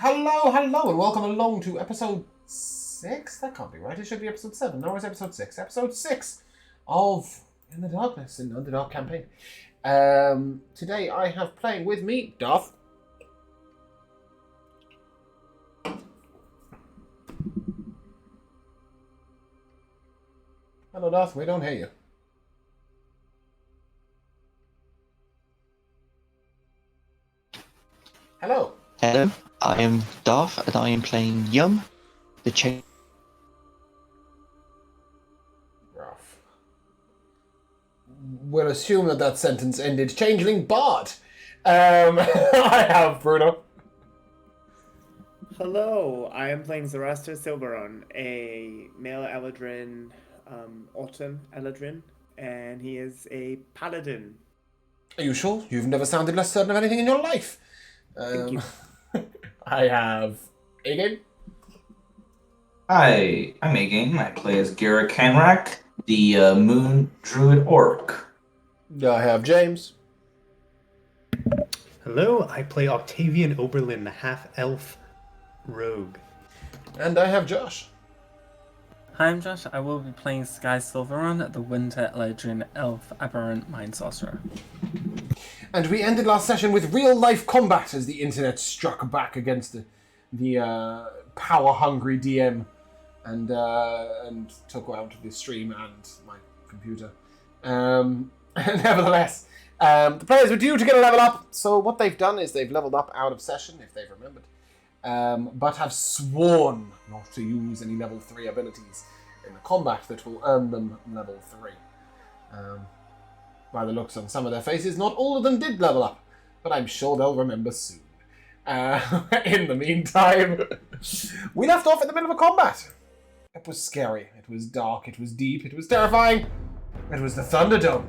Hello, hello, and welcome along to episode 6? That can't be right. It should be episode 7. No, it's episode 6. Episode 6 of In the Darkness, in the Undedark campaign. Today I have playing with me, Duff. Hello, Duff. We don't hear you. Hello. Hello, I am Darth, and I am playing Yum, the chain. Rough. We'll assume that sentence ended changeling Bard. I have Bruno. Hello, I am playing Zoroaster Silveron, a male Eladrin, Autumn Eladrin, and he is a paladin. Are you sure? You've never sounded less certain of anything in your life. Thank you. I have Again. Hi, I'm Again. I play as Garrett Canrack, the Moon Druid Orc. I have James. Hello, I play Octavian Oberlin, the half-elf rogue. And I have Josh. Hi, I'm Josh. I will be playing Sky Silveron, the Winter Eladrin Elf Aberrant Mind Sorcerer. And we ended last session with real-life combat as the internet struck back against the power-hungry DM and took out the stream and my computer. Nevertheless, the players were due to get a level up, so what they've done is they've leveled up out of session, if they've remembered, but have sworn not to use any level 3 abilities in the combat that will earn them level 3. By the looks on some of their faces, not all of them did level up, but I'm sure they'll remember soon. In the meantime, we left off in the middle of a combat. It was scary, it was dark, it was deep, it was terrifying. It was the Thunderdome.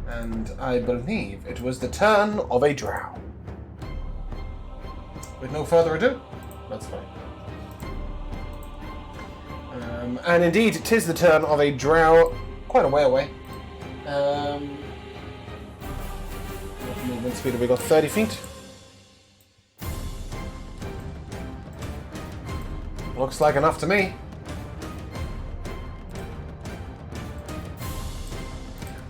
And I believe it was the turn of a drow. With no further ado, let's go. And indeed, 'tis the turn of a drow quite a way away. What movement speed have we got? 30 feet? Looks like enough to me.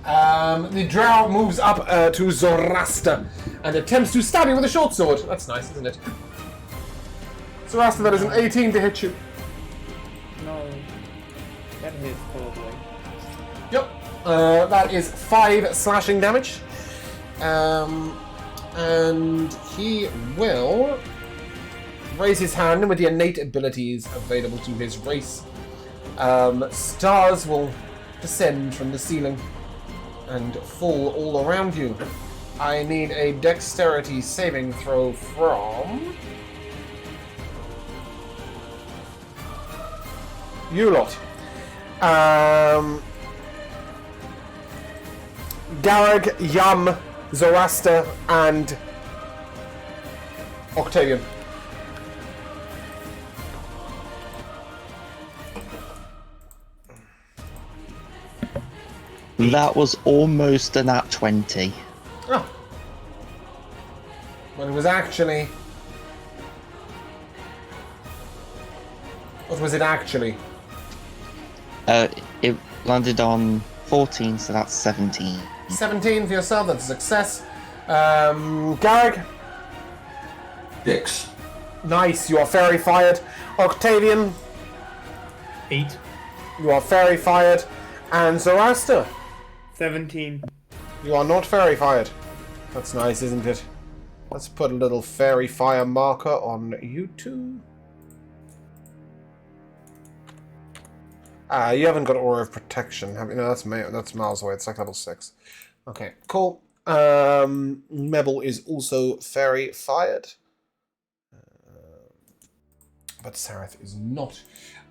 The drow moves up to Zoroaster and attempts to stab you with a short sword. That's nice, isn't it? Zoroaster, that is an 18 to hit you. No, that hits probably. Yep. That is 5 slashing damage. And he will raise his hand with the innate abilities available to his race. Stars will descend from the ceiling and fall all around you. I need a dexterity saving throw from you lot. Garag, Yum, Zoroaster, and Octavian. That was almost a nat 20. Oh. Well, it was actually... What was it actually? It landed on 14, so that's 17. 17 for yourself, that's a success. Garag? 6. Nice, you are fairy fired. Octavian? 8. You are fairy fired. And Zoroaster? 17. You are not fairy fired. That's nice, isn't it? Let's put a little fairy fire marker on you two. You haven't got Aura of Protection, have you? No, that's miles away. It's like level 6. Okay, cool. Mebel is also fairy fired. But Sareth is not.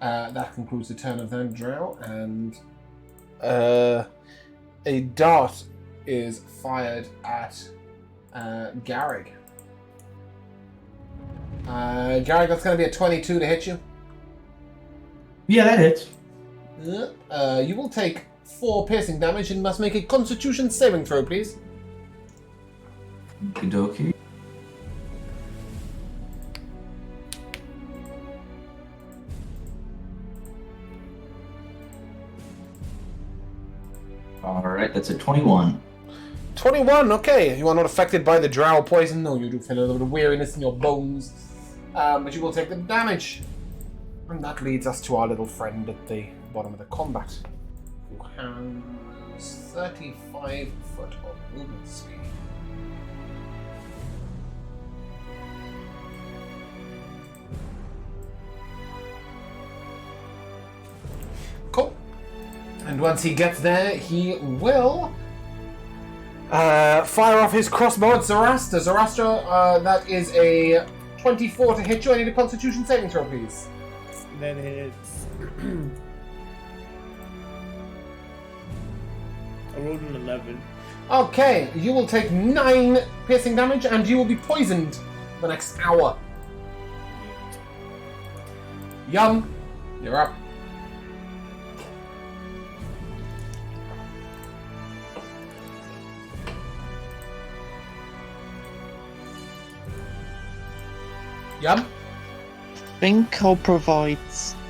That concludes the turn of that drow, and a dart is fired at Garrig. Garrig, that's going to be a 22 to hit you. Yeah, that hits. You will take 4 piercing damage and must make a Constitution saving throw, please. Okie dokie. Alright, that's a 21. 21, okay. You are not affected by the drow poison, though you do feel a little bit of weariness in your bones. But you will take the damage. And that leads us to our little friend at the bottom of the combat, who has 35 foot of movement speed. Cool. And once he gets there, he will fire off his crossbow at Zoroaster. Zoroaster, that is a 24 to hit you. I need a Constitution saving throw, please. That hits. I rolled an 11. Okay, you will take 9 piercing damage, and you will be poisoned for the next hour. Yum, you're up. Yum. I think I'll provide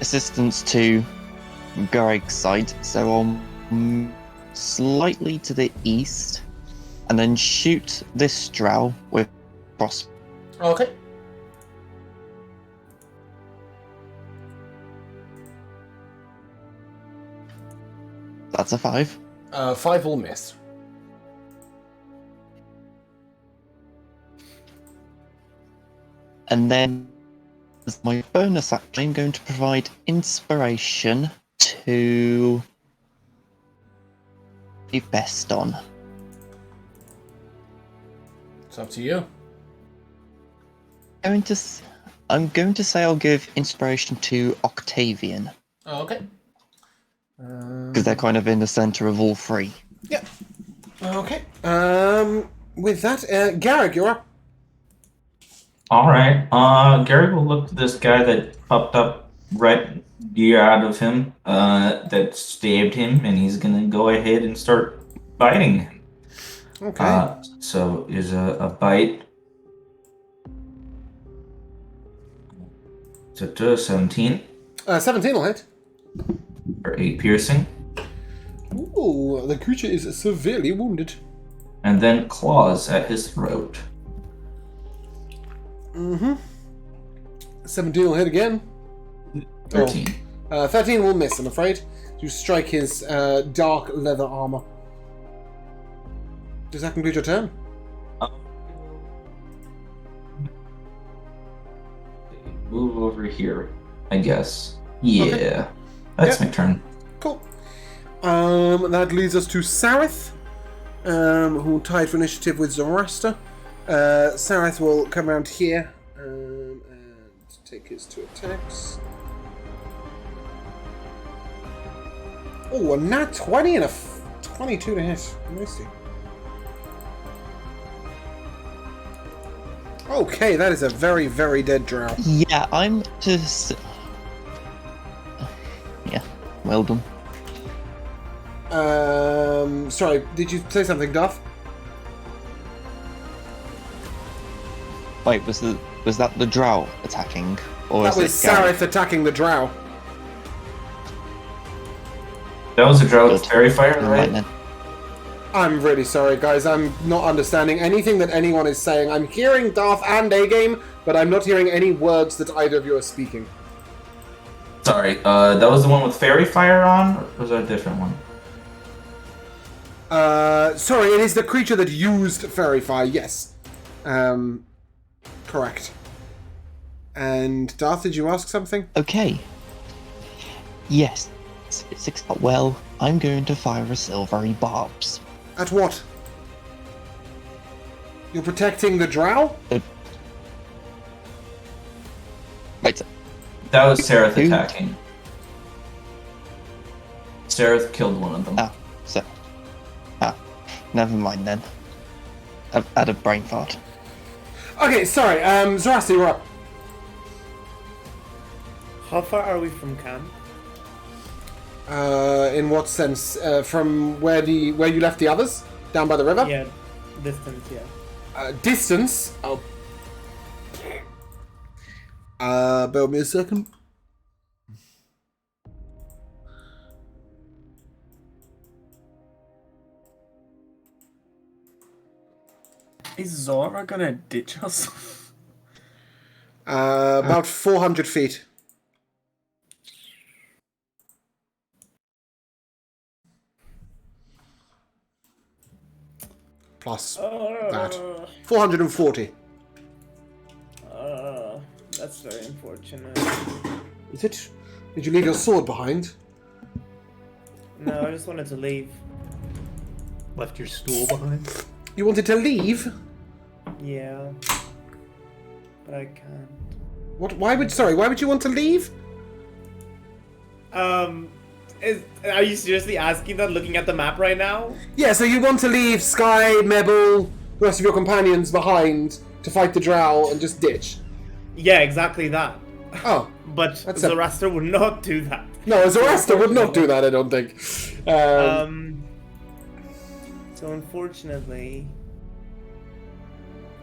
assistance to Gareg's side, so I'll move slightly to the east and then shoot this drow with cross. Okay. That's a 5. 5 will miss. And then, as my bonus action, I'm going to provide inspiration to the best on. It's up to you. I'm going to say I'll give inspiration to Octavian, Okay. because they're kind of in the center of all three. Yeah. Okay. With that, Garrick, you're up. Alright, Gary will look to this guy that popped up right near out of him, that stabbed him, and he's gonna go ahead and start biting him. Okay. So is a bite. So 17 17 will hit. for 8 piercing. Ooh, the creature is severely wounded. And then claws at his throat. 17 will hit again. 13. 13 will miss, I'm afraid. You strike his dark leather armor. Does that complete your turn? Move over here, I guess. Yeah. Okay. That's Yep. my turn. Cool. That leads us to Sarith, who tied for initiative with Zoroaster. Sarith will come around here and take his 2 attacks. Oh, a nat 20 and a 22 to hit. Nasty. Okay, that is a very, very dead drow. Yeah, I'm just. Yeah, well done. Sorry, did you say something, Duff? Wait, was that the drow attacking, or That was was it Gareth? Sarith attacking the drow. That was a drought with Good. fairy fire, Never mind right? then. I'm really sorry, guys. I'm not understanding anything that anyone is saying. I'm hearing Darth and A-Game, but I'm not hearing any words that either of you are speaking. Sorry, that was the one with fairy fire on, or was that a different one? Sorry, it is the creature that used Fairy Fire, yes. Correct. And Darth, did you ask something? Okay. Yes, well, I'm going to fire a silvery barbs. At what? You're protecting the drow? Wait, That was Seraph Who? attacking. Seraph killed one of them. never mind then. I've had a brain fart. Okay, sorry. Zoroaster, you're up. How far are we from camp? In what sense? From where you left the others? Down by the river? Yeah, distance, yeah. Distance? Oh. Bear with me a second. Is Zora gonna ditch us? About 400 feet. Plus that. 440. That's very unfortunate. Is it? Did you leave your sword behind? No, I just wanted to leave. Left your stool behind? You wanted to leave? Yeah. But I can't. What? Why would you want to leave? Are you seriously asking that looking at the map right now? Yeah, so you want to leave Sky, Mebble, the rest of your companions behind to fight the drow and just ditch. Yeah, exactly that. Oh. But That's Zoroaster would not do that. No, Zoroaster would not do that, I don't think. So unfortunately...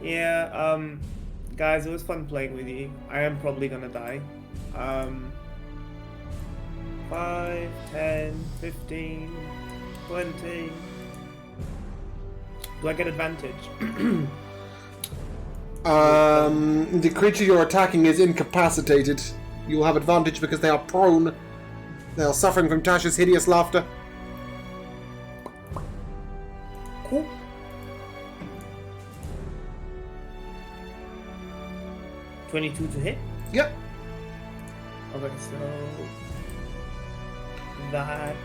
Yeah, guys, it was fun playing with you. I am probably gonna die. 5, 10, 15, 20... Do I get advantage? The creature you're attacking is incapacitated. You will have advantage because they are prone. They are suffering from Tasha's hideous laughter. Cool. $22 to hit? Yep. Okay, so... That...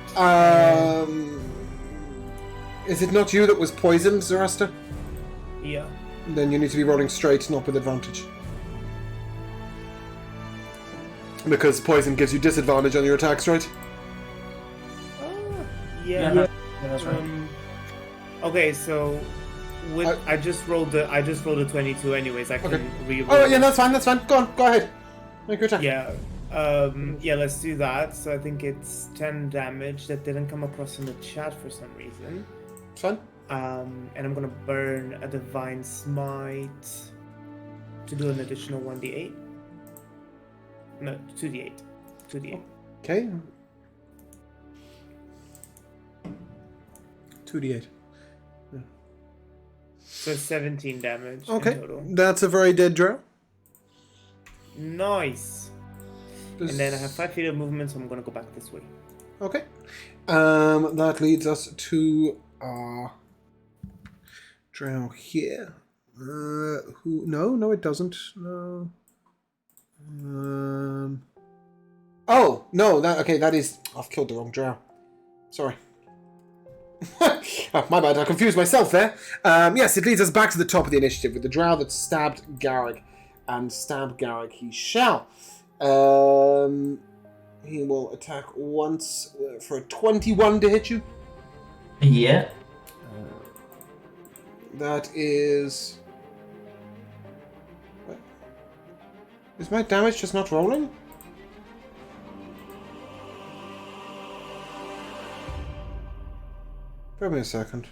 Is it not you that was poisoned, Zoroaster? Yeah. Then you need to be rolling straight, not with advantage. Because poison gives you disadvantage on your attacks, right? Yeah. Yeah, that's right. Okay, so with I just rolled a 22 anyways. I can Okay. re-roll. Oh yeah, that's fine. Go on, go ahead. Make your attack. Yeah. Yeah, let's do that. So I think it's 10 damage that didn't come across in the chat for some reason. It's fine. And I'm gonna burn a divine smite to do an additional 1d8. No, 2d8. 2d8. Okay. 2d8. So 17 damage Okay. in total. That's a very dead drow. Nice. And then I have 5 feet of movement, so I'm gonna go back this way. Okay. That leads us to our drow here. Who? No, it doesn't. No. Oh no! That is. I've killed the wrong drow. Sorry. Oh, my bad. I confused myself there. Yes, it leads us back to the top of the initiative with the drow that stabbed Garrick, and stab Garrick he shall. He will attack once for a 21 to hit you. Yeah. That is... What? Is my damage just not rolling? Give me a second.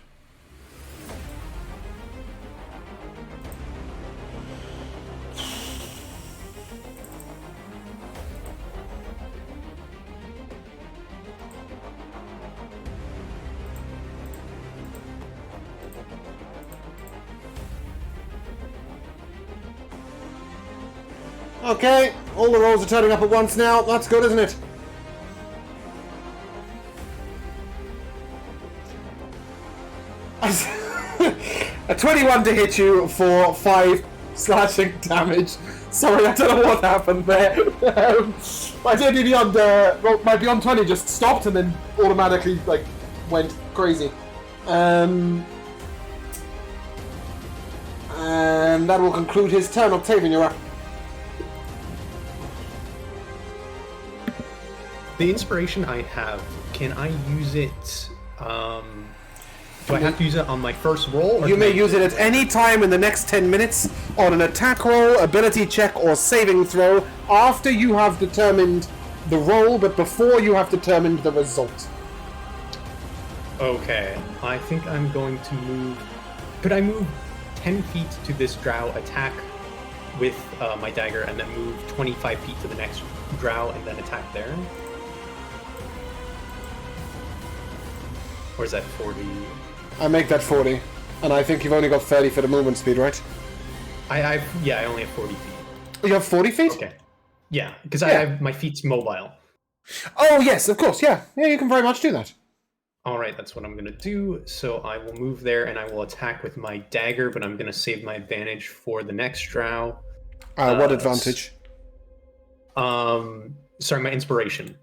Okay, all the rolls are turning up at once now. That's good, isn't it? A 21 to hit you for 5 slashing damage. Sorry, I don't know what happened there. My D&D Beyond, my Beyond 20 just stopped and then automatically went crazy. And that will conclude his turn. Octavian, you're up. The inspiration I have, can I use it? Do I have to use it on my first roll? Or You can may I- use it at any time in the next 10 minutes on an attack roll, ability check, or saving throw after you have determined the roll, but before you have determined the result. Okay, I think I'm going to move. Could I move 10 feet to this drow, attack with my dagger, and then move 25 feet to the next drow and then attack there? Or is that 40? I make that 40. And I think you've only got 30 feet of movement speed, right? I only have 40 feet. You have 40 feet? Okay. Yeah, because Yeah. I have my feet's mobile. Oh, yes, of course, yeah. Yeah, you can very much do that. All right, that's what I'm gonna do. So I will move there and I will attack with my dagger, but I'm gonna save my advantage for the next drow. What advantage? Sorry, my inspiration.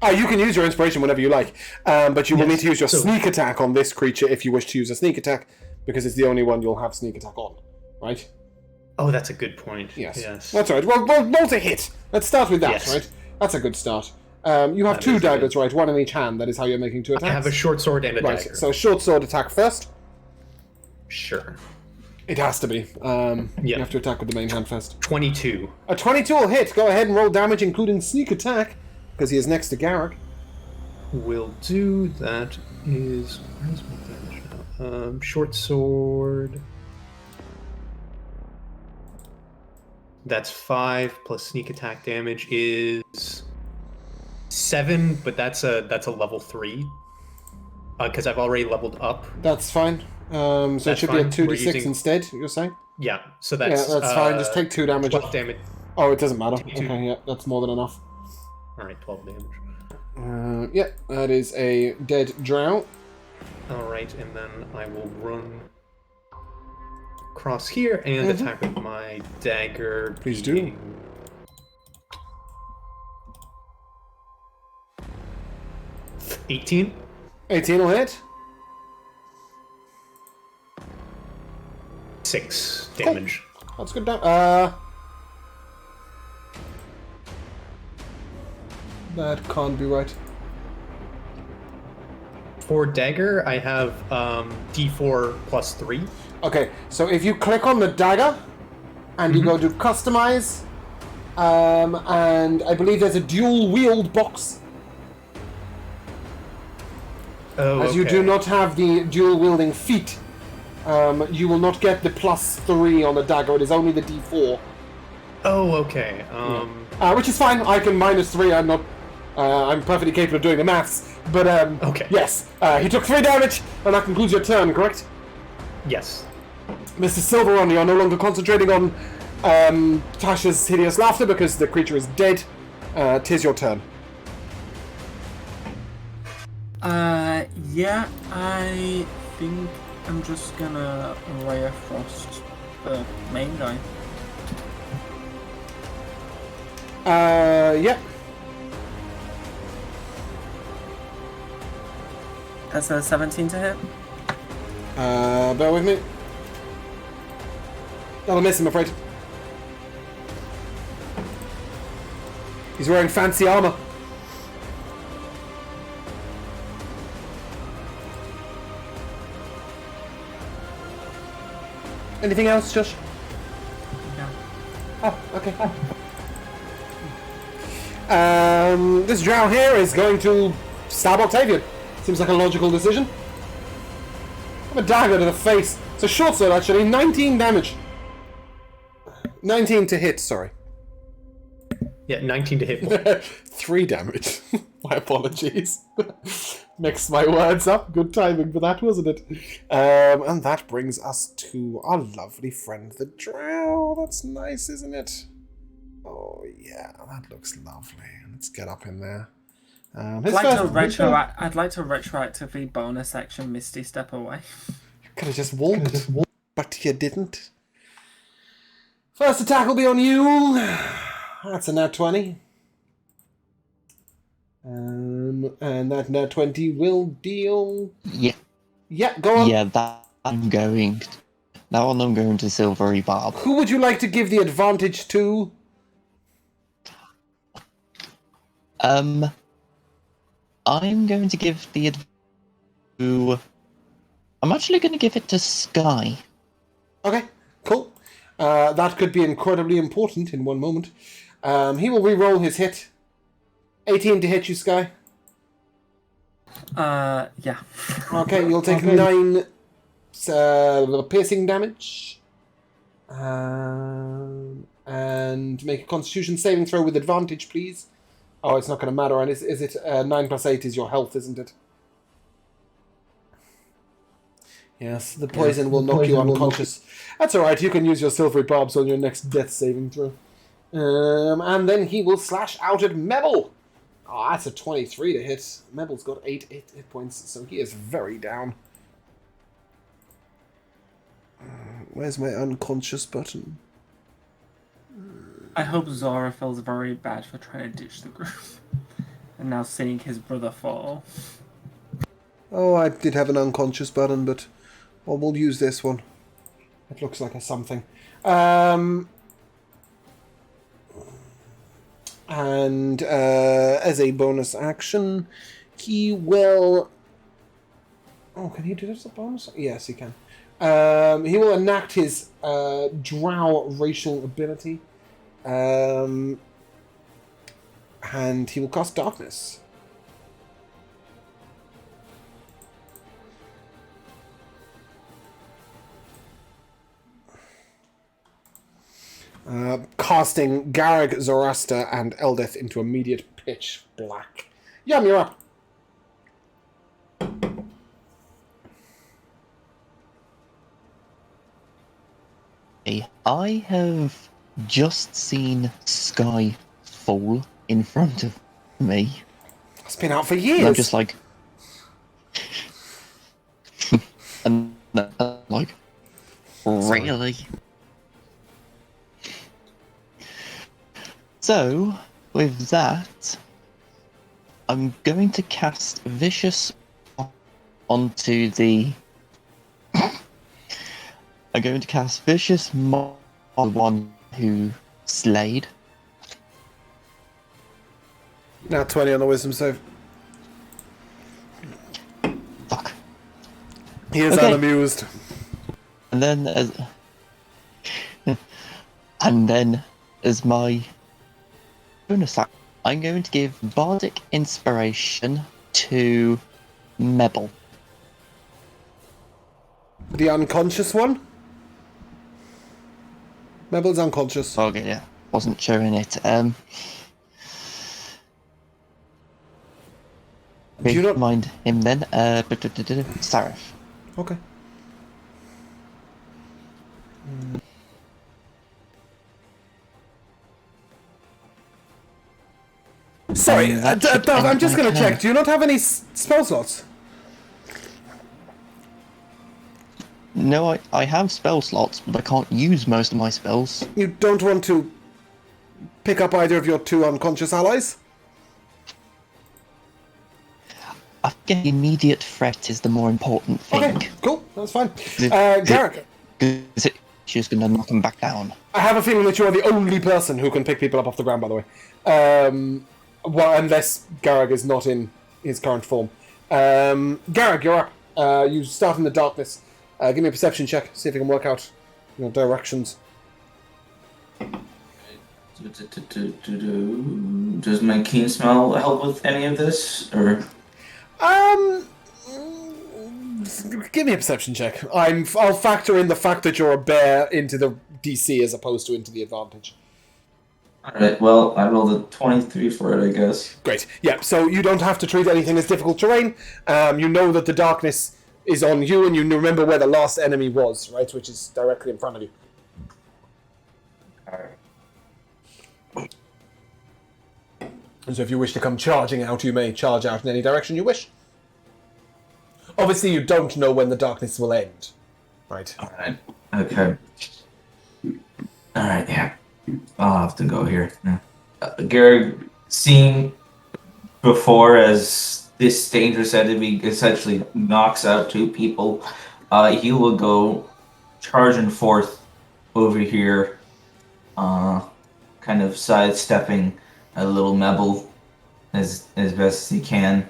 You can use your inspiration whenever you like, but you will Yes, need to use your so- sneak attack on this creature if you wish to use a sneak attack, because it's the only one you'll have sneak attack on, right? Oh, that's a good point. Yes. Yes. That's right. Well, roll to hit. Let's start with that, Yes. right? That's a good start. You have That 2 is good. daggers, right? One in each hand. That is how you're making 2 attacks. I have a short sword and a Right, dagger. so short sword attack first. Sure. It has to be. You Yeah. have to attack with the main hand first. 22. A 22 will hit. Go ahead and roll damage, including sneak attack, because he is next to Garrick. Will do. That is. Where's my damage now? Short sword. That's 5 plus sneak attack damage is 7, but that's a level 3. Because I've already leveled up. That's fine. So it That's should be a fine. 2d6 We're using- instead, you're saying? Yeah. So that's Yeah, that's fine. Just take 2 damage. 12 damage. Oh, it doesn't matter. Take 2. Okay, yeah, that's more than enough. All right, 12 damage. Yeah, that is a dead drow. All right, and then I will run across here and attack with my dagger. Please do. being 18. 18 will hit. 6 Cool. damage. That's good. That can't be right. For dagger, I have D4 plus 3. Okay, so if you click on the dagger and you go to customize, and I believe there's a dual wield box, Oh, as you do not have the dual wielding feat, you will not get the plus 3 on the dagger. It is only the D4, Oh, okay. which is fine. I can minus 3. I'm not. I'm perfectly capable of doing the maths. But Okay. yes, he took 3 damage, and that concludes your turn. Correct? Yes. Mr. Silveron, you are no longer concentrating on Tasha's hideous laughter because the creature is dead. 'Tis your turn. Yeah, I think I'm just gonna Ray of Frost the main guy. Yeah. That's a 17 to hit. Bear with me. That'll miss, I'm afraid. He's wearing fancy armor. Anything else, Josh? Yeah. Oh, okay. This drow here is going to stab Octavian. Seems like a logical decision. A dagger to the face. It's a short sword, actually. 19 damage. 19 to hit, sorry. Yeah, 19 to hit. 3 damage. My apologies. Mixed my words up. Good timing for that, wasn't it? And that brings us to our lovely friend, the drow. That's nice, isn't it? Oh, yeah, that looks lovely. Let's get up in there. I'd like to retroactively bonus action Misty Step away. Could have just walked, but you didn't. First attack will be on you. That's a nat 20. And that nat 20 will deal... Yeah, Yeah, go on. yeah, that I'm going. That one I'm going to Silvery Barb. Who would you like to give the advantage to? I'm going to give the to. I'm actually going to give it to Sky. Okay, cool. That could be incredibly important in one moment. He will re-roll his hit. 18 to hit you, Sky. Yeah. Okay, you'll take 9 piercing damage. And make a Constitution saving throw with advantage, please. Oh, it's not going to matter. And is it 9 plus 8 is your health, isn't it? Yes, the poison will knock you unconscious. That's alright, you can use your silvery barbs on your next death saving throw. And then he will slash out at Mebble. Oh, that's a 23 to hit. Mebble's got 8 hit points, so he is very down. Where's my unconscious button? I hope Zora feels very bad for trying to ditch the group. And now seeing his brother fall. Oh, I did have an unconscious button, but we'll use this one. It looks like a something. And as a bonus action, he will... Oh, can he do this as a bonus? Yes, he can. He will enact his drow racial ability. And he will cast darkness. Casting Garrick, Zoroaster, and Eldeth into immediate pitch black. Yum, you're up. I have just seen sky fall in front of me. It's been out for years. And I'm just like... and like... Really? So, with that, I'm going to cast Vicious onto the... I'm going to cast Vicious on the one who slayed. Now 20 on the wisdom save. Fuck. He is Okay. unamused. And then as my bonus action, I'm going to give Bardic Inspiration to Mebble. The unconscious one? Mebble's unconscious. Okay, yeah. Wasn't showing it. Do you not mind him then? Sarif. Okay. Sorry, that should Doug, I'm end just my going to turn. check. Do you not have any spell slots? No, I have spell slots, but I can't use most of my spells. You don't want to pick up either of your two unconscious allies? I think immediate threat is the more important thing. Okay, cool. That's fine. Zip, Garrick, Because she's going to knock him back down. I have a feeling that you are the only person who can pick people up off the ground, by the way. Well, unless Garrick is not in his current form. Garrick, you're up. You start in the darkness. Give me a perception check. See if you can work out your directions. Does my keen smell help with any of this, or? Give me a perception check. I'll factor in the fact that you're a bear into the DC as opposed to into the advantage. Alright, well, I rolled a 23 for it, I guess. Great. Yeah, so you don't have to treat anything as difficult terrain. You know that the darkness is on you, and you remember where the last enemy was, right? Which is directly in front of you. Alright. And so if you wish to come charging out, you may charge out in any direction you wish. Obviously, you don't know when the darkness will end. Right. Alright. Okay. Alright, yeah. I'll have to go here. Yeah. Gary, seeing before as this dangerous enemy essentially knocks out two people, he will go charging forth over here, kind of sidestepping a little Mebble as best as he can,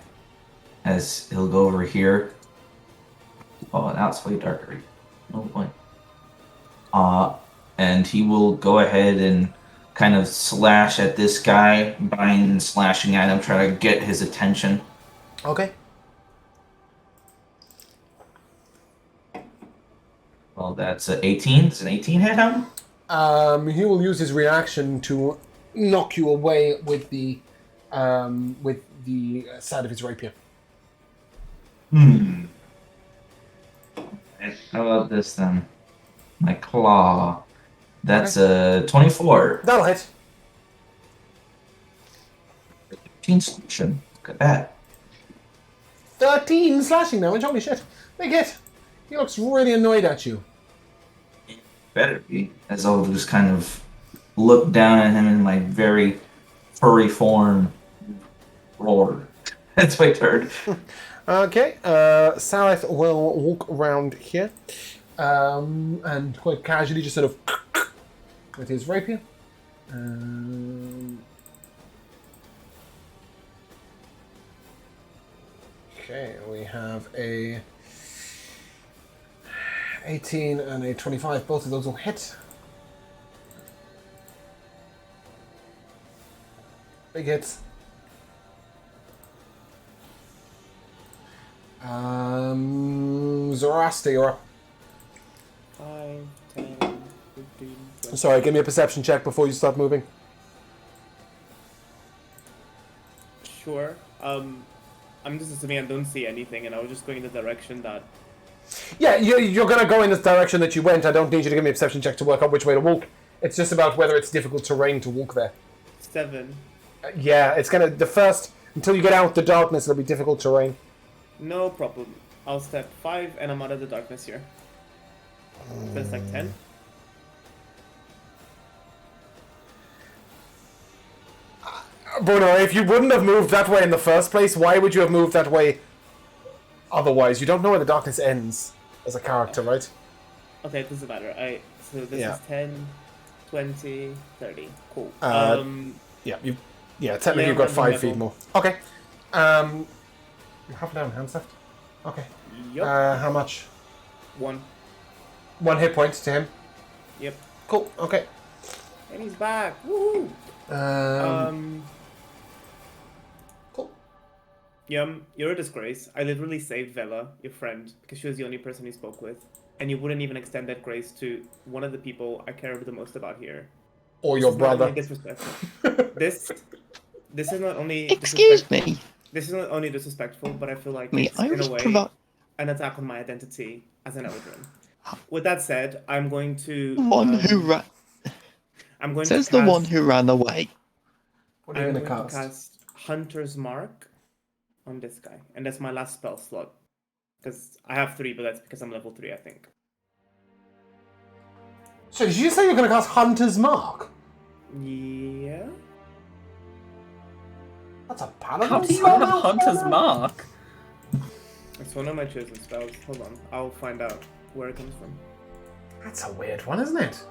as he'll go over here. Oh, now it's way darker. No point. And he will go ahead and kind of slash at this guy, bind and slashing at him, try to get his attention. Okay. Well, that's 18. Does an 18 hit him? He will use his reaction to knock you away with the side of his rapier. And How about this then? My claw. That's a 24. That'll hit. 15 slashing. Look at that. 13 slashing damage. Holy shit. Big hit. He looks really annoyed at you. Better be. As I'll just kind of look down at him in my very furry form. Roar. That's my turn. Okay, Salith will walk around here and quite casually just sort of with his rapier. Okay, we have a 18 and a 25. Both of those will hit. Big hits. Zoroaster, you're up. 5, 10, 15, 20. Sorry, give me a perception check before you start moving. Sure. I'm just assuming I don't see anything, and I was just going in the direction that. Yeah, you're going to go in this direction that you went. I don't need you to give me a perception check to work out which way to walk. It's just about whether it's difficult terrain to walk there. 7. Yeah, it's going to... Until you get out the darkness, it'll be difficult terrain. No problem. I'll step 5, and I'm out of the darkness here. That's like 10. Bruno, if you wouldn't have moved that way in the first place, why would you have moved that way otherwise? You don't know where the darkness ends as a character, right? Okay, it doesn't matter. So this Yeah. is 10, 20, 30. Cool. Yeah, technically you've got 5 feet more. Okay. You have down hands left? Okay. Yep. How much? 1. 1 hit point to him. Yep. Cool, okay. And he's back. Woohoo! Cool. You're a disgrace. I literally saved Vela, your friend, because she was the only person you spoke with. And you wouldn't even extend that grace to one of the people I care the most about here. Or your This is not brother. only disrespectful. This is not only Excuse me. This is not only disrespectful, but I feel like Me, it's I in was a way provi- an attack on my identity as an Eldrin. With that said, I'm going to one who ran. I'm going Says to the cast, one who ran away. What are you I'm going to going cast? to cast Hunter's Mark on this guy, and that's my last spell slot. Because I have 3, but that's because I'm level 3, I think. So did you say you're going to cast Hunter's Mark? Yeah. That's a paladin How do you spell have now? Hunter's Mark? It's one of my chosen spells. Hold on, I'll find out where it comes from. That's a weird one, isn't it?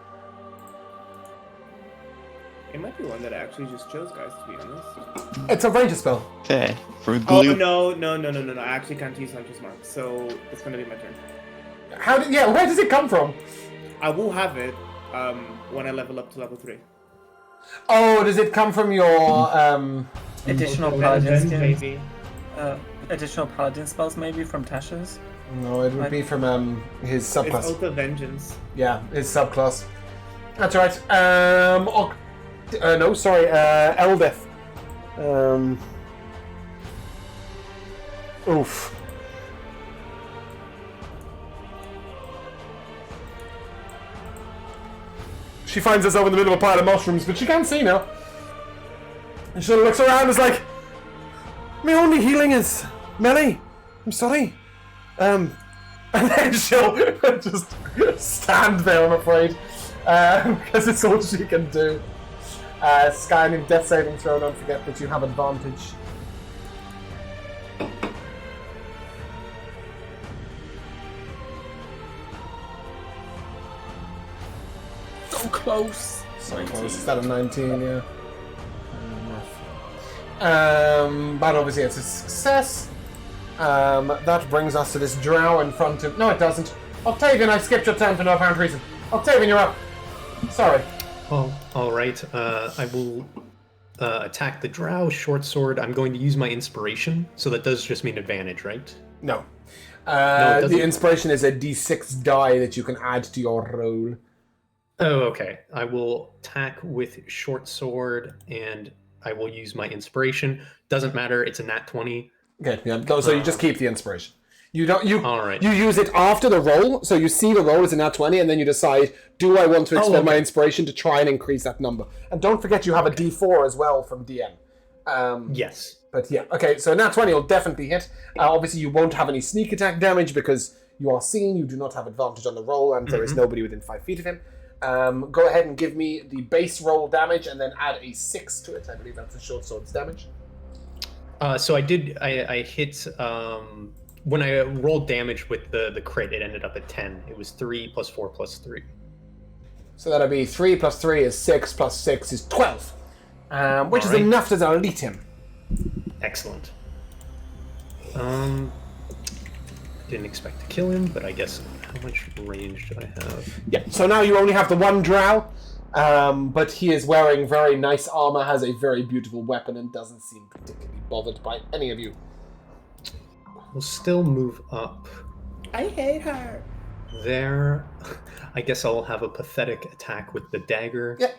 It might be one that I actually just chose, guys. To be honest. It's a ranger spell. Fair. For a Oh glue. no! I actually can't use Hunter's Mark, so it's gonna be my turn. Where does it come from? I will have it when I level up to level 3. Oh, does it come from your Additional Then paladin skills. maybe. Additional paladin spells maybe from Tasha's. No, it would be from his It's subclass. Oath of Vengeance. Yeah, his subclass. That's right. Eldeth. Oof. She finds herself in the middle of a pile of mushrooms, but she can't see now. And she sort of looks around and is like, my only healing is melee. I'm sorry. And then she'll just stand there, I'm afraid. Because it's all she can do. Scanning death saving throw, don't forget that you have advantage. So close. So close. Is that a 19? Yeah. But obviously it's a success. That brings us to this drow in front of... No, it doesn't. Octavian, I skipped your turn for no apparent reason. Octavian, you're up. Sorry. Oh, all right. I will attack the drow short sword. I'm going to use my inspiration, so that does just mean advantage, right? No. it The doesn't. inspiration is a d6 die that you can add to your roll. Oh, okay. I will attack with short sword, and I will use my inspiration. Doesn't matter. It's a nat 20. Okay, yeah. So you just keep the inspiration. You don't. You All right. You use it after the roll, so you see the roll is a nat 20, and then you decide: do I want to expend my inspiration to try and increase that number? And don't forget, you have a D4 as well from DM. Yes. But yeah, okay. So nat 20 will definitely hit. Obviously, you won't have any sneak attack damage because you are seen. You do not have advantage on the roll, and there is nobody within 5 feet of him. Go ahead and give me the base roll damage, and then add a 6 to it. I believe that's a short sword's damage. So I did. I hit. When I rolled damage with the crit, it ended up at 10. It was 3 plus 4 plus 3. So that'll be 3 plus 3 is 6 plus 6 is 12, which is enough to delete him. Excellent. Didn't expect to kill him, but I guess how much range do I have? Yeah. So now you only have the one drow, but he is wearing very nice armor, has a very beautiful weapon, and doesn't seem particularly bothered by any of you. We'll still move up. I hate her. There. I guess I'll have a pathetic attack with the dagger. Yeah.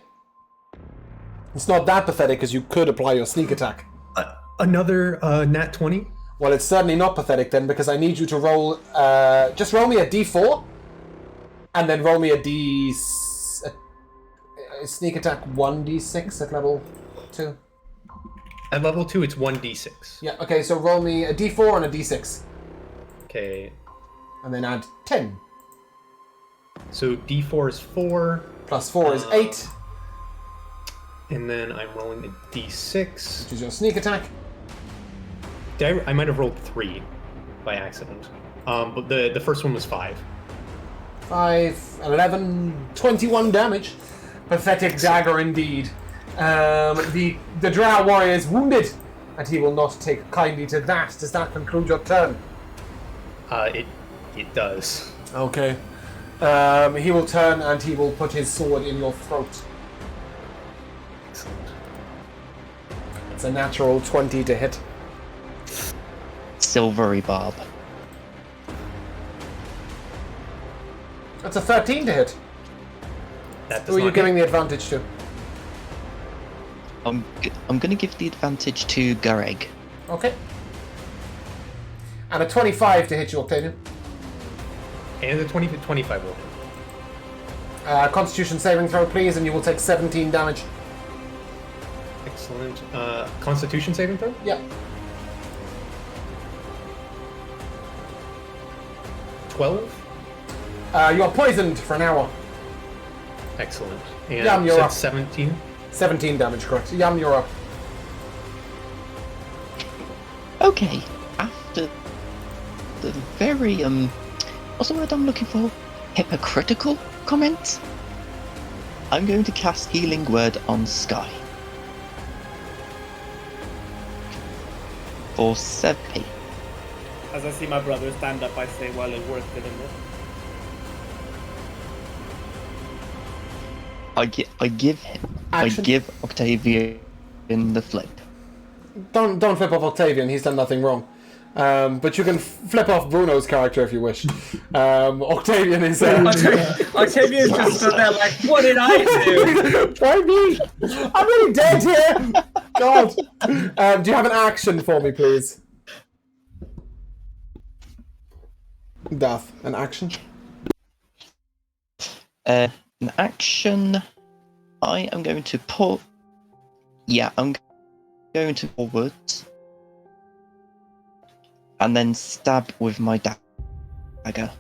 It's not that pathetic, because you could apply your sneak attack. Another nat 20? Well, it's certainly not pathetic then, because I need you to roll... just roll me a d4, and then roll me a sneak attack 1d6 at level 2. At level 2, it's 1d6. Yeah, okay, so roll me a d4 and a d6. Okay. And then add 10. So d4 is 4. Plus 4 is 8. And then I'm rolling a d6. Which is your sneak attack. I might have rolled 3 by accident. But the first one was 5. 5, 11, 21 damage. Pathetic dagger indeed. The drow warrior is wounded, and he will not take kindly to that. Does that conclude your turn? It does. Okay. He will turn and he will put his sword in your throat. Excellent. It's a natural 20 to hit. Silvery barb. That's a 13 to hit. That does Who are you not giving the advantage to? I'm going to give the advantage to Gareg. Okay. And a 25 to hit you, Octavian. And the 25 will hit. Constitution saving throw, please, and you will take 17 damage. Excellent. Constitution saving throw? Yeah. 12? You are poisoned for an hour. Excellent. And Yum, you're you said up. 17? 17 damage, correct. Yum, you're up. Okay, after the very, what's the word I'm looking for? Hypocritical comment? I'm going to cast Healing Word on Sky. For 7p. As I see my brother stand up, I say, well, it worked, didn't it? I give Octavian the flip. Don't flip off Octavian, he's done nothing wrong. But you can flip off Bruno's character if you wish. Octavian is... Octavian just stood there like, what did I do? Why me? I'm really dead here! God. Do you have an action for me, please? Duff, an action? An action... I am going to pull... Yeah, I'm going to forward. And then stab with my dagger.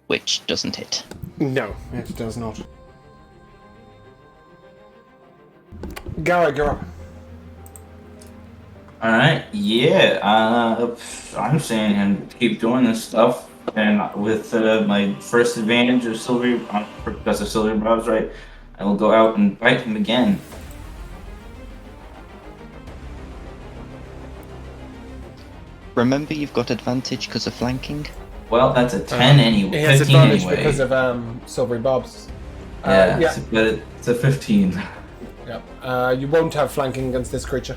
Which doesn't hit. No, it does not. Garrett, you're up. Alright, yeah, I'm saying and keep doing this stuff, and with my first advantage of silver, because of silver bobs, right, I will go out and bite him again. Remember, you've got advantage because of flanking. Well, that's a 10 anyway. He has 15 advantage anyway. because of Silvery Bobs. Yeah, but it's a 15. Yeah. You won't have flanking against this creature.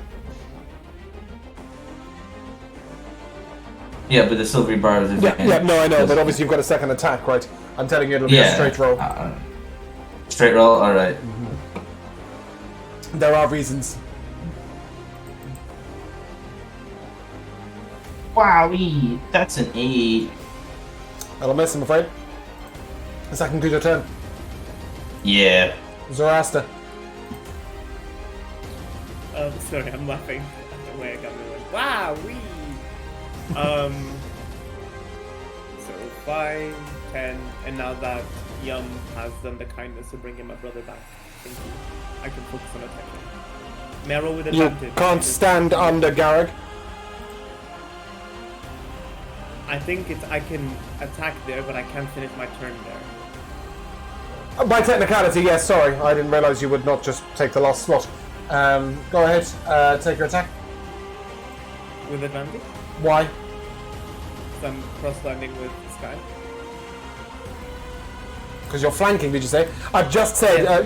Yeah, but the silvery barbs is Yeah, no, I know, but obviously you've got a second attack, right? I'm telling you it'll be a straight roll. Straight roll, alright. There are reasons. Wowee! That's an 8. That'll miss, I'm afraid. Does that conclude your turn? Yeah. Zoroaster. Sorry, I'm laughing at the way I got me like, wow, so 5, 10, and now that Yum has done the kindness to bring my brother back, thank you. I can focus on attacking. May I roll with You advantage? can't stand under Garrick. I think I can attack there, but I can't finish my turn there. By technicality, yes, sorry. I didn't realise you would not just take the last slot. Go ahead, take your attack. With advantage? Why? So I'm cross-landing with Sky. Because you're flanking, did you say? I've just said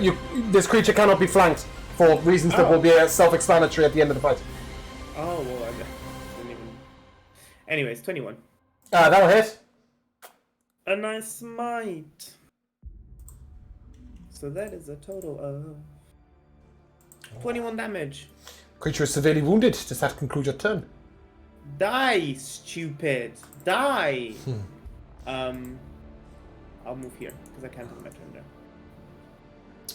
this creature cannot be flanked for reasons that will be self-explanatory at the end of the fight. Oh, well, I didn't even... Anyways, 21. That'll hit. A nice smite. So that is a total of 21 damage. Creature is severely wounded. Does that conclude your turn? Die, stupid. Die. I'll move here because I can't do my turn there.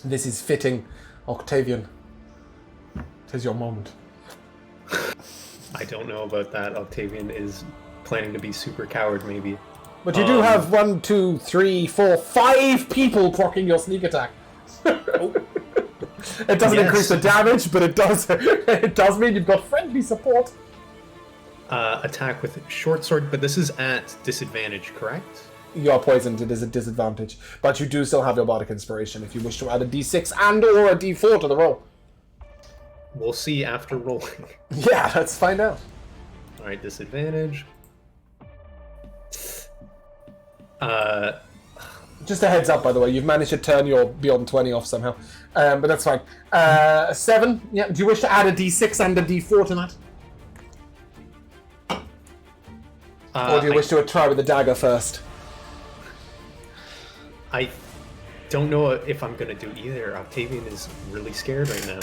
This is fitting, Octavian. Tis your moment. I don't know about that. Octavian is planning to be super coward, maybe. But you do have 1, 2, 3, 4, 5 people proccing your sneak attack. It doesn't increase the damage, but it does. It does mean you've got friendly support. Attack with short sword, but this is at disadvantage, correct? You are poisoned. It is a disadvantage, but you do still have your bardic inspiration if you wish to add a d6 and/or a d4 to the roll. We'll see after rolling. Yeah, let's find out. All right, disadvantage. Just a heads up, by the way, you've managed to turn your beyond 20 off somehow, but that's fine. 7. Yeah. Do you wish to add a d6 and a d4 to that, or do you wish to try with the dagger first? I don't know if I'm gonna do either. Octavian is really scared right now.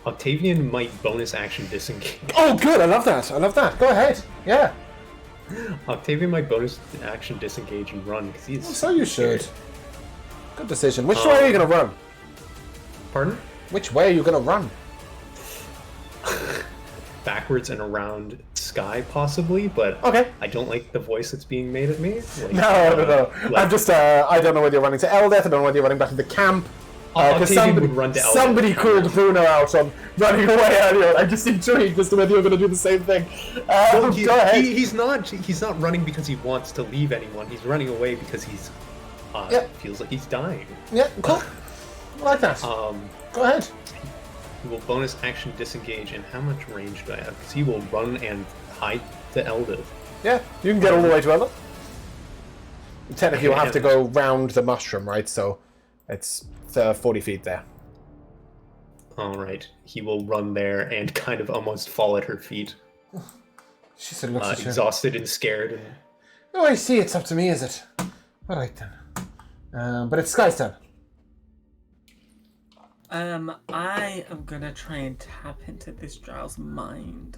Octavian might bonus action disengage. Oh, good! I love that. I love that. Go ahead. Yeah. Octavian might bonus action disengage and run because he's. So you should. Good decision. Which way are you gonna run? Pardon? Which way are you gonna run? Backwards and around Sky, possibly, but Okay. I don't like the voice that's being made at me. Like, No. like- I'm just. I don't know whether you're running to Eldeth. I don't know whether you're running back to the camp. Octavian would run to Eldeth. Somebody called Bruno out on running away earlier, and I'm just intrigued as to whether you're going to do the same thing. Well, Go ahead. He's not running because he wants to leave anyone. He's running away because he's feels like he's dying. Yeah, cool. I like that. Go ahead. He will bonus action disengage, and how much range do I have? Because he will run and hide to Eldith. Yeah, you can get all the way to Eldeth. Technically, you'll have to go round the mushroom, right? So it's 40 feet there. All right, he will run there and kind of almost fall at her feet, She said, looks at you. exhausted and scared. And Oh, I see. It's up to me, is it? All right then. But it's Sky's turn. I am gonna try and tap into this drow's mind.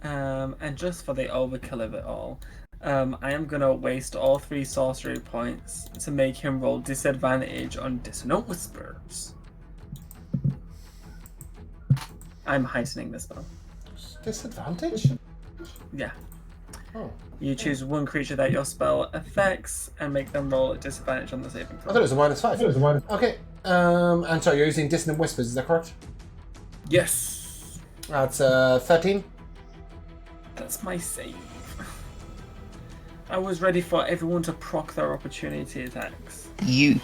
And just for the overkill of it all, I am gonna waste all 3 sorcery points to make him roll disadvantage on Dissonant Whispers. I'm heightening this spell. Disadvantage? Yeah. Oh. You choose one creature that your spell affects and make them roll at disadvantage on the saving I throw. thought it was a -5. Okay. And sorry, you're using Dissonant Whispers, is that correct? Yes. That's 13. That's my save. I was ready for everyone to proc their opportunity attacks. You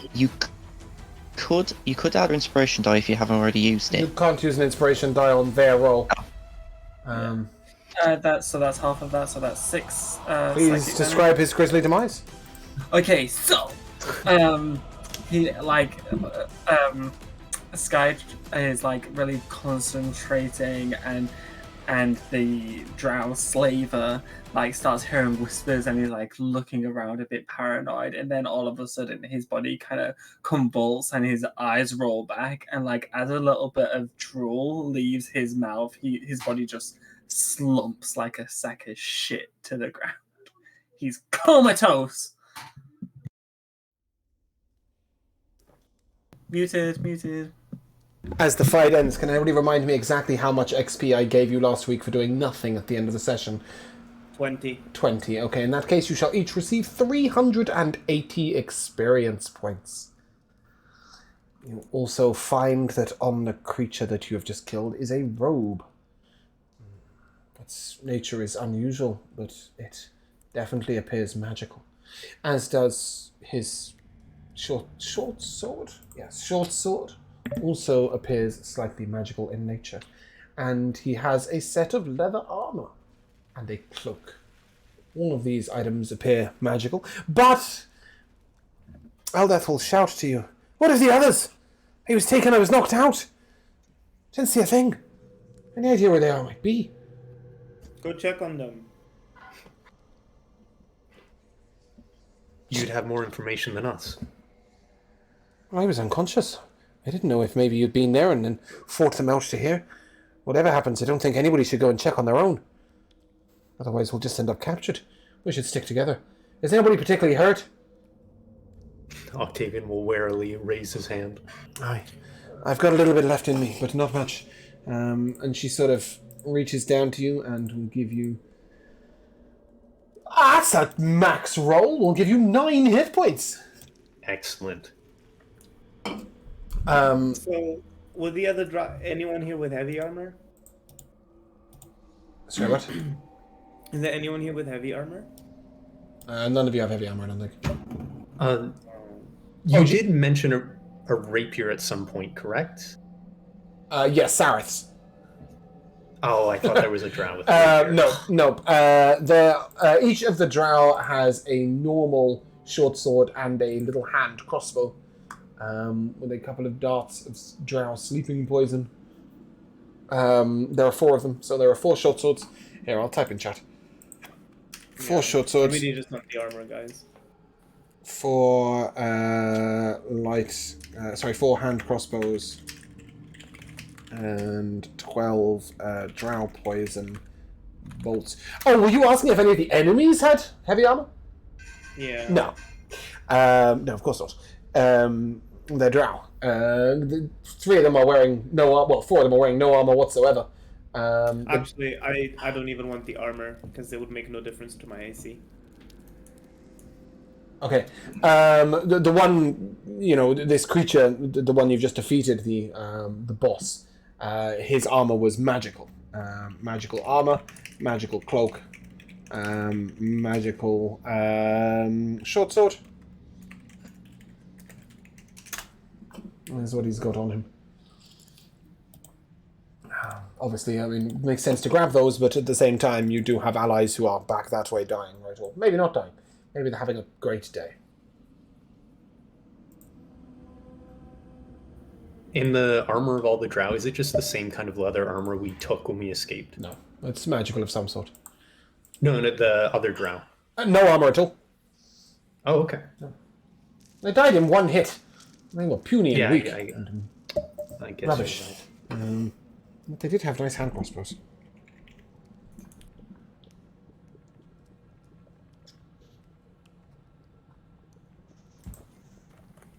could add an inspiration die if you haven't already used You it. can't use an inspiration die on their roll. That's half of that, so that's 6. Please psychic describe his grisly demise. damage. Okay, so he Sky is like really concentrating, and the drow slaver like starts hearing whispers, and he's like looking around a bit paranoid, and then all of a sudden his body kind of convulses and his eyes roll back, and like as a little bit of drool leaves his mouth, his body just slumps like a sack of shit to the ground. He's comatose. Muted. As the fight ends, can anybody remind me exactly how much XP I gave you last week for doing nothing at the end of the session? 20. 20. Okay, in that case, you shall each receive 380 experience points. You also find that on the creature that you have just killed is a robe. Its nature is unusual, but it definitely appears magical. As does his short sword? Yes, short sword also appears slightly magical in nature. And he has a set of leather armor and a cloak. All of these items appear magical, but Eldeth will shout to you, "What of the others? He was taken, I was knocked out. Didn't see a thing. Any idea where they all might be?" Go check on them. You'd have more information than us. I was unconscious. I didn't know if maybe you'd been there and then fought them out to here. Whatever happens, I don't think anybody should go and check on their own. Otherwise, we'll just end up captured. We should stick together. Is anybody particularly hurt? Octavian will warily raise his hand. Aye. I've got a little bit left in me, but not much. And she sort of reaches down to you and will give you... That's a max roll. We'll give you 9 hit points. Excellent. So, will the other anyone here with heavy armor? Sorry, what? Is there anyone here with heavy armor? None of you have heavy armor, I don't think. You did mention a rapier at some point, correct? Yes, Sareth's. Oh, I thought there was a drow with a rapier. No. Each of the drow has a normal short sword and a little hand crossbow with a couple of darts of drow sleeping poison. There are 4 of them, so there are 4 short swords. Here, I'll type in chat. 4 short swords. We need just not the armor, guys. 4 4 hand crossbows. And 12 drow poison bolts. Oh, were you asking if any of the enemies had heavy armor? Yeah. No. No, of course not. They're drow. 3 of them are wearing no armor. Well, 4 of them are wearing no armor whatsoever. Actually, I don't even want the armor because it would make no difference to my AC. Okay. The one, this creature, the one you've just defeated, the boss, his armor was magical. Magical armor, magical cloak, magical short sword. That's what he's got on him. Obviously, it makes sense to grab those, but at the same time, you do have allies who are back that way dying, right? Or maybe not dying. Maybe they're having a great day. In the armor of all the drow, is it just the same kind of leather armor we took when we escaped? No, it's magical of some sort. No, the other drow. No armor at all. Oh, okay. No. They died in 1 hit. They were puny and weak. I guess Rubbish. you're right. But they did have nice hand crossbows.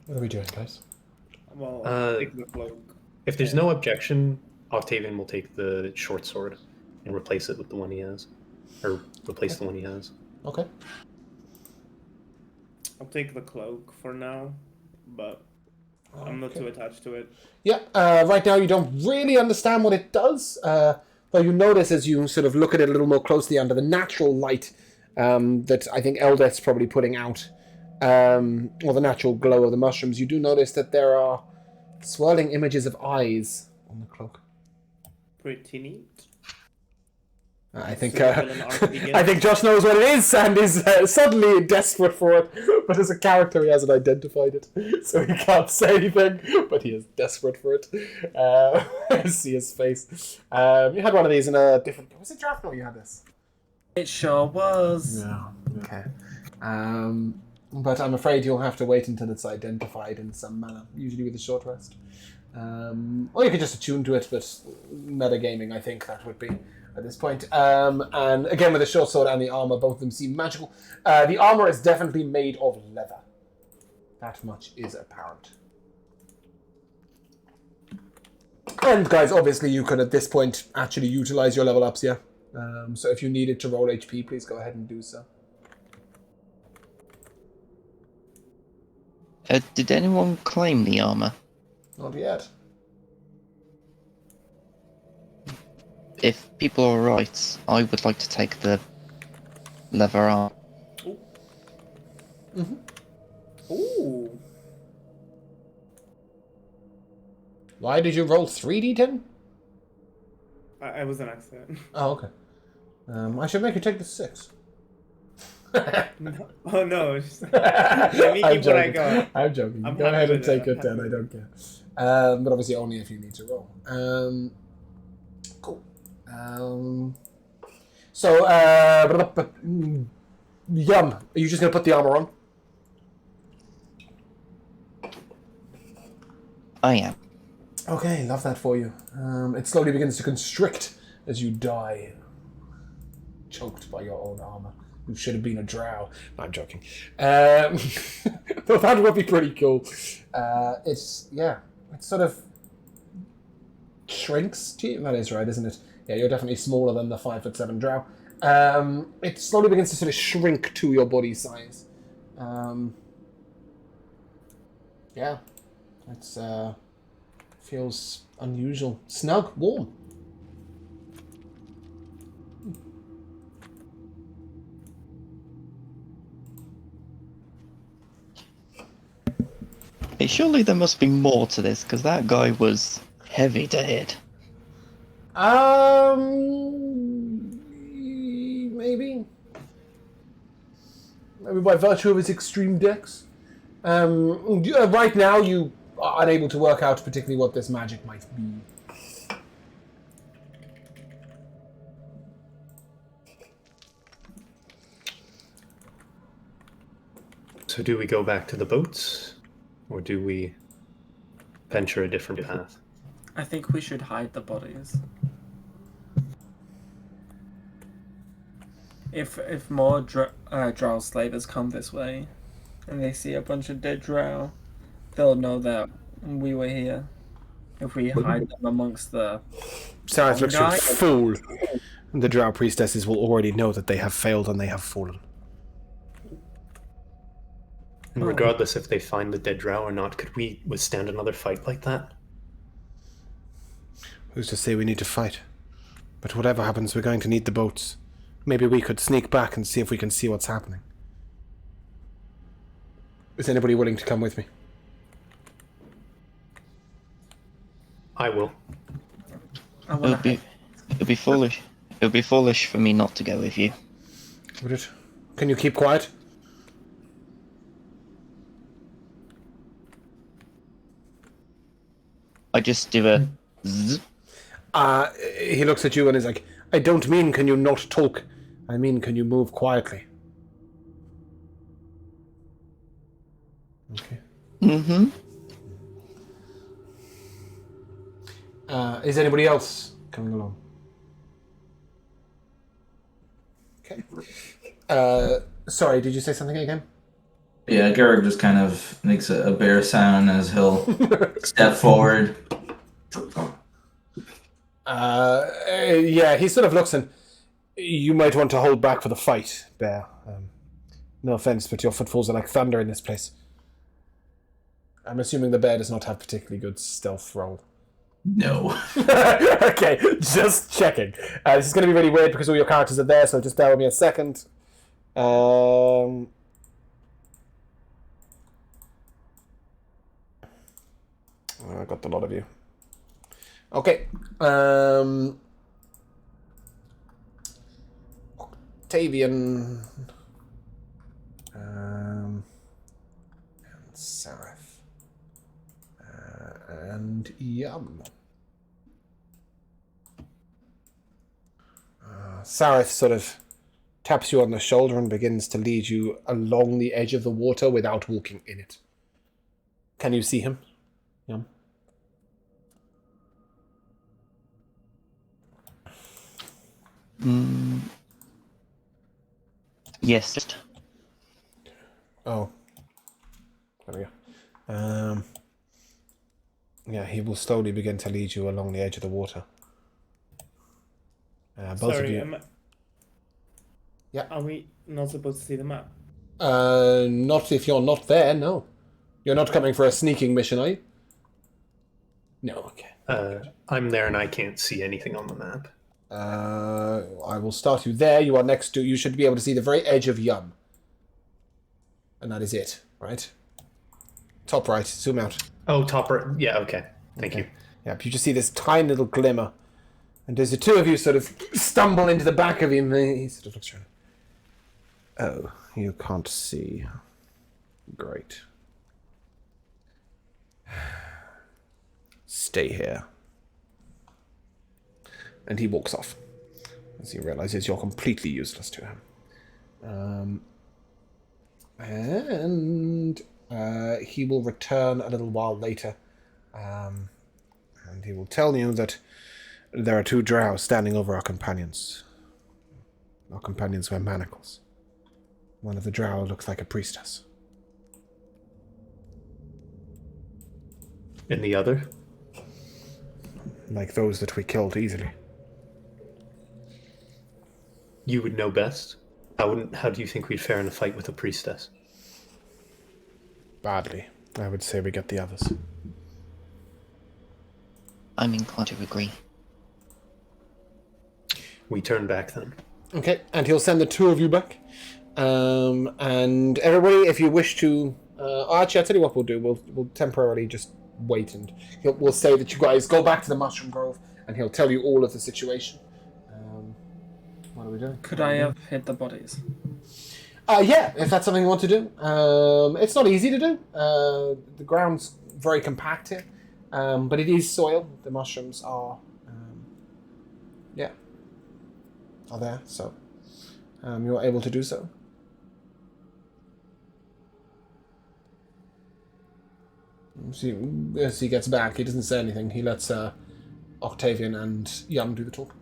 What are we doing, guys? Well, take the cloak. If there's no objection, Octavian will take the short sword and replace it with the one he has. Or replace the one he has. Okay. I'll take the cloak for now, but I'm not too attached to it. Yeah, right now you don't really understand what it does, though you notice as you sort of look at it a little more closely under the natural light that I think Eldeth's probably putting out, or the natural glow of the mushrooms, you do notice that there are swirling images of eyes on the cloak. Pretty neat. I think Josh knows what it is and is suddenly desperate for it. But as a character, he hasn't identified it, so he can't say anything. But he is desperate for it. I see his face. You had one of these in a different. Was it draft? No, you had this. It sure was. Yeah. Okay. But I'm afraid you'll have to wait until it's identified in some manner, usually with a short rest. Or you could just attune to it, but metagaming, I think that would be at this point. And again, with the short sword and the armor, both of them seem magical. The armor is definitely made of leather. That much is apparent. And guys, obviously you can at this point actually utilize your level ups, yeah? So if you needed to roll HP, please go ahead and do so. Did anyone claim the armor? Not yet. If people are right, I would like to take the leather arm. Ooh. Why did you roll 3d10? I was an accident. Oh, okay. I should make you take the 6. No. Oh no. Let me keep what I got. I'm joking. I'm Go happy ahead and with take it. it then, I don't care. But obviously only if you need to roll. Cool. Yum. Are you just going to put the armor on? I am. Okay, love that for you. It slowly begins to constrict as you die. Choked by your own armor. You should have been a drow. No, I'm joking. Though that would be pretty cool. It sort of shrinks to you. That is right, isn't it? Yeah, you're definitely smaller than the 5'7" drow. It slowly begins to sort of shrink to your body size. Yeah, it's feels unusual, snug, warm. Hey, surely there must be more to this, because that guy was heavy to hit. Maybe by virtue of his extreme dex. Right now, you are unable to work out particularly what this magic might be. So do we go back to the boats, or do we venture a different path? I think we should hide the bodies. If more drow slavers come this way, and they see a bunch of dead drow, they'll know that we were here. If we hide them amongst the... Sareth looks Guy- fool. The drow priestesses will already know that they have failed and they have fallen. And regardless if they find the dead drow or not, could we withstand another fight like that? Who's to say we need to fight? But whatever happens, we're going to need the boats. Maybe we could sneak back and see if we can see what's happening. Is anybody willing to come with me? I will. I wanna It'd be foolish. It would be foolish for me not to go with you. Would it? Can you keep quiet? I just do a zzz. He looks at you and is like, I don't mean can you not talk. I mean can you move quietly. Okay. Mm-hmm. Is anybody else coming along? Okay. Sorry, did you say something again? Yeah, Garrick just kind of makes a bear sound as he'll step forward. Yeah, he sort of looks and you might want to hold back for the fight, Bear. No offense, but your footfalls are like thunder in this place. I'm assuming the bear does not have particularly good stealth roll. No. Okay, just checking. This is going to be really weird because all your characters are there, so just bear with me a second. I got a lot of you. Okay. Octavian. And Sareth. And Yum. Sareth sort of taps you on the shoulder and begins to lead you along the edge of the water without walking in it. Can you see him? Yum. Yes. Oh. There we go. Yeah, he will slowly begin to lead you along the edge of the water. Both of Sorry, you. Yeah. are we not supposed to see the map? Not if you're not there, no. You're not coming for a sneaking mission, are you? No, okay. I'm there and I can't see anything on the map. I will start you there. You are next to... You should be able to see the very edge of Yum. And that is it, right? Top right. Zoom out. Oh, topper. Yeah, okay. Thank you. Yeah, you just see this tiny little glimmer. And as the two of you sort of stumble into the back of him, he sort of looks around. Oh, you can't see. Great. Stay here. And he walks off as he realizes you're completely useless to him. And he will return a little while later. And he will tell you that there are 2 drow standing over our companions. Our companions wear manacles. One of the drow looks like a priestess. And the other? Like those that we killed easily. You would know best. How do you think we'd fare in a fight with a priestess? Badly. I would say we get the others. I'm inclined to agree. We turn back then. Okay, and he'll send the 2 of you back. And everybody, if you wish to... actually, I'll tell you what we'll do. We'll temporarily just wait, and we'll say that you guys go back to the Mushroom Grove, and he'll tell you all of the situation. What are we doing? Could I have hit the bodies? Yeah, if that's something you want to do. It's not easy to do. The ground's very compact here, but it is soil. The mushrooms are, are there, so you're able to do so. See, as he gets back, he doesn't say anything. He lets Octavian and Yum do the talk.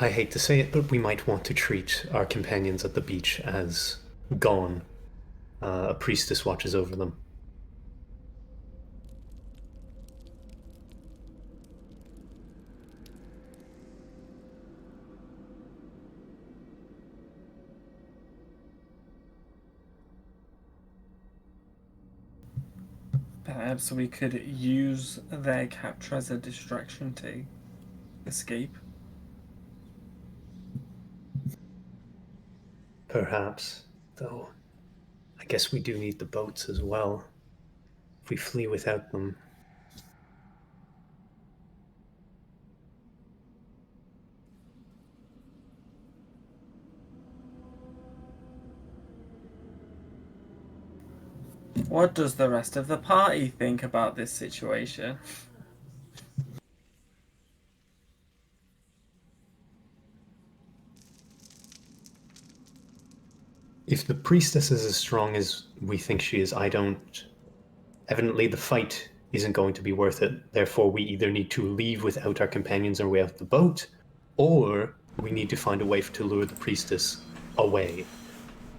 I hate to say it, but we might want to treat our companions at the beach as gone. A priestess watches over them. Perhaps we could use their capture as a distraction to escape. Perhaps, though. I guess we do need the boats as well. If we flee without them... What does the rest of the party think about this situation? If the priestess is as strong as we think she is, I don't... Evidently the fight isn't going to be worth it. Therefore, we either need to leave without our companions or without the boat, or we need to find a way to lure the priestess away.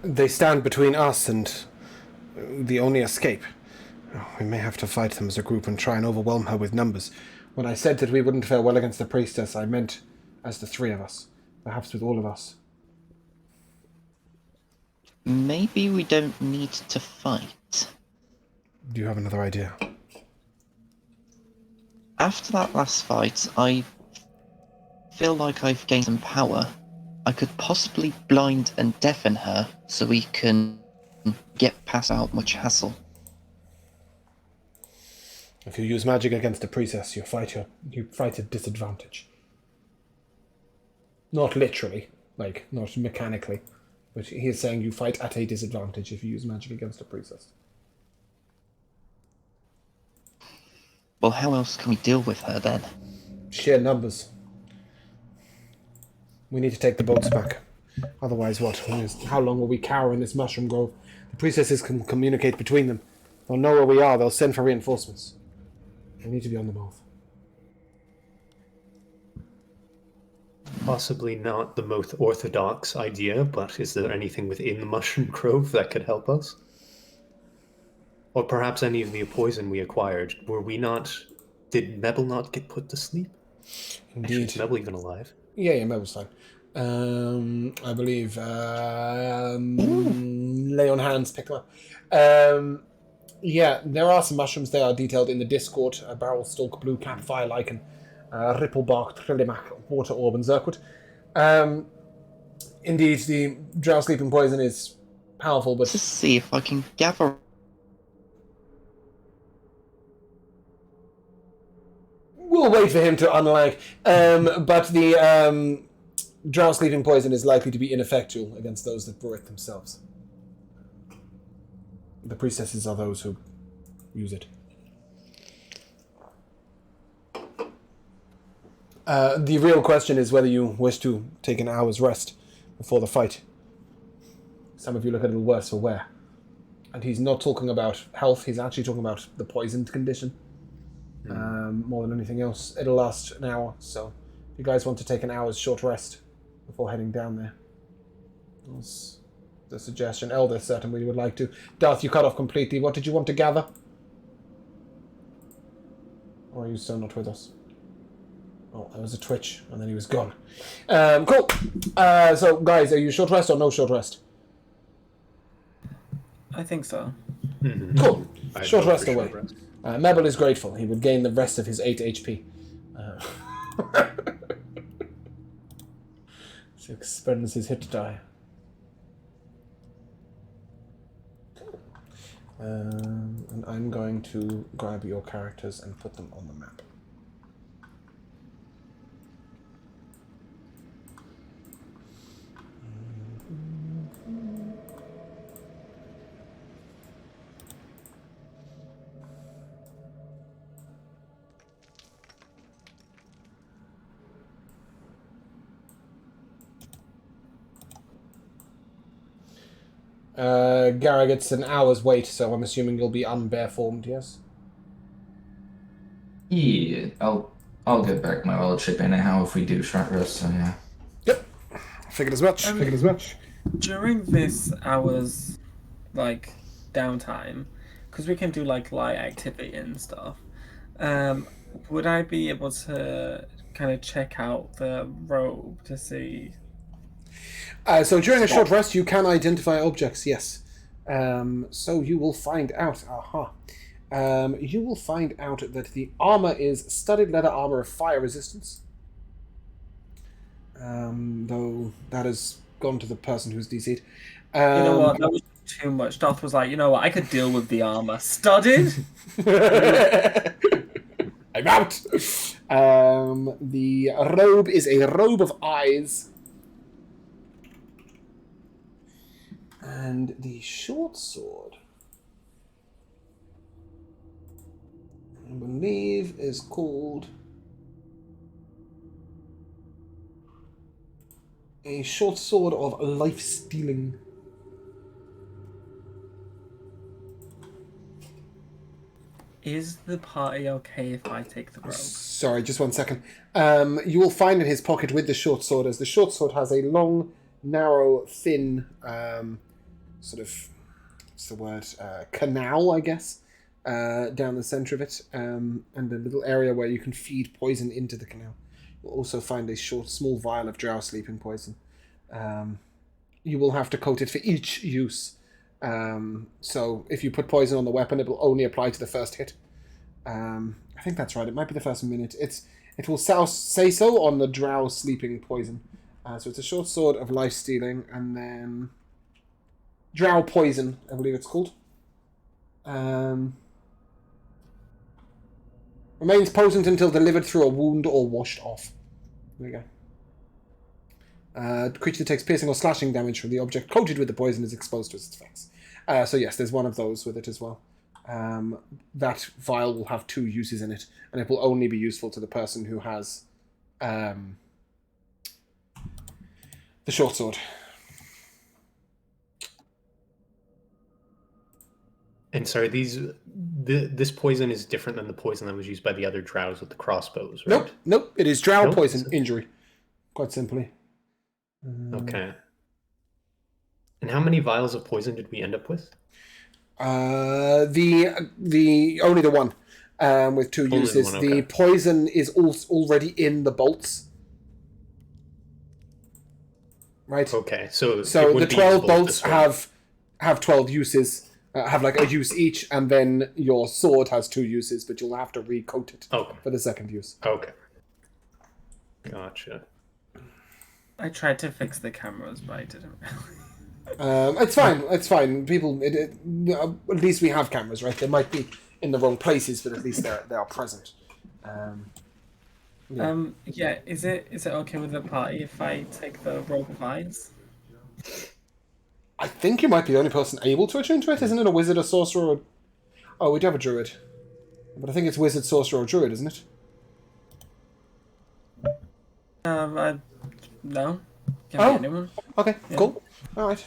They stand between us and the only escape. We may have to fight them as a group and try and overwhelm her with numbers. When I said that we wouldn't fare well against the priestess, I meant as the 3 of us. Perhaps with all of us. Maybe we don't need to fight. Do you have another idea? After that last fight, I feel like I've gained some power. I could possibly blind and deafen her so we can get past out much hassle. If you use magic against a priestess, you fight at disadvantage. Not literally, like, not mechanically. But he is saying you fight at a disadvantage if you use magic against a priestess. Well, how else can we deal with her then? Sheer numbers. We need to take the boats back. Otherwise, what? How long will we cower in this mushroom grove? The priestesses can communicate between them. They'll know where we are. They'll send for reinforcements. We need to be on the move. Possibly not the most orthodox idea, but is there anything within the Mushroom Grove that could help us? Or perhaps any of the poison we acquired. Were we not... Did Mebel not get put to sleep? Actually, Indeed. is Mebel even alive? Yeah, Mebel's fine. I believe lay on hands, pick them up. Yeah, there are some mushrooms. They are detailed in the Discord. Barrel stalk, blue cap, fire lichen, ripplebark, trillimac, water orb, and zirkwood. Indeed, the drow sleeping poison is powerful, but Let's just see if I can gather. we'll wait for him to unlike. But the drow sleeping poison is likely to be ineffectual against those that brew it themselves. The priestesses are those who use it. The real question is whether you wish to take an hour's rest before the fight. Some of you look a little worse for wear. And he's not talking about health, he's actually talking about the poisoned condition. More than anything else. It'll last an hour, so if you guys want to take an hour's short rest before heading down there. That's the suggestion. Elder certainly would like to. Darth, you cut off completely. What did you want to gather? Or are you still not with us? Oh, that was a twitch, and then he was gone. Cool. So, guys, are you short rest or no short rest? I think so. Cool. I'd Short vote rest for away. short rest. Mebel is grateful. He would gain the rest of his 8 HP. To expend his hit die. And I'm going to grab your characters and put them on the map. Garrett, it's an hour's wait, so I'm assuming you'll be unbear-formed, yes? Yeah, I'll get back my oil chip anyhow if we do short rest. So yeah. Yep. Figured as much. Figured as much. During this hour's like downtime, because we can do like light activity and stuff, would I be able to kind of check out the robe to see? So during a short rest, you can identify objects, yes. So you will find out. You will find out that the armor is studded leather armor of fire resistance. Though that has gone to the person who's DC'd. You know what? That was too much. Darth was like, you know what? I could deal with the armor. Studded? I'm out! The robe is a robe of eyes. And the short sword, I believe, is called a short sword of life stealing. Is the party okay if I take the robe? Sorry, just 1 second. You will find in his pocket with the short sword, as the short sword has a long, narrow, thin, sort of, what's the word, canal, I guess, down the center of it, and a little area where you can feed poison into the canal. You'll also find a small vial of drow sleeping poison. You will have to coat it for each use. So if you put poison on the weapon, it will only apply to the first hit. I think that's right. It might be the first minute. It will say so on the drow sleeping poison. So it's a short sword of life stealing, and then drow poison, I believe it's called. Remains potent until delivered through a wound or washed off. There you go. Creature that takes piercing or slashing damage from the object coated with the poison is exposed to its effects. So yes, there's one of those with it as well. That vial will have 2 uses in it, and it will only be useful to the person who has the short sword. And sorry, this poison is different than the poison that was used by the other drows with the crossbows, right? Nope. It is drow Nope. poison injury. Quite simply. Okay. And how many vials of poison did we end up with? The only the one, with 2 Only the uses. one, The okay. poison is already in the bolts. Right. Okay, so So it would the be 12 usable bolts this way. have 12 uses. Have like a use each, and then your sword has 2 uses, but you'll have to recoat it Okay. for the second use. Okay. Gotcha. I tried to fix the cameras, but I didn't really. It's fine. It's fine. People, at least we have cameras, right? They might be in the wrong places, but at least they are present. Yeah. Is it okay with the party if I take the rope of eyes? I think you might be the only person able to attune to it. Isn't it a wizard, a sorcerer? Or... Oh, we do have a druid, but I think it's wizard, sorcerer, or druid, isn't it? No. Can Oh. be anyone. Okay, cool. All right.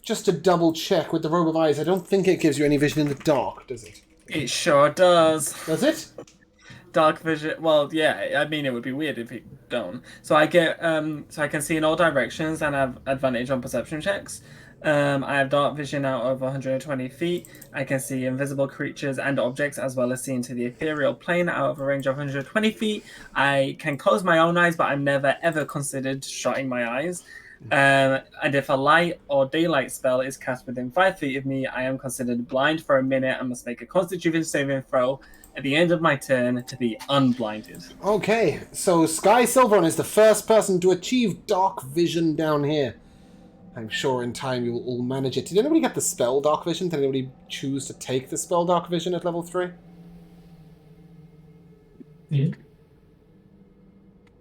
Just to double check with the robe of eyes, I don't think it gives you any vision in the dark, does it? It sure does. Does it? Dark vision. Well, yeah. I mean, it would be weird if it don't. So I get so I can see in all directions and have advantage on perception checks. I have dark vision out of 120 feet. I can see invisible creatures and objects, as well as see into the ethereal plane out of a range of 120 feet. I can close my own eyes, but I'm never ever considered shutting my eyes. And if a light or daylight spell is cast within 5 feet of me, I am considered blind for a minute and must make a Constitution saving throw at the end of my turn to be unblinded. Okay, so Sky Silveron is the first person to achieve dark vision down here. I'm sure in time you will all manage it. Did anybody get the spell Dark Vision? Did anybody choose to take the spell Dark Vision at level 3? Yeah.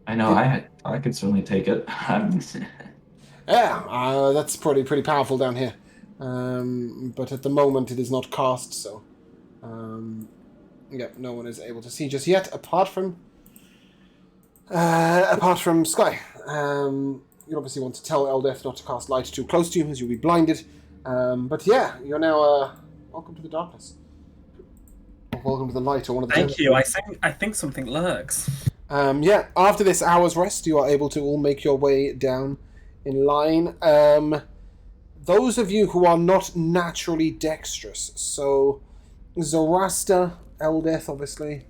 I know. I could certainly take it. Yeah, that's pretty powerful down here. But at the moment it is not cast, so yeah, no one is able to see just yet, apart from Sky. You obviously want to tell Eldeth not to cast light too close to you, as you'll be blinded. But yeah, you're now welcome to the darkness. Or welcome to the light, or one of the. Thank you. I think something lurks. Yeah, after this hour's rest, you are able to all make your way down in line. Those of you who are not naturally dexterous, so Zoroaster, Eldeth, obviously.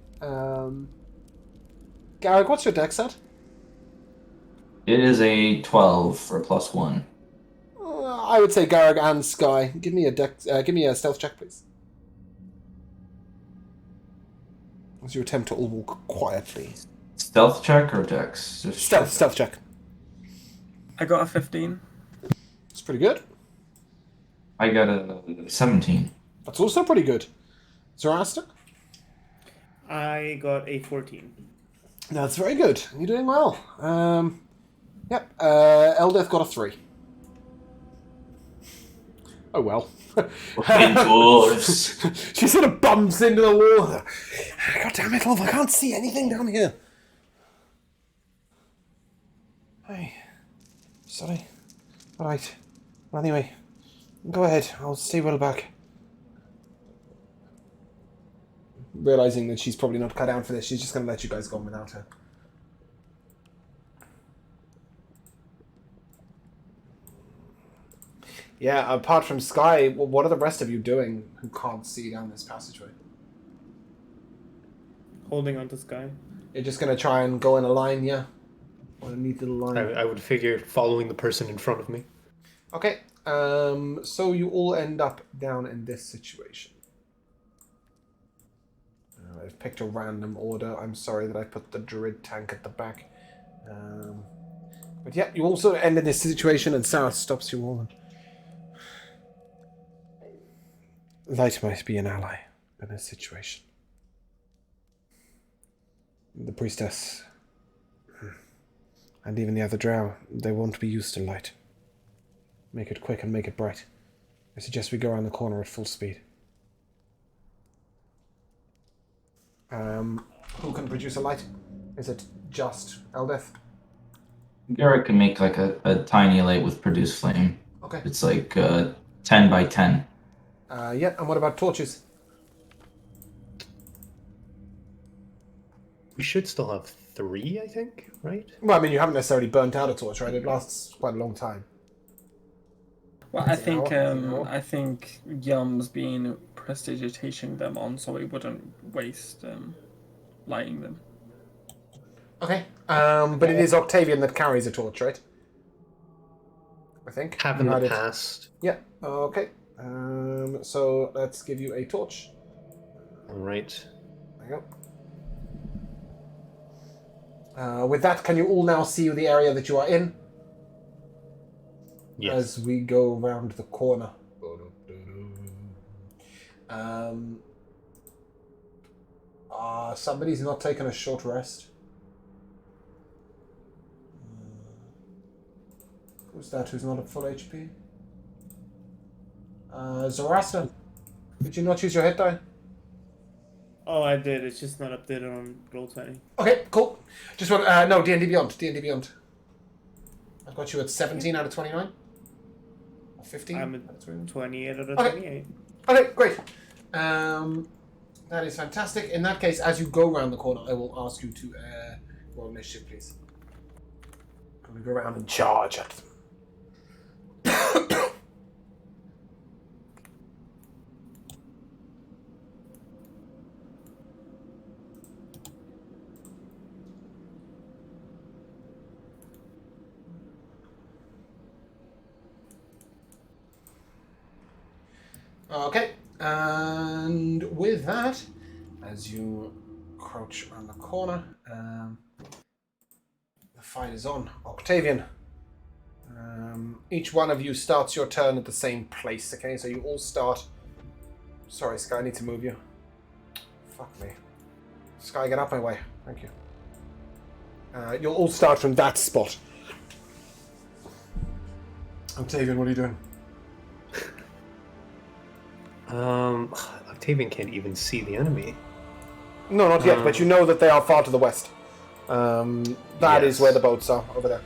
Garrick, what's your dex at? It is a 12 for +1. I would say Garrick and Sky. Give me a stealth check, please. As you attempt to all walk quietly. Stealth check or dex? Just Stealth check. I got a 15. It's pretty good. I got a 17. That's also pretty good. Zoroaster? I got a 14. That's very good. You're doing well. Yep. Eldeth got a 3. Oh well. Dwarves. She sort of bumps into the wall. God damn it, love, I can't see anything down here. Hey. Sorry. Alright. Well, anyway, go ahead. I'll stay well back. Realising that she's probably not cut out for this, she's just going to let you guys go on without her. Yeah, apart from Sky, what are the rest of you doing who can't see down this passageway? Holding on to Sky. You're just going to try and go in a line, yeah? On a neat little line. I would figure following the person in front of me. Okay, so you all end up down in this situation. I've picked a random order. I'm sorry that I put the druid tank at the back. But yeah, you also end in this situation and Sarah stops you all. Light might be an ally in this situation. The priestess and even the other drow, they won't be used to light. Make it quick and make it bright. I suggest we go around the corner at full speed. Who can produce a light? Is it just Eldeth? Garrett can make like a tiny light with produce flame. Okay. It's like 10 by 10. Yeah, and what about torches? We should still have 3, I think, right? Well, I mean, you haven't necessarily burnt out a torch, right? It lasts quite a long time. Well, hour. I think Yum's been prestidigitating them on, so we wouldn't waste lighting them. Okay. But it is Octavian that carries a torch, right? I think. Have in You had the it. past. Yeah. Okay. So let's give you a torch. All right. There you go. With that, can you all now see the area that you are in? Yes. As we go around the corner. Somebody's not taken a short rest. Who's that who's not at full HP? Zoroaster, did you not use your hit die? Oh, I did. It's just not updated on Roll20. Okay, cool. Just want no D&D Beyond. D&D Beyond. I've got you at 17 out of 29. Or 15. I'm at 28 out of Okay. 28. Okay, great. That is fantastic. In that case, as you go around the corner, I will ask you to roll initiative, please. I'm going to go around and charge at them. Okay, and with that, as you crouch around the corner, the fight is on. Octavian, each one of you starts your turn at the same place, okay? So you all start... Sorry, Sky, I need to move you. Fuck me. Sky, get out my way. Thank you. You'll all start from that spot. Octavian, what are you doing? Octavian can't even see the enemy. No, not yet, but you know that they are far to the west. That is Yes. where the boats are, over there.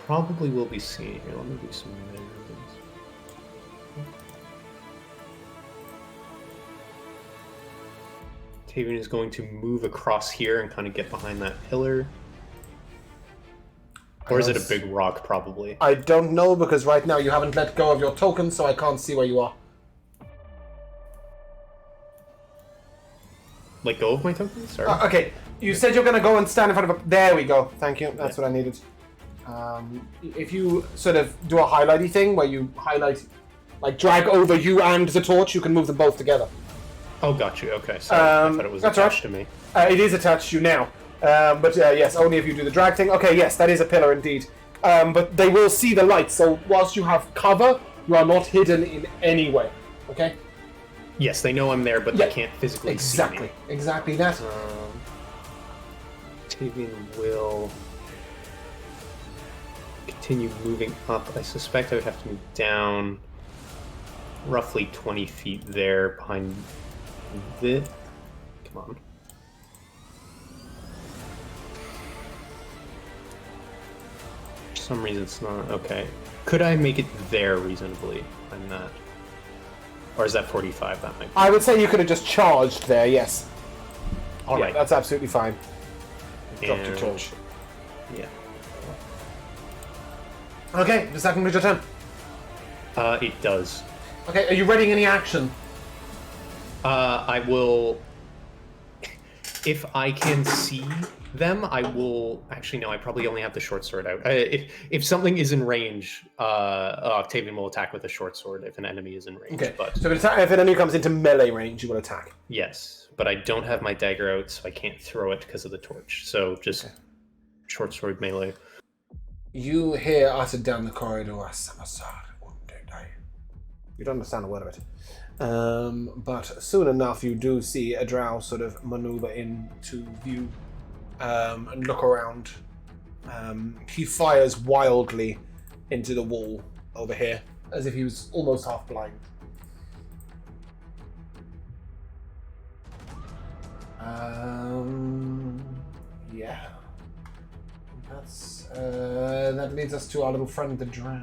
Probably will be seeing. Here, let me do some measurements. Octavian is going to move across here and kind of get behind that pillar. Or is it a big rock, probably? I don't know, because right now you haven't let go of your token, so I can't see where you are. Let go of my tokens? Sorry. Okay, you said you're going to go and stand in front of a... There we go. Thank you. That's what I needed. If you sort of do a highlighty thing, where you highlight, like drag over you and the torch, you can move them both together. Oh, got you. Okay, sorry. I thought it was that's attached right. to me. It is attached to you now. But yes, only if you do the drag thing. Okay, yes, that is a pillar indeed. But they will see the light, so whilst you have cover, you are not hidden in any way. Okay? Yes, they know I'm there, but Yeah, they can't physically Exactly. see me. Exactly that. Octavian will continue moving up. I suspect I would have to move down roughly 20 feet there behind this. Come on. For some reason it's not. Okay. Could I make it there reasonably? I'm not. Or is that 45? That might be. I would say you could have just charged there, yes. All right. That's absolutely fine. Drop your And- torch. Yeah. Okay, does that conclude your turn? It does. Okay, are you readying any action? I will. If I can see them, I will. Actually, no. I probably only have the short sword out. If something is in range, Octavian will attack with a short sword if an enemy is in range. Okay, But so if an enemy comes into melee range, you will attack. yes, but I don't have my dagger out, so I can't throw it because of the torch. So just short sword melee. You hear uttered down the corridor, "Samasar, Undedark." You don't understand a word of it. But soon enough, you do see a drow sort of maneuver into view and look around. He fires wildly into the wall over here, as if he was almost half blind. Yeah. That leads us to our little friend, the drow.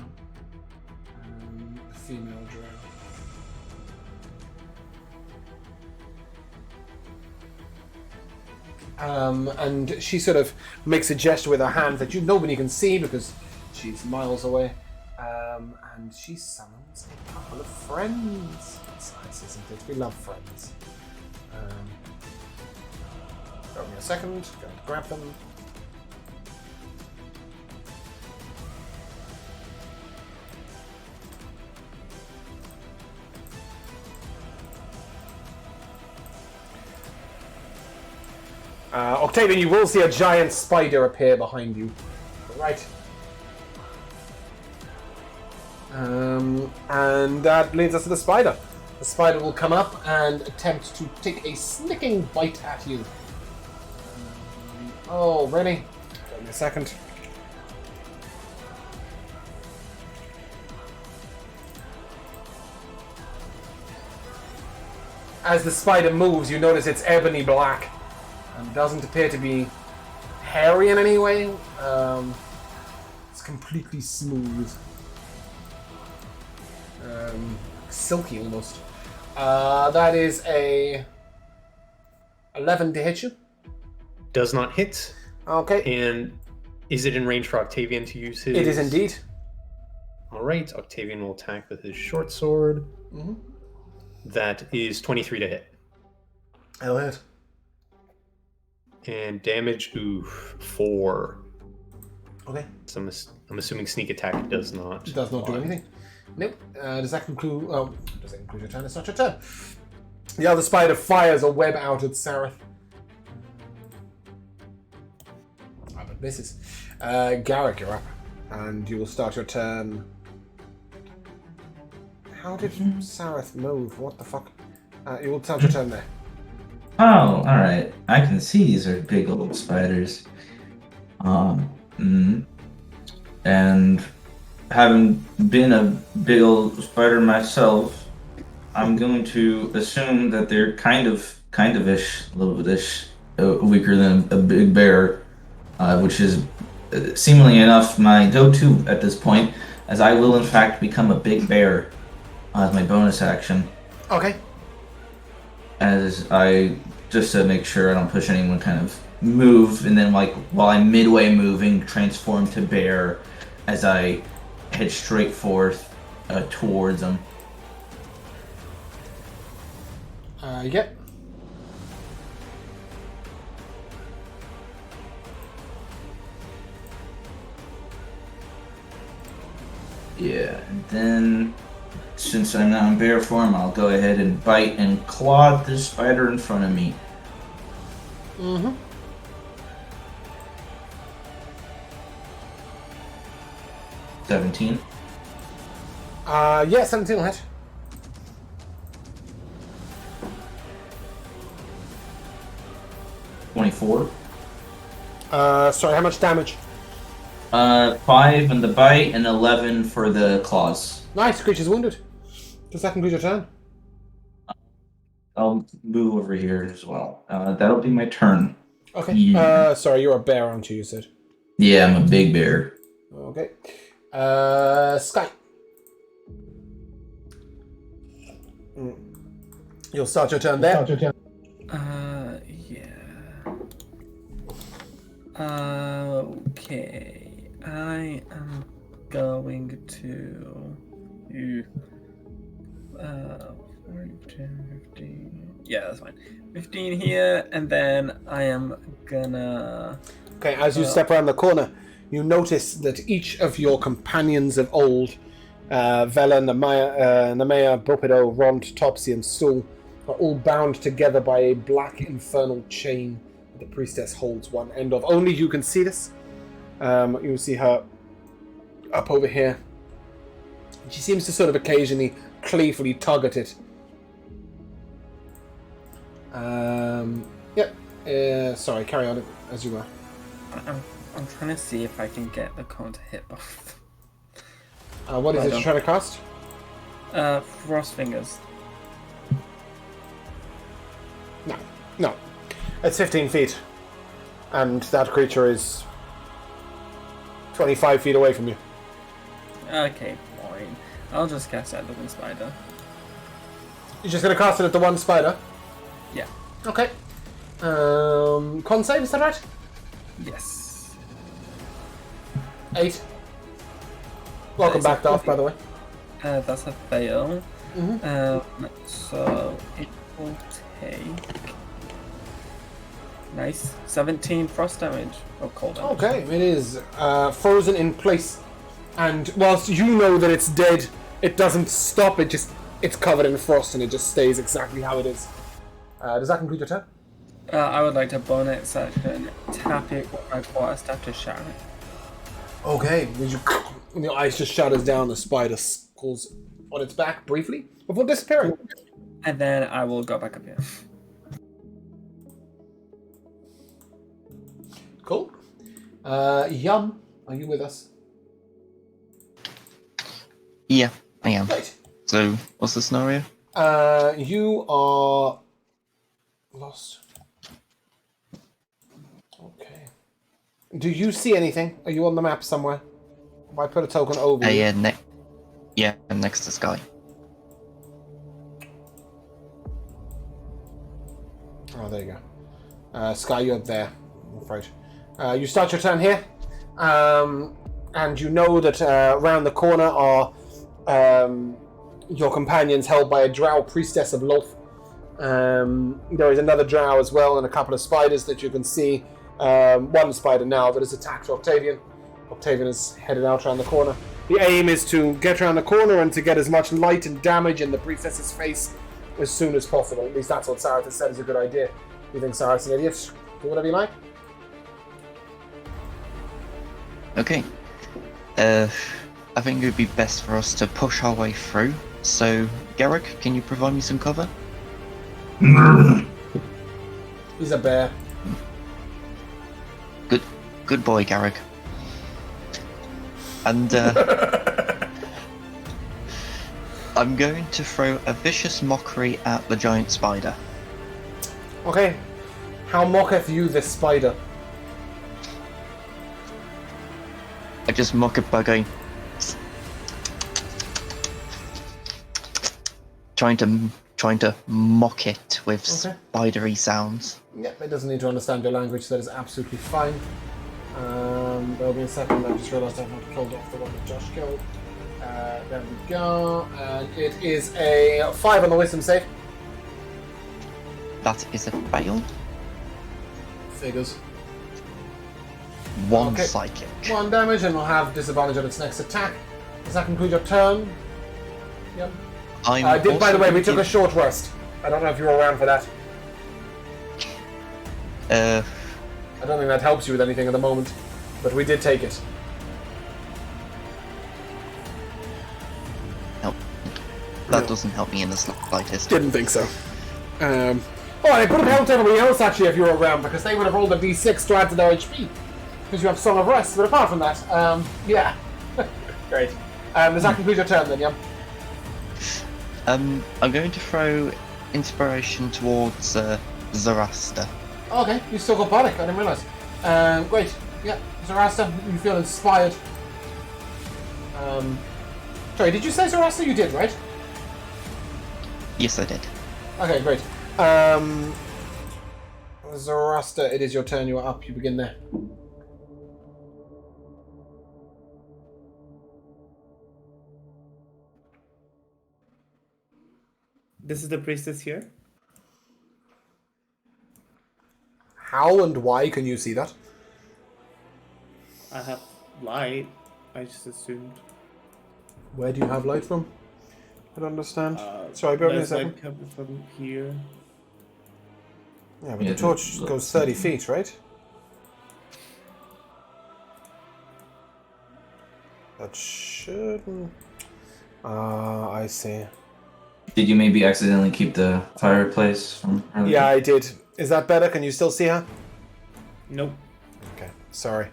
And she sort of makes a gesture with her hand that nobody can see because she's miles away. And she summons a couple of friends. It's nice, isn't it? We love friends. Give me a second. Going to grab them. Octavian, you will see a giant spider appear behind you. Right. And that leads us to the spider. The spider will come up and attempt to take a snicking bite at you. Oh, really? Give me a second. As the spider moves, you notice it's ebony black. And doesn't appear to be hairy in any way. It's completely smooth. Silky almost. That is a 11 to hit you. Does not hit. Okay. And is it in range for Octavian to use his? It is indeed. Alright, Octavian will attack with his short sword. Mm-hmm. That is 23 to hit. That'll hit. And damage, 4. Okay. So I'm assuming sneak attack does not. It does not do anything. Nope. Does that conclude? Oh, does that conclude your turn? It's not your turn. The other spider fires a web out at Sareth. But misses. Garrick, you're up, and you will start your turn. How did Sareth move? What the fuck? You will start your turn there. Oh, alright. I can see these are big old spiders. And having been a big old spider myself, I'm going to assume that they're kind of-ish, a little bit-ish, weaker than a big bear, which is seemingly enough my go-to at this point, as I will in fact become a big bear as my bonus action. Okay. As I, just to make sure I don't push anyone, kind of move, and then like while I'm midway moving, transform to bear as I head straight forth towards them. Yep. Yeah, and then since I'm now in bear form, I'll go ahead and bite and claw the spider in front of me. Mm-hmm. $17. Yeah, 17 will hit. $24. Sorry, how much damage? 5 on the bite and 11 for the claws. Nice, creature's wounded. Does that conclude your turn? I'll move over here as well. That'll be my turn. Okay. Yeah. Sorry, you're a bear, aren't you, you said? Yeah, I'm a big bear. Okay. Sky. You'll start your turn there. Yeah. Okay. I am going to 10, 15. Yeah, that's fine. 15 here, and then I am gonna. Okay, as you step around the corner, you notice that each of your companions of old, Vela, Nemea, Bopido, Rond, Topsy, and Stool, are all bound together by a black infernal chain that the priestess holds one end of. Only you can see this. You see her up over here. She seems to sort of occasionally gleefully tug at it. Yep. Sorry, carry on as you were. I'm trying to see if I can get the cone to hit both. What is it you're trying to cast? Frost Fingers. No. It's 15 feet. And that creature is 25 feet away from you. Okay, fine. I'll just cast it at the one spider. You're just going to cast it at the one spider? Yeah. Okay. Con save, is that right? Yes. 8. Welcome It's a back, Darth, by the way. That's a fail. Mm-hmm. So it will take. Nice. 17 frost damage. Or cold damage. Okay, it is frozen in place. And whilst you know that it's dead, it doesn't stop, it's covered in frost and it just stays exactly how it is. Does that conclude your turn? I would like to bonus section, tap it with my quarterstaff to shatter it. Okay, the ice just shatters down, the spider falls on its back briefly before disappearing. And then I will go back up here. Cool. Yum, are you with us? Yeah, I am. Right. So, what's the scenario? You are lost. Okay. Do you see anything? Are you on the map somewhere? If I put a token over you. Yeah, I'm next to Sky. Oh, there you go. Sky, you're there, I'm afraid. You start your turn here, and you know that around the corner are your companions held by a drow priestess of Lolth. There is another drow as well, and a couple of spiders that you can see. One spider now that has attacked Octavian. Octavian is headed out around the corner. The aim is to get around the corner and to get as much light and damage in the priestess's face as soon as possible. At least that's what Sarath has said is a good idea. You think Sarath's an idiot? Do whatever you like. Okay. I think it would be best for us to push our way through. So, Garrick, can you provide me some cover? He's a bear. Good boy, Garrick. And I'm going to throw a vicious mockery at the giant spider. Okay. How mocketh you this spider? I just mock it by going, trying to mock it with Okay. spidery sounds. Yep, it doesn't need to understand your language, so that is absolutely fine. There'll be a second, I just realised I've not killed off the one that Josh killed. There we go, and it is a 5 on the wisdom save. That is a fail. Figures. One Okay. psychic. 1 damage, and we'll have disadvantage on its next attack. Does that conclude your turn? Yep. By the way, we took a short rest. I don't know if you were around for that. I don't think that helps you with anything at the moment, but we did take it. Nope. That doesn't help me in the slightest. Didn't think so. Oh, I could have helped everybody else actually if you were around, because they would have rolled a d6 to add to their HP. Because you have Song of Rest, but apart from that, yeah. Great. Does that conclude your turn then, yeah? I'm going to throw inspiration towards Zoroaster. Okay, you still got Bardic, I didn't realise. Great. Yeah, Zoroaster, you feel inspired. Sorry, did you say Zoroaster? You did, right? Yes, I did. Okay, great. Zoroaster, it is your turn, you are up, you begin there. This is the priestess here. How and why can you see that? I have light. I just assumed. Where do you have light from? I don't understand. Sorry, bear with me a There's second. light coming from here. Yeah, but Yeah, the torch the- goes 30 feet, right? That shouldn't... I see. Did you maybe accidentally keep the fireplace from earlier? Yeah, I did. Is that better? Can you still see her? Nope. Okay, sorry.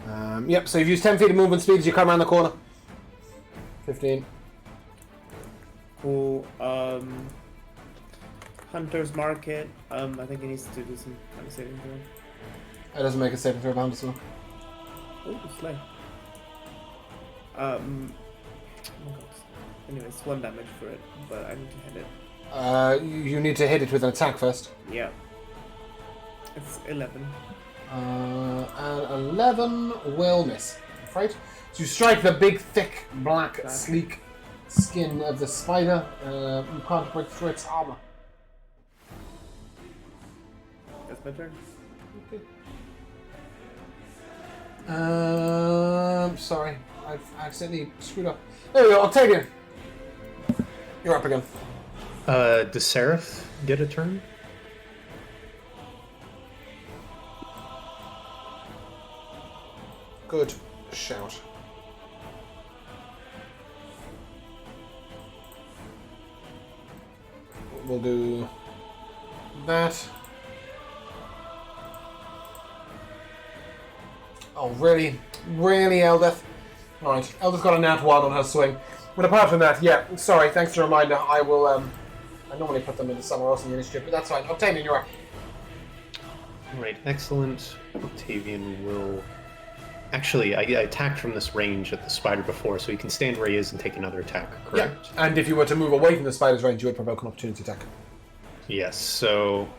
Yep, so you've used 10 feet of movement speed as you come around the corner. 15. Cool. Hunter's Market. I think he needs to do some kind of saving throw. It doesn't make a saving throw bound as well. Oh, slay. Oh my god. Anyways, 1 damage for it, but I need to hit it. You need to hit it with an attack first. Yeah. It's 11. An 11 will miss. Right? So you strike the big, thick, black, sleek skin of the spider. You can't break through its armor. That's my turn. Okay. Sorry. I've accidentally screwed up. There we go, Octavian. You're up again. Does Seraph get a turn? Good shout. We'll do that. Oh, really? Really, Eldeth? Right, Eldeth got a nat 1 on her swing. But apart from that, yeah, sorry, thanks for the reminder. I will, I normally put them into somewhere else in the initiative, but that's fine. Octavian, you're up. Right, excellent. Octavian will... Actually, I attacked from this range at the spider before, so he can stand where he is and take another attack, correct? Yeah, and if you were to move away from the spider's range, you would provoke an opportunity attack. Yes, so...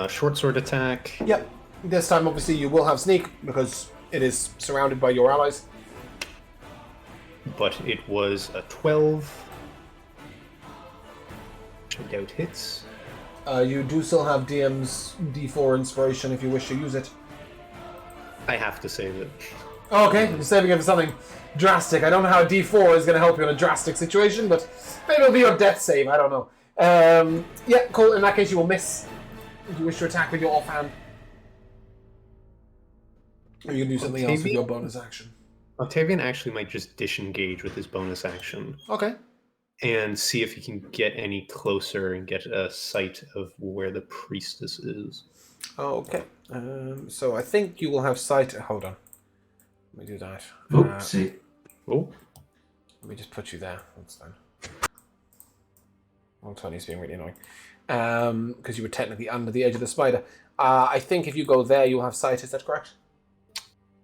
short sword attack. Yep. This time, obviously, you will have sneak, because it is surrounded by your allies. But it was a 12. Which I doubt hits. You do still have DM's D4 inspiration if you wish to use it. I have to save it. Oh, okay, you're saving it for something drastic. I don't know how D4 is going to help you in a drastic situation, but maybe it'll be your death save. I don't know. Yeah, cool. In that case, you will miss if you wish to attack with your offhand. Or you can do something else with your bonus action. Octavian actually might just disengage with his bonus action. Okay. And see if he can get any closer and get a sight of where the priestess is. Okay. So I think you will have sight. Hold on. Let me do that. Oopsie. Oh. Let me just put you there. That's fine. Well, Tony's being really annoying. Because you were technically under the edge of the spider. I think if you go there, you'll have sight. Is that correct?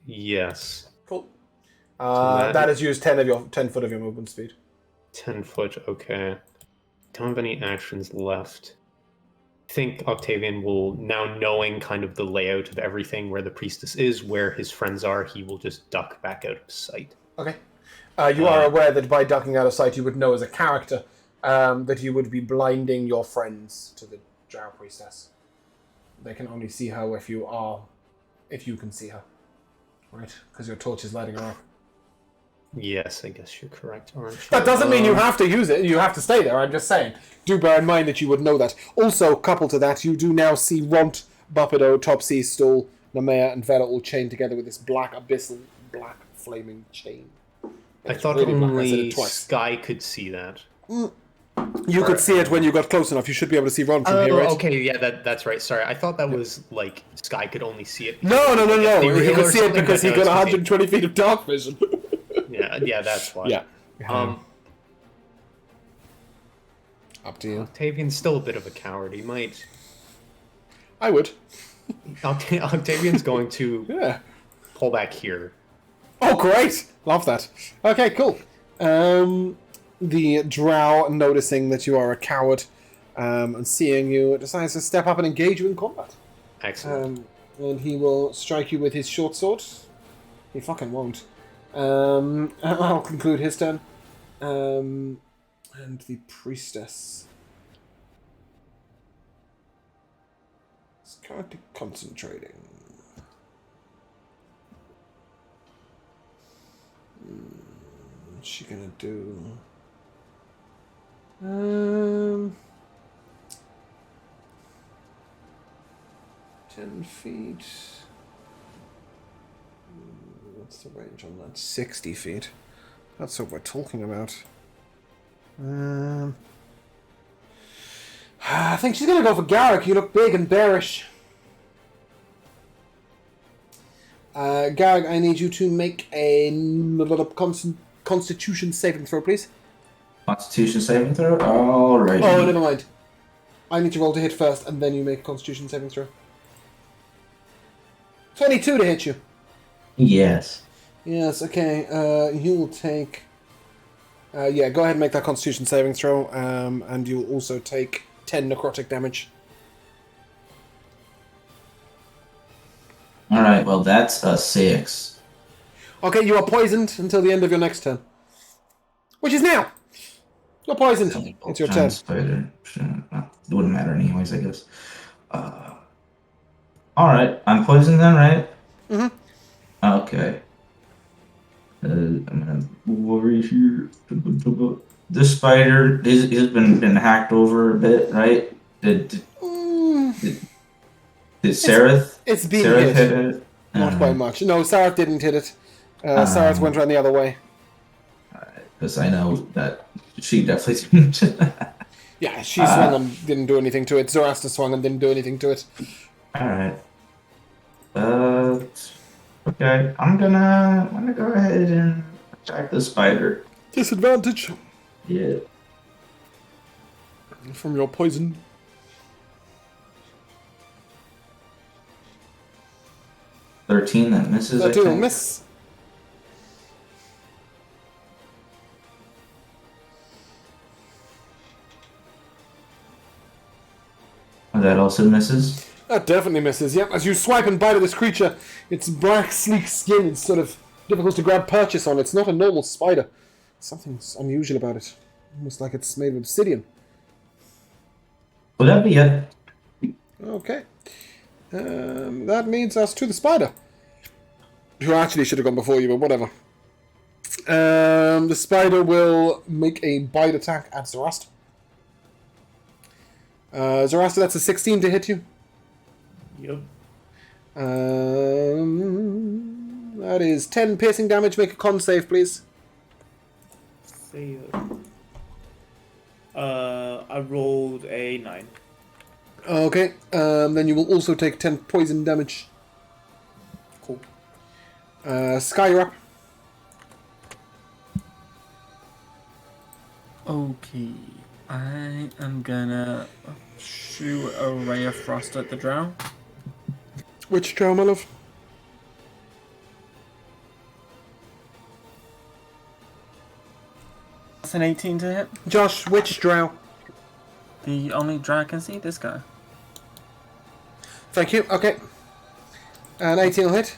Yes. Cool. So that is used 10 foot of your movement speed. 10 foot, okay. Don't have any actions left. I think Octavian will, now knowing kind of the layout of everything, where the priestess is, where his friends are, he will just duck back out of sight. Okay. You are aware that by ducking out of sight, you would know as a character that you would be blinding your friends to the drow priestess. They can only see her if you can see her. Right? Because your torch is lighting her up. Yes, I guess you're correct, aren't you? That doesn't mean you have to use it. You have to stay there. I'm just saying. Do bear in mind that you would know that. Also, coupled to that, you do now see Ront, Bupido, Topsy, Stool, Namea, and Vela all chained together with this black, abyssal, black, flaming chain. I thought really black. I only said it twice. Sky could see that. You could see it when you got close enough. You should be able to see Ront from here, right? Okay, yeah, that's right. Sorry, I thought that was like Sky could only see it. No. He could or see it something, because but he no, got it's 120 feet of dark vision. Yeah, that's why. Yeah. Up to you. Octavian's still a bit of a coward. He might. I would. Octavian's going to Yeah. pull back here. Oh, great! Love that. Okay, cool. The drow, noticing that you are a coward and seeing you, decides to step up and engage you in combat. Excellent. And he will strike you with his short sword. He fucking won't. I'll conclude his turn. And the priestess is currently concentrating. What's she gonna do? 10 feet. What's the range on that? 60 feet. That's what we're talking about. I think she's gonna go for Garrick. You look big and bearish. Garrick, I need you to make a Constitution saving throw, please. Constitution saving throw? Alright. Oh, never mind. I need to roll to hit first, and then you make a Constitution saving throw. 22 to hit you. Yes. Yes, okay. You will take... yeah, go ahead and make that Constitution saving throw, and you'll also take 10 necrotic damage. Alright, well, that's a 6. Okay, you are poisoned until the end of your next turn. Which is now! You're poisoned. It's your turn. Giant spider. It wouldn't matter anyways, I guess. Alright, I'm poisoned then, right? Mm-hmm. Okay. I'm gonna move over here. This spider has been hacked over a bit, right? Did Sareth? It's being Sareth hit. hit it? Not by much. No, Sareth didn't hit it. Sareth went around the other way. Because I know that she definitely didn't. Yeah, she swung and didn't do anything to it. Zoroaster swung and didn't do anything to it. Alright. Okay. I'm gonna go ahead and attack the spider. Disadvantage Yeah. from your poison. 13, that misses. 13 will I think. miss. That also misses. That definitely misses, yep. As you swipe and bite at this creature, its black, sleek skin is sort of difficult to grab purchase on. It's not a normal spider. Something's unusual about it. Almost like it's made of obsidian. Will that be it? Okay. That leads us to the spider. Who actually should have gone before you, but whatever. The spider will make a bite attack at Zoroaster. Zoroaster, that's a 16 to hit you. Yep. That is 10 piercing damage. Make a con save, please. Save. I rolled a 9. Okay. Then you will also take 10 poison damage. Cool. Sky, you're up. Okay, I am gonna shoot a ray of frost at the drow. Which drow, my love? That's an 18 to hit. Josh, which drow? The only drow I can see, this guy. Thank you. Okay. And 18 will hit.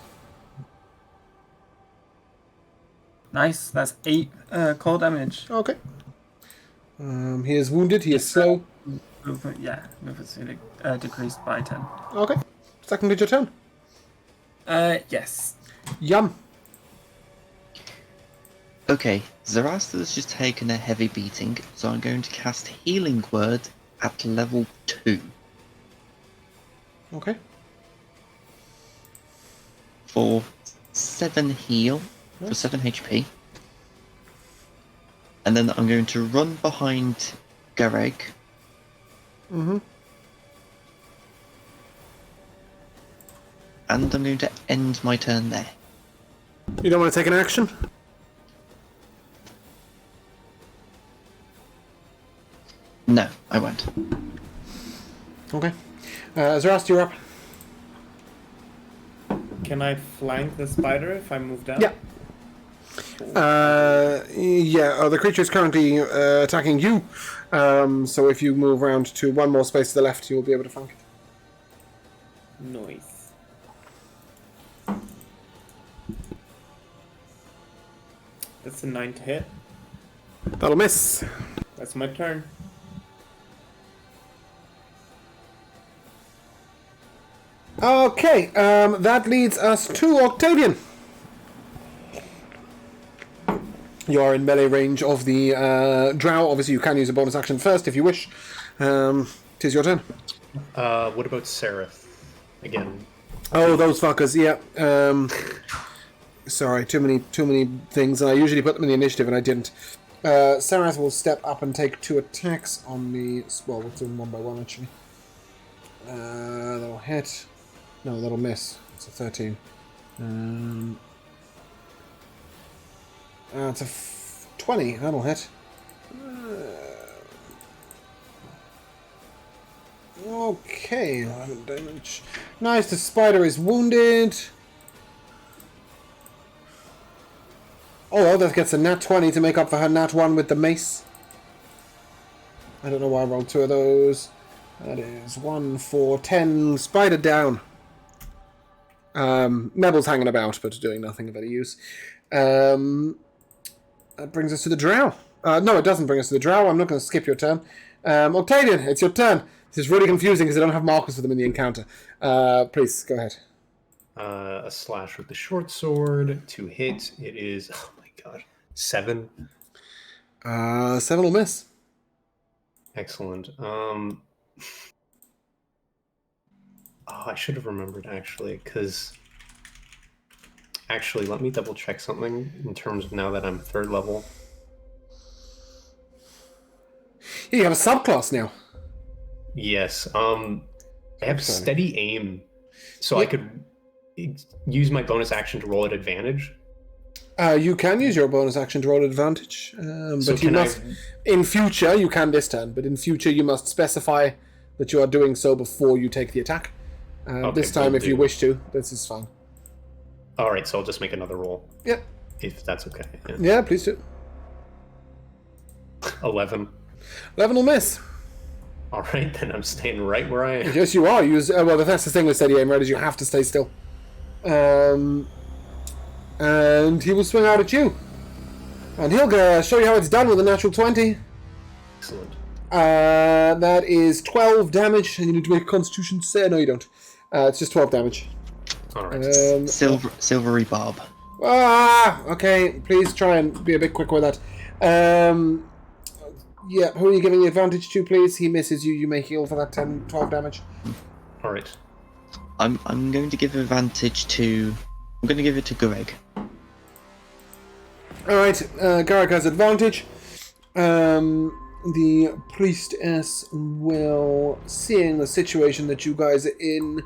Nice, that's 8 cold damage. Okay. He is wounded. He is slow. Movement, yeah, movement's decreased by 10. Okay. Second is your turn. Yes. Yum. Okay, Zoroaster's just taken a heavy beating, so I'm going to cast Healing Word at level 2 Okay. for 7 heal, for 7 HP. And then I'm going to run behind Gareg. Mm-hmm. And I'm going to end my turn there. You don't want to take an action? No, I won't. Okay. Zoroaster, you're up. Can I flank the spider if I move down? Yeah. The creature is currently attacking you. So if you move around to one more space to the left, you'll be able to flank it. Nice. That's a 9 to hit. That'll miss. That's my turn. Okay, that leads us to Octavian. You are in melee range of the drow. Obviously, you can use a bonus action first if you wish. Tis your turn. What about Seraph? Again. Oh, those fuckers. Yeah. Sorry, too many things. And I usually put them in the initiative, and I didn't. Sarath will step up and take 2 attacks on the. Well, we'll do them one by one actually. That'll hit. No, that'll miss. It's a 13. It's a 20. That'll hit. Okay, 11 damage. Nice, the spider is wounded. Oh, well, that gets a nat 20 to make up for her nat 1 with the mace. I don't know why I rolled 2 of those. That is 1, 4, 10. Spider down. Nebel's hanging about, but doing nothing of any use. That brings us to the drow. No, it doesn't bring us to the drow. I'm not going to skip your turn. Octavian, it's your turn. This is really confusing because I don't have markers for them in the encounter. Please, go ahead. A slash with the short sword to hit. It is, oh my god, 7. 7 will miss. Excellent. Oh, I should have remembered actually, because actually, let me double check something in terms of now that I'm 3rd level. Yeah, you have a subclass now. Yes. I have Sorry. steady aim, so I could use my bonus action to roll at advantage. You can use your bonus action to roll advantage, So but you can I- must. In future, you can this turn, but in future you must specify that you are doing so before you take the attack. This time, will if you do. wish to, this is fine. All right, so I'll just make another roll Yeah, if that's okay. Yeah. yeah, please do. 11. 11 will miss. All right, then I'm staying right where I am. Yes, you are. Well, that's the thing with steady aim, right? Is you have to stay still. And he will swing out at you, and he'll show you how it's done with a natural 20. Excellent. That is 12 damage, and you need to make a Constitution save. No, you don't. It's just 12 damage. All right. Silvery barb. Okay. Please try and be a bit quick with that. Yeah, who are you giving the advantage to, please? He misses you. You may heal for that 10, 12 damage. All right. I'm going to give advantage to. I'm going to give it to Greg. Alright, Garrick has advantage. The priestess will, seeing the situation that you guys are in,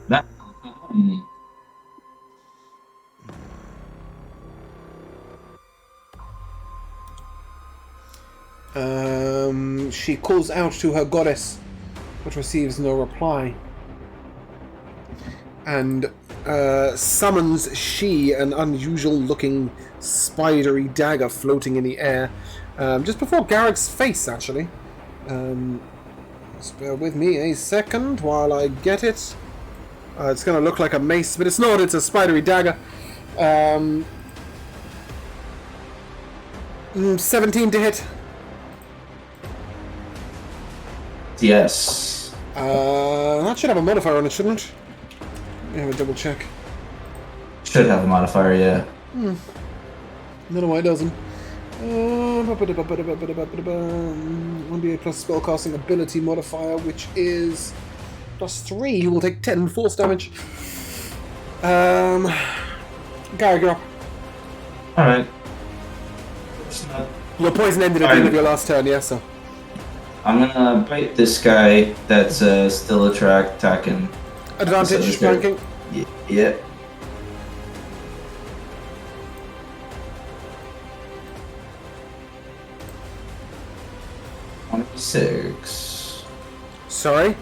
That. she calls out to her goddess, but receives no reply. And summons an unusual-looking spidery dagger floating in the air, just before Garrick's face, actually. Just bear with me a second while I get it. It's going to look like a mace, but it's not. It's a spidery dagger. 17 to hit. Yes. That should have a modifier on it, shouldn't it? Let me have a double check. Should have a modifier, yeah. No, why it doesn't. 1d8 plus spellcasting ability modifier, which is +3. You will take 10 force damage. Gary, you're up. Alright. Your poison ended at the end of your last turn, yeah, so. I'm gonna bite this guy that's still attacking. Advantage, So flanking. Yeah. Six. Sorry.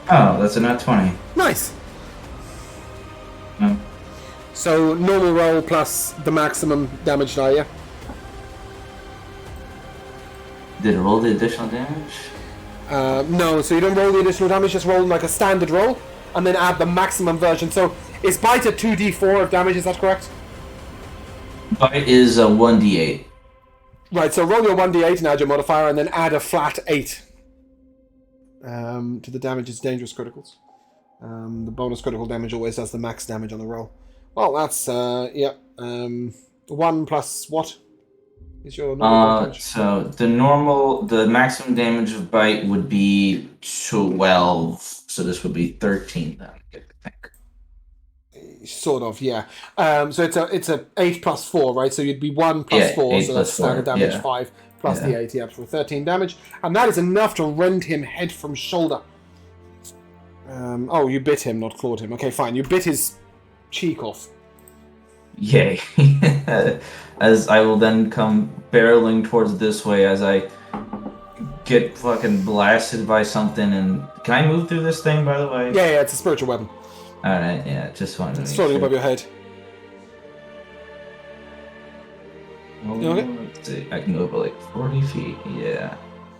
Oh, that's a nat 20. Nice. No. So, normal roll plus the maximum damage die, yeah? Did it roll the additional damage? No, so you don't roll the additional damage, just roll like a standard roll, and then add the maximum version. So, is bite a 2d4 of damage, is that correct? Bite is a 1d8. Right, so roll your 1d8 and add your modifier, and then add a flat 8 to the damage. It's dangerous criticals. The bonus critical damage always has the max damage on the roll. Well, that's, 1 plus what? Is your normal damage? So the maximum damage of bite would be 12. So this would be 13 then, I think. Sort of, yeah. So it's a 8 plus 4, right? So you'd be 1 plus Yeah, 4, 8 so plus that's standard 4, damage, yeah. 5 plus the Yeah. 8, yeah, for 13 damage. And that is enough to rend him head from shoulder. You bit him, not clawed him. Okay, fine. You bit his cheek off. Yay. As I will then come barreling towards this way as I get fucking blasted by something. And can I move through this thing, by the way? Yeah, it's a spiritual weapon. Alright, yeah, just wanted to It's make floating sure. above your head. Oh, You okay? let's see. I can go over like 40 feet, yeah.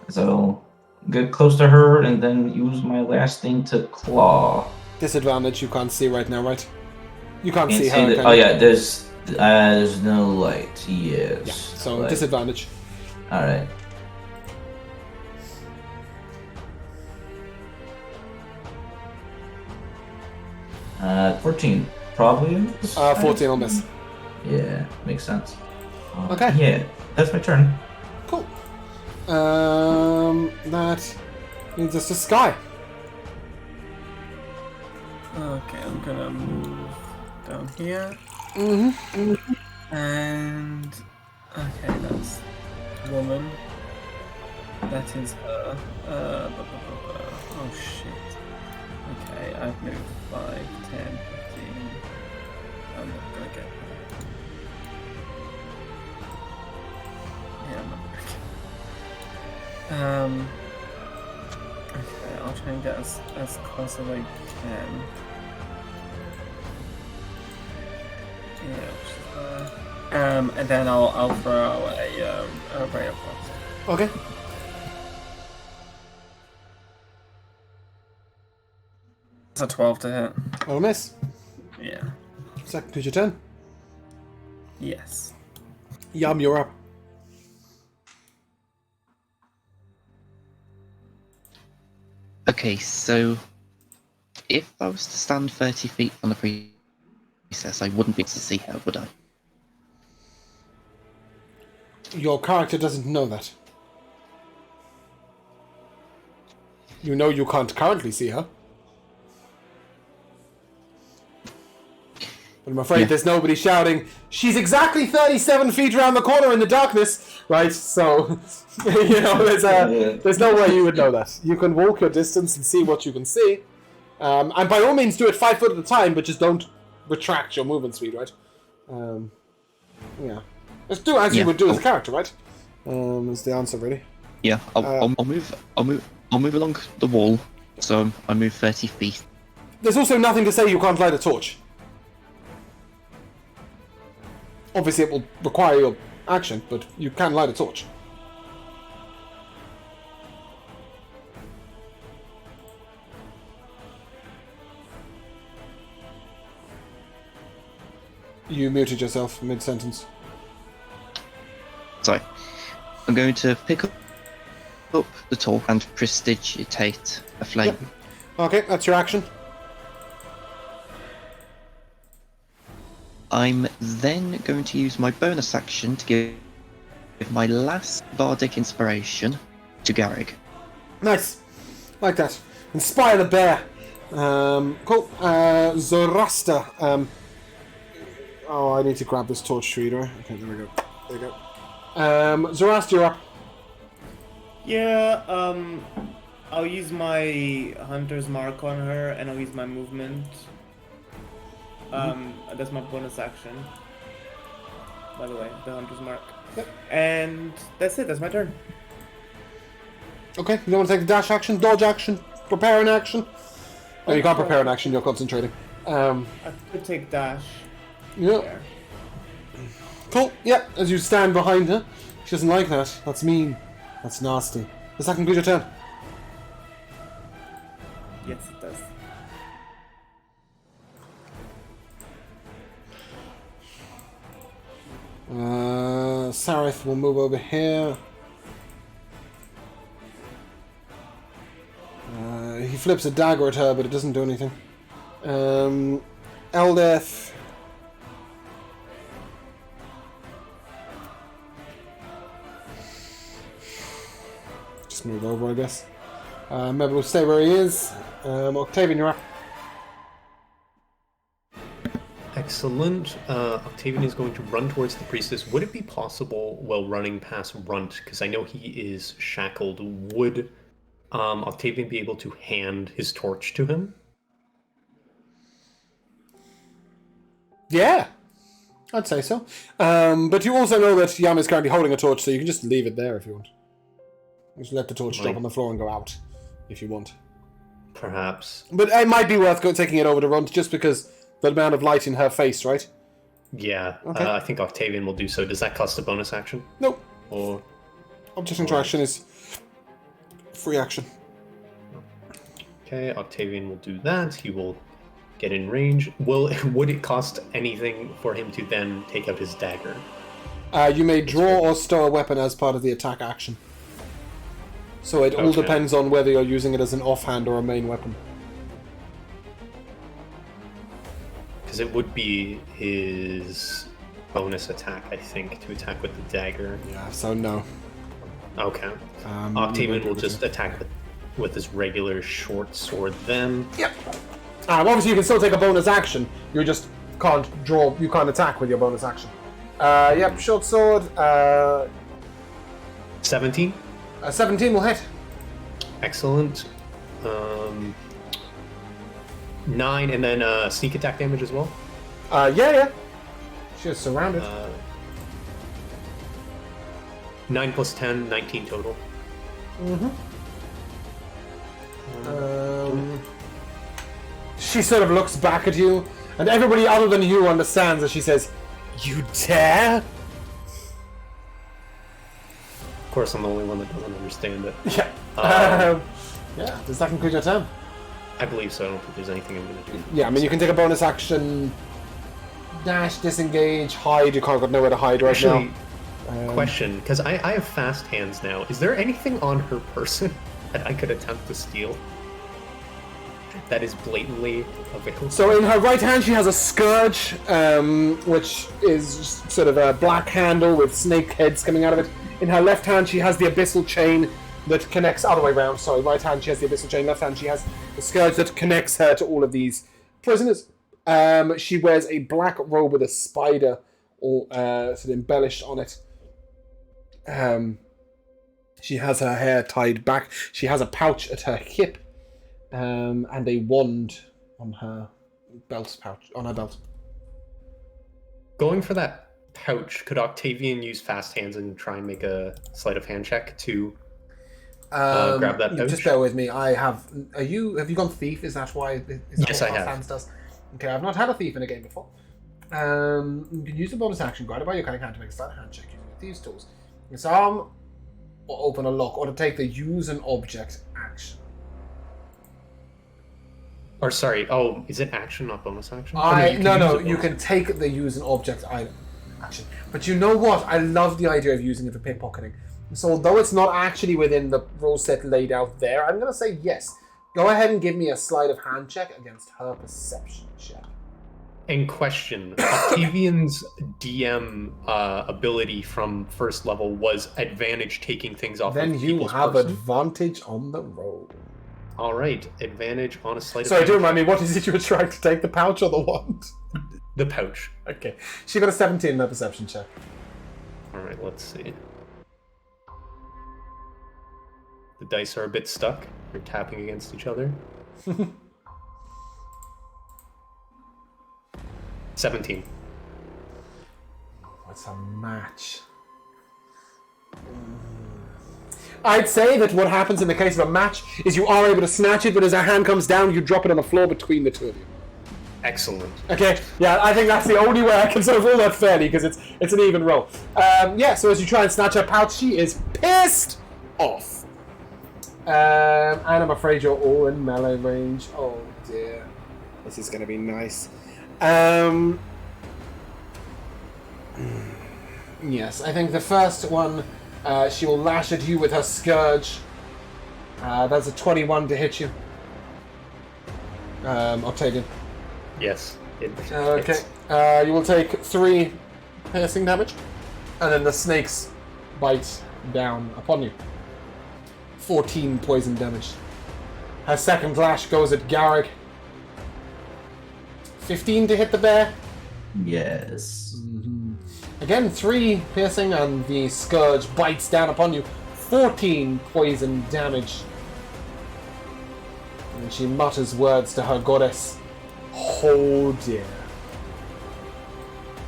So get close to her and then use my last thing to claw. Disadvantage, you can't see right now, right? You can't Can't see see her. the. can Oh you? yeah, there's no light. Yes. Yeah, so light. disadvantage. All right. Uh, 14 probably. 14 will miss. Yeah, makes sense. Okay. Yeah, that's my turn. Cool. That leads us to Sky. Okay, I'm gonna move down here. And okay, that's woman. That is her. Oh shit. Okay, I've moved 5, 10, 15. I'm not gonna get that. Yeah, I'm not gonna get. Okay, I'll try and get as close as I can. Yeah, which is there. And then I'll throw a ray of frost. Okay. It's a 12 to hit. Will miss. Yeah. Second is your turn. Yes. Yum, you're up. Okay, so if I was to stand 30 feet from the priestess, I wouldn't be able to see her, would I? Your character doesn't know that. You know you can't currently see her. But I'm afraid there's nobody shouting, she's exactly 37 feet around the corner in the darkness, right? So, you know, there's no way you would know that. You can walk your distance and see what you can see. And by all means do it 5 foot at a time, but just don't retract your movement speed, right? Yeah. Just do as you would do as a character, right? Is the answer, really. Yeah, I'll move along the wall, so I move 30 feet. There's also nothing to say you can't light a torch. Obviously, it will require your action, but you can light a torch. You muted yourself mid-sentence. Sorry. I'm going to pick up the torch and prestidigitate a flame. Yep. Okay, that's your action. I'm then going to use my bonus action to give my last bardic inspiration to Garrick. Nice. Like that. Inspire the bear. Cool. Zoroaster. Oh, I need to grab this torch reader. Okay, there we go. There we go. Zoroaster, you're up. Yeah, I'll use my hunter's mark on her, and I'll use my movement. That's my bonus action. By the way, the hunter's mark. Yep. And that's it. That's my turn. Okay, you don't want to take the dash action, dodge action, prepare an action? No, you can't prepare an action, you're concentrating. I could take dash. Yeah. There. Cool, yeah, as you stand behind her. She doesn't like that. That's mean. That's nasty. Does that conclude your turn? Yes, it does. Sarith will move over here. He flips a dagger at her, but it doesn't do anything. Eldeth. Just move over, I guess. Maybe we'll stay where he is. Octavian, you're up. Excellent. Octavian is going to run towards the priestess. Would it be possible, while running past Runt, because I know he is shackled, would Octavian be able to hand his torch to him? Yeah, I'd say so. But you also know that Yam is currently holding a torch, so you can just leave it there if you want. Just let the torch drop on the floor and go out, if you want. Perhaps. But it might be worth taking it over to Runt, just because the amount of light in her face, right? Yeah, Okay. I think Octavian will do so. Does that cost a bonus action? Nope. Or Object interaction is Free action. Okay, Octavian will do that. He will get in range. Would it cost anything for him to then take out his dagger? You may draw or store a weapon as part of the attack action. So it all Okay. depends on whether you're using it as an offhand or a main weapon. Because it would be his bonus attack, I think, to attack with the dagger. Yeah, so no. Okay. You Octavian won't be will able just to. attack with his regular short sword then. Yep. Obviously, you can still take a bonus action. You just can't draw. You can't attack with your bonus action. Yep. Short sword. 17. 17 will hit. Excellent. 9 and then sneak attack damage as well. Yeah. She is surrounded. 9 plus 10, 19 total. She sort of looks back at you, and everybody other than you understands as she says, "You dare?" Of course, I'm the only one that doesn't understand it. Yeah. Yeah. Does that conclude your turn? I believe so. I don't think there's anything I'm going to do. Yeah. I mean, you can take a bonus action. Dash, disengage, hide. You can't got nowhere to hide right Actually, now. question, because I have fast hands now. Is there anything on her person that I could attempt to steal that is blatantly available? So in her right hand, she has a scourge, which is sort of a black handle with snake heads coming out of it. In her left hand, she has the abyssal chain that connects other way around. Sorry, right hand she has the abyssal chain. Left hand she has the scourge that connects her to all of these prisoners. She wears a black robe with a spider, or sort of embellished on it. She has her hair tied back. She has a pouch at her hip, and a wand on her belt pouch. On her belt. Going for that pouch, could Octavian use fast hands and try and make a sleight of hand check to grab that pouch? Just bear with me. I have. Have you gone thief? Is that why? Is that Yes, what I fast have. hands does? Okay, I've not had a thief in a game before. You can use the bonus action granted by your cunning hand to make a sleight of hand check using the thieves' tools. Disarm or open a lock, or to take the use an object action. Or sorry, is it action, not bonus action? You can take the use an object item action. But you know what? I love the idea of using it for pickpocketing. So although it's not actually within the rule set laid out there, I'm going to say yes. Go ahead and give me a sleight of hand check against her perception check. In question, Octavian's DM ability from first level was advantage taking things off Then of you people's have person. advantage on the roll. All right, advantage on a sleight of Sorry, hand. do remind me, what is it you were trying to take, the pouch or the wand? The pouch. Okay. She got a 17 in her perception check. All right, let's see. The dice are a bit stuck. They're tapping against each other. 17. What's a match? I'd say that what happens in the case of a match is you are able to snatch it, but as her hand comes down, you drop it on the floor between the two of you. Excellent. Okay, yeah, I think that's the only way I can sort of rule that fairly, because it's an even roll. So as you try and snatch her pouch, she is pissed off. And I'm afraid you're all in melee range. Oh dear. This is going to be nice. Yes, I think the first one, she will lash at you with her scourge. That's a 21 to hit you. Octavian. Yes. Okay. You will take 3 piercing damage, and then the snakes bite down upon you. 14 poison damage. Her second lash goes at Garrick. 15 to hit the bear. Yes. Again, 3 piercing, and the scourge bites down upon you. 14 poison damage. And she mutters words to her goddess. Oh dear.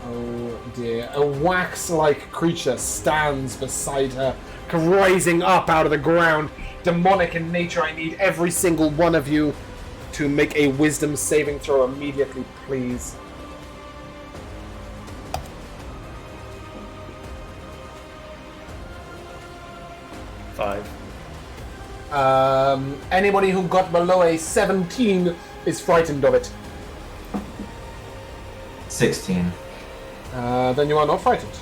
Oh dear. A wax-like creature stands beside her, rising up out of the ground. Demonic in nature. I need every single one of you to make a wisdom saving throw immediately, please. Anybody who got below a 17 is frightened of it. 16. Then you are not frightened.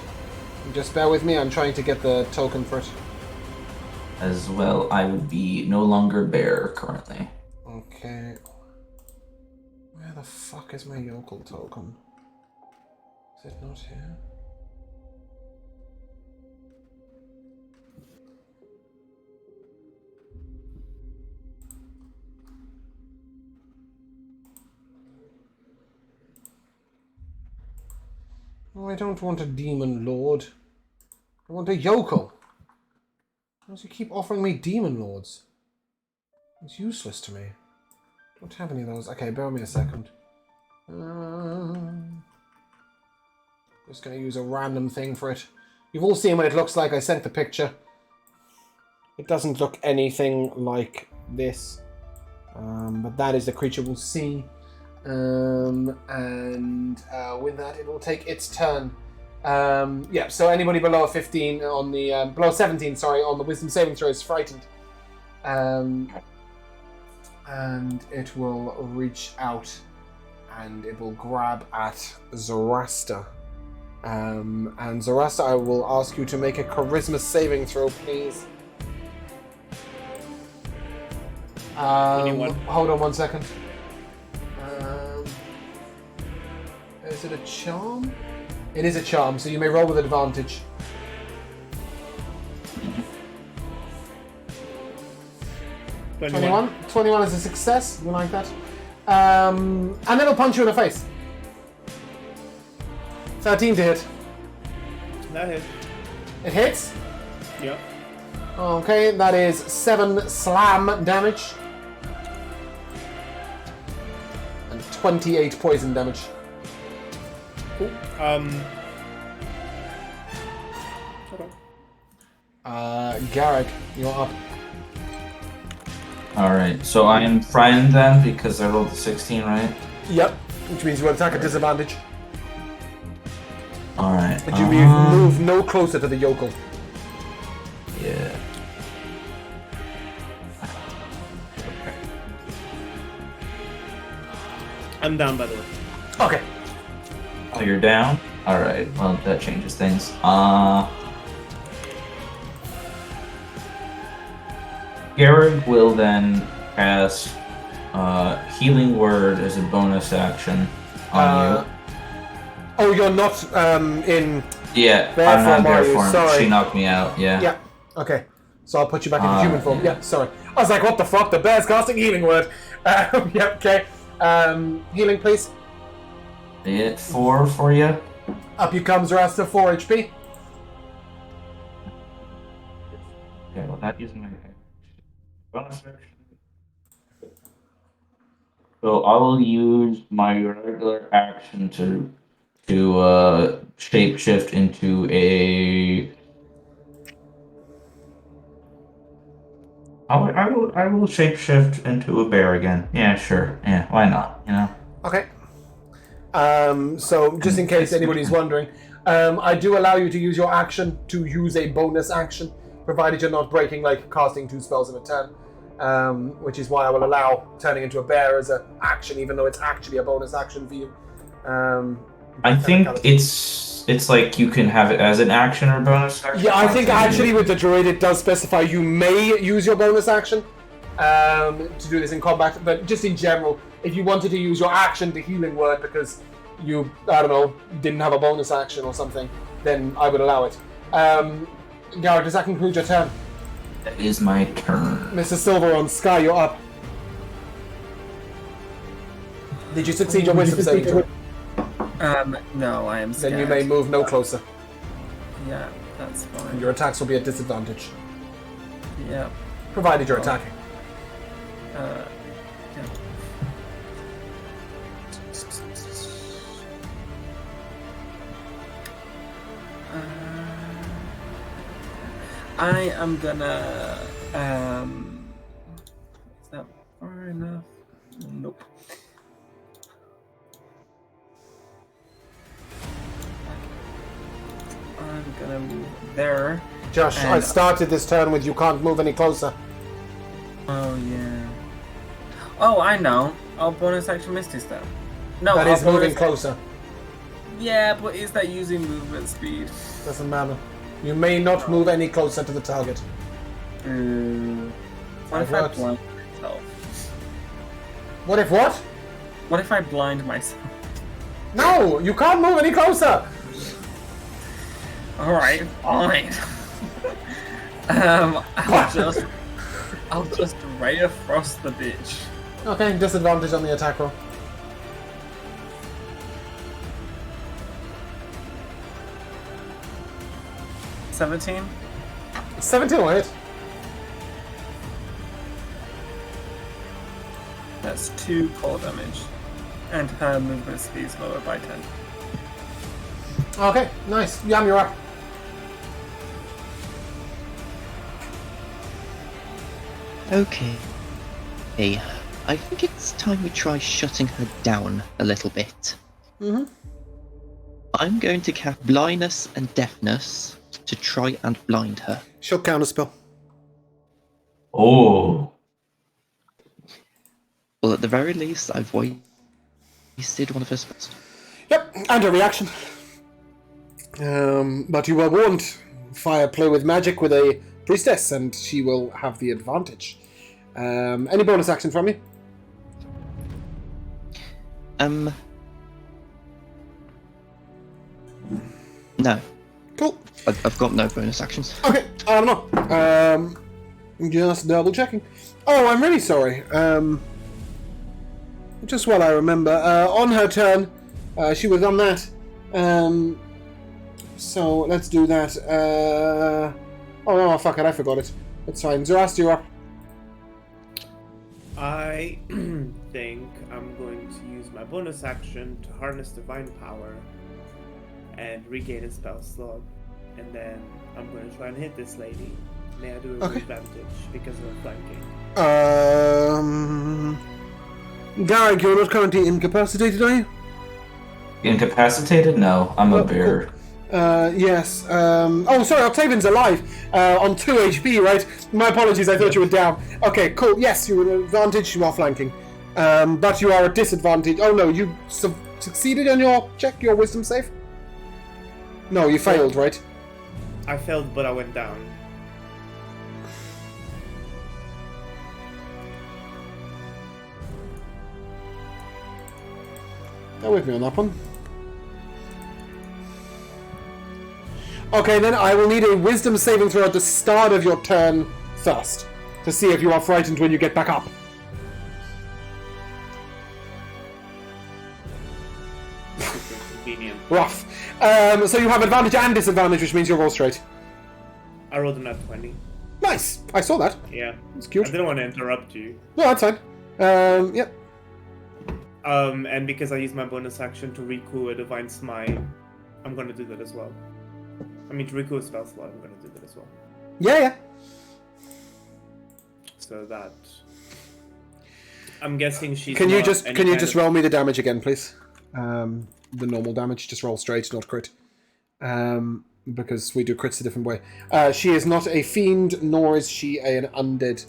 Just bear with me, I'm trying to get the token for it. As well, I would be no longer bear currently. Okay. Where the fuck is my yokel token? Is it not here? Oh, I don't want a demon lord. I want a yokel. Why does he keep offering me demon lords? It's useless to me. Don't have any of those. Okay, bear with me a second. Just gonna use a random thing for it. You've all seen what it looks like. I sent the picture. It doesn't look anything like this. But that is the creature we'll see. And with that, it will take its turn. Yeah, so anybody below a 15 on the below 17, sorry, on the wisdom saving throw is frightened. And it will reach out and it will grab at Zoroaster. And Zoroaster, I will ask you to make a charisma saving throw, please. 21. Hold on one second. Is it a charm? It is a charm, so you may roll with advantage. 21. 21 is a success. You like that? And then it'll punch you in the face. 13 to hit. That hit. It hits. Yep. Okay, that is 7 slam damage. And 28 poison damage. Cool. Okay. Garrick, you're up. Alright, so I am frightened then because I rolled a 16, right? Yep, which means you will attack at disadvantage. Alright. But you move no closer to the yokel. Yeah. I'm down, by the way. Okay. Oh, you're down? Alright, well, that changes things. Garrett will then cast Healing Word as a bonus action on you. Oh, you're not in... Yeah, bear I'm not form, bear are you? form. Sorry. She knocked me out, yeah. Yeah, okay. So I'll put you back into human form. yeah. Yeah, sorry. I was like, what the fuck? The bear's casting Healing Word. Yeah, okay. Healing, please. Yeah, 4 for you. Up you comes Rasta, 4 HP. Okay, well, that is my bonus action. So I will use my regular action to shapeshift into a. I will shapeshift into a bear again. Yeah, sure. Yeah, why not? You know. Okay. So just in case anybody's wondering, I do allow you to use your action to use a bonus action, provided you're not breaking, like casting 2 spells in a turn. Which is why I will allow turning into a bear as an action, even though it's actually a bonus action for you. I think it's like you can have it as an action or bonus action. Yeah, I think actually with the druid it does specify you may use your bonus action to do this in combat, but just in general, if you wanted to use your action to Healing Word because you, I don't know, didn't have a bonus action or something, then I would allow it. Garrett, does that conclude your turn? That is my turn. Mr. Silver on Sky, you're up. Did you succeed your wisdom saving throw? No, I am scared. Then you may move no closer. Yeah, that's fine. Your attacks will be at disadvantage, Yeah. provided you're attacking. Yeah. I am gonna. Is that far enough? Nope. I'm gonna move there. Josh, I And- started this turn with you can't move any closer. Oh, yeah. Oh, I know. Oh, bonus action Misty Step. No, That our is moving bonus- closer. Yeah, but is that using movement speed? Doesn't matter. You may not move any closer to the target. What if I works. blind myself? What if what? What if I blind myself? No! You can't move any closer! Alright, fine. I'll just ray of frost the bitch. Okay, disadvantage on the attack roll. $17? 17 will hit. That's 2 cold damage. And her movement speed is lower by 10. Okay, nice. Yam, you're up. Okay. Hey, I think it's time we try shutting her down a little bit. Mm-hmm. I'm going to cast blindness and deafness to try and blind her. She'll counter spell. Oh. Well, at the very least, I've wasted one of her spells. Yep, and a reaction. But you were warned. Fire play with magic with a priestess, and she will have the advantage. Any bonus action from you? No. Cool. I've got no bonus actions. Okay, I don't know. Just double checking. Oh, I'm really sorry. Just while I remember, on her turn, she was on that. So let's do that. Oh no, fuck it, I forgot it. It's fine. Zoroaster, you're up. I think I'm going to use my bonus action to harness divine power and regain a spell slot. And then I'm going to try and hit this lady. May I do it with advantage because of the flanking? Garrick, you're not currently incapacitated, are you? Incapacitated? No, I'm a bear. Cool. Yes. Oh, sorry, Octavian's alive. On 2 HP, right? My apologies, I thought you were down. Okay, cool. Yes, you're at advantage, you are flanking. But you are at disadvantage. Oh no, you succeeded on your check, your wisdom save? No, you failed, right? I failed, but I went down. Bear with me on that one. Okay, then I will need a wisdom saving throw at the start of your turn first, to see if you are frightened when you get back up. Convenient. Rough. So you have advantage and disadvantage, which means you'll roll straight. I rolled a nat 20. Nice! I saw that. Yeah. It's cute. I didn't want to interrupt you. No, that's fine. Yep. And because I used my bonus action to recoup a divine smite, I'm going to do that as well. I mean, to recoup a spell slot, I'm going to do that as well. Yeah. So that... I'm guessing she's Can you not just any kind of- roll me the damage again, please? The normal damage. Just roll straight, not crit. Because we do crits a different way. She is not a fiend, nor is she an undead.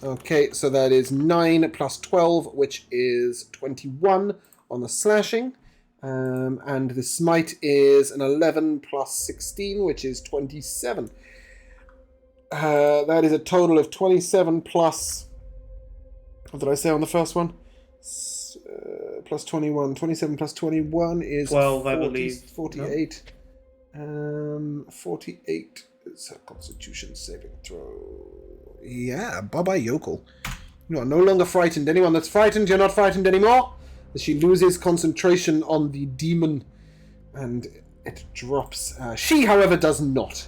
Okay, so that is 9 plus 12, which is 21 on the slashing. And the smite is an 11 plus 16, which is 27. That is a total of 27 plus... What did I say on the first one? Plus 21. 27 plus 21 is 12, I believe. 48. 48 is a constitution saving throw. Yeah, bye-bye, yokel. You are no longer frightened. Anyone that's frightened, you're not frightened anymore. She loses concentration on the demon, and it drops. She, however, does not.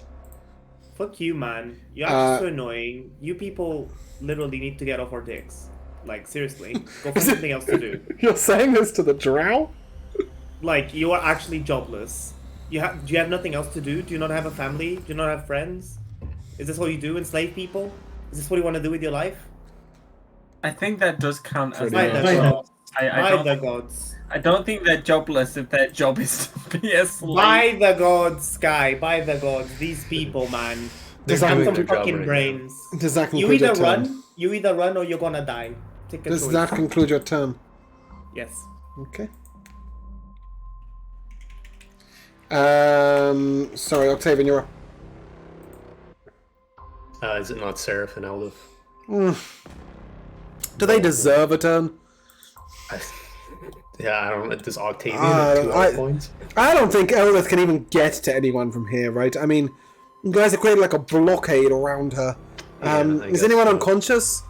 Fuck you, man. You're actually so annoying. You people literally need to get off our dicks. Like, seriously. Go find something else to do. You're saying this to the drow? Like, you are actually jobless. Do you have nothing else to do? Do you not have a family? Do you not have friends? Is this all you do? Enslave people? Is this what you want to do with your life? I think that does count as Pretty a much. By the gods. I don't think they're jobless if their job is to be a slave. By the gods, Sky. By the gods. These people, man. They're Have doing some their job fucking right brains. Does that You conclude your either turn? run, or you're gonna die. Take a Does choice. that conclude your turn? Yes. Okay. Sorry, Octavian, you're up. Is it not Seraph and Eldith? Do they deserve a turn? Yeah, I don't know. Does Octavian have 2 hit points? I don't think Eldith can even get to anyone from here, right? I mean, you guys have created like a blockade around her. I Is guess anyone so. unconscious?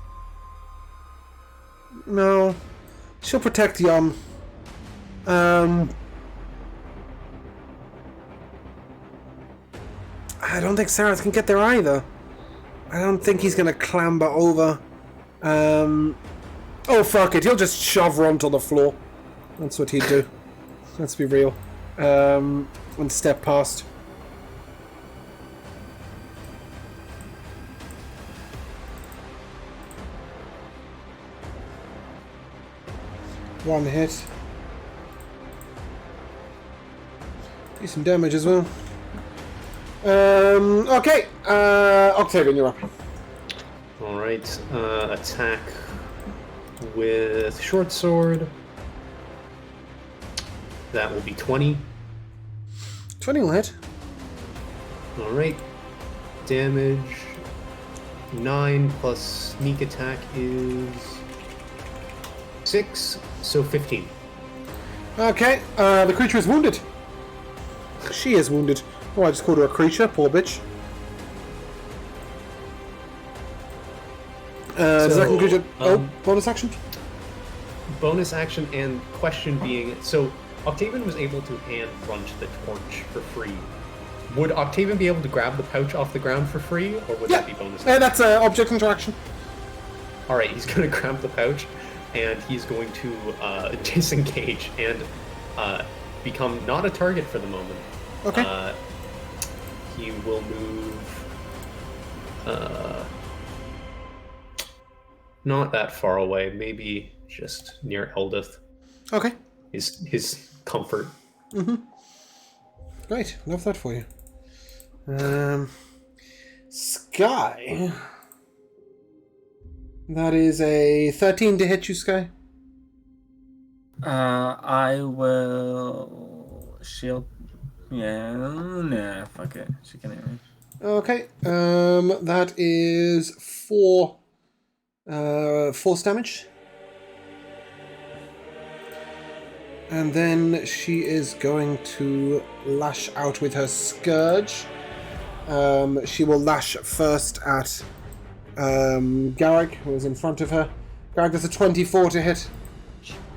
No. She'll protect Yum. I don't think Sarah can get there either. I don't think he's gonna clamber over. Oh fuck it, he'll just shove her onto the floor. That's what he'd do. Let's be real. And step past. One hit. Decent damage as well. Okay. Octavian, you're up. Alright, attack with short sword. That will be 20. 20 will hit. Alright. Damage 9 plus sneak attack is 6, so 15. Okay, the creature is wounded. She is wounded. Oh, I just called her a creature, poor bitch. Does that conclude your bonus action? Bonus action and question being, so Octavian was able to hand crunch the torch for free. Would Octavian be able to grab the pouch off the ground for free, or would that be bonus action? That's object interaction. Alright, he's going to grab the pouch, and he's going to disengage and become not a target for the moment. Okay. He will move not that far away, maybe just near Eldith. Okay. His comfort. Great. Love that for you. Sky. That is a 13 to hit you, Sky. I will shield. Yeah, nah, fuck it. She can hit me. Okay. That is 4 force damage. And then she is going to lash out with her Scourge. She will lash first at Garrick, who is in front of her. Garrick, that's a 24 to hit.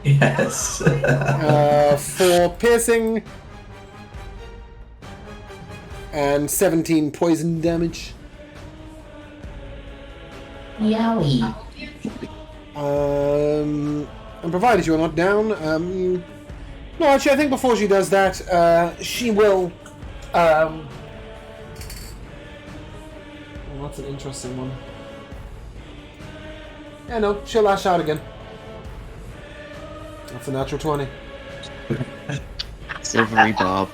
Yes. For piercing. And 17 poison damage. Yowie. And provided you are not down, no, actually, I think before she does that, she will. Oh, that's an interesting one. Yeah, no, she'll lash out again. That's a natural 20. Silvery Barb.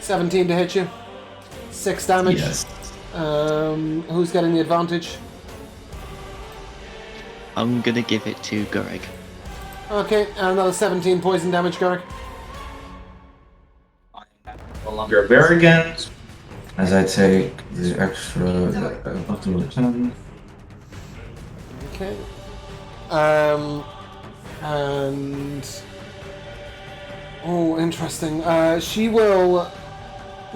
17 to hit you. 6 damage. Yes. Who's getting the advantage? I'm gonna give it to Gureg. Okay, and another 17 poison damage, Garrick. No longer Berrigan, as I take the extra up to 10. Okay. And oh, interesting. She will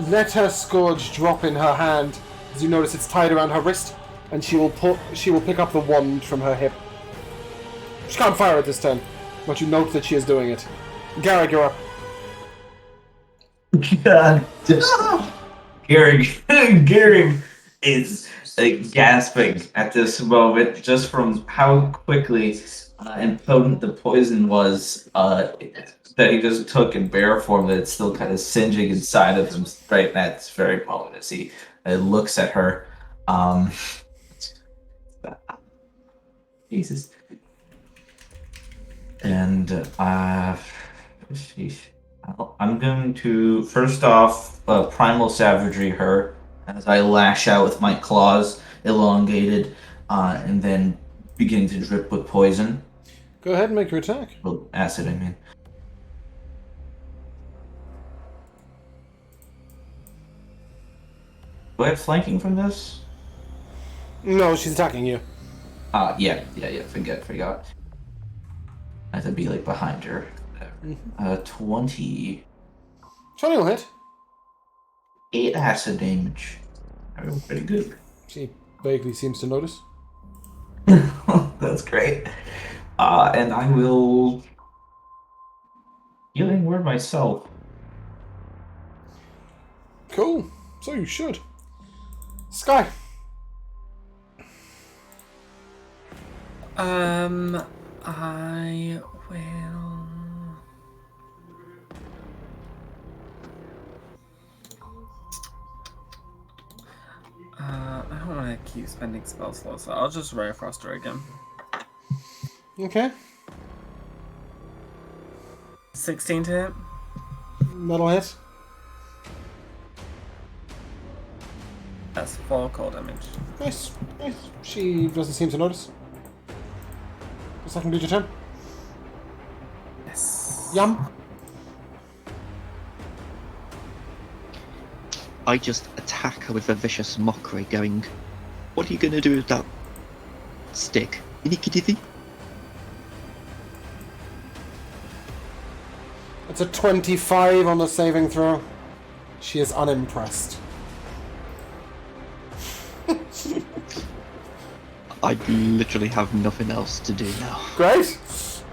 let her scourge drop in her hand. As you notice, it's tied around her wrist, and she will pick up the wand from her hip. She can't fire it this turn, but you note that she is doing it. Garrick, you're up. God. Gary is gasping at this moment just from how quickly and potent the poison was that he just took in bear form, that it's still kind of singeing inside of him right now. It's very moment as he looks at her. Jesus. And sheesh. I'm going to first off primal savagery her as I lash out with my claws, elongated, and then beginning to drip with poison. Go ahead and make your attack. Well, acid, I mean. Do I have flanking from this? No, she's attacking you. Yeah. Forgot. I have to be like behind her. 20. 20 will hit. 8 acid damage. Pretty good. She vaguely seems to notice. That's great. And I will healing word myself. Cool. So you should. Sky. I will. I don't want to keep spending spell slots, so I'll just Ray of Frost her again. Okay. 16 to hit. That'll hit. That's 4 cold damage. Nice. Nice. She doesn't seem to notice. The second did your turn. Yes. Yum. I just attack her with a vicious mockery, going, "What are you going to do with that stick? Iniquity?" It's a 25 on the saving throw. She is unimpressed. I literally have nothing else to do now. Great.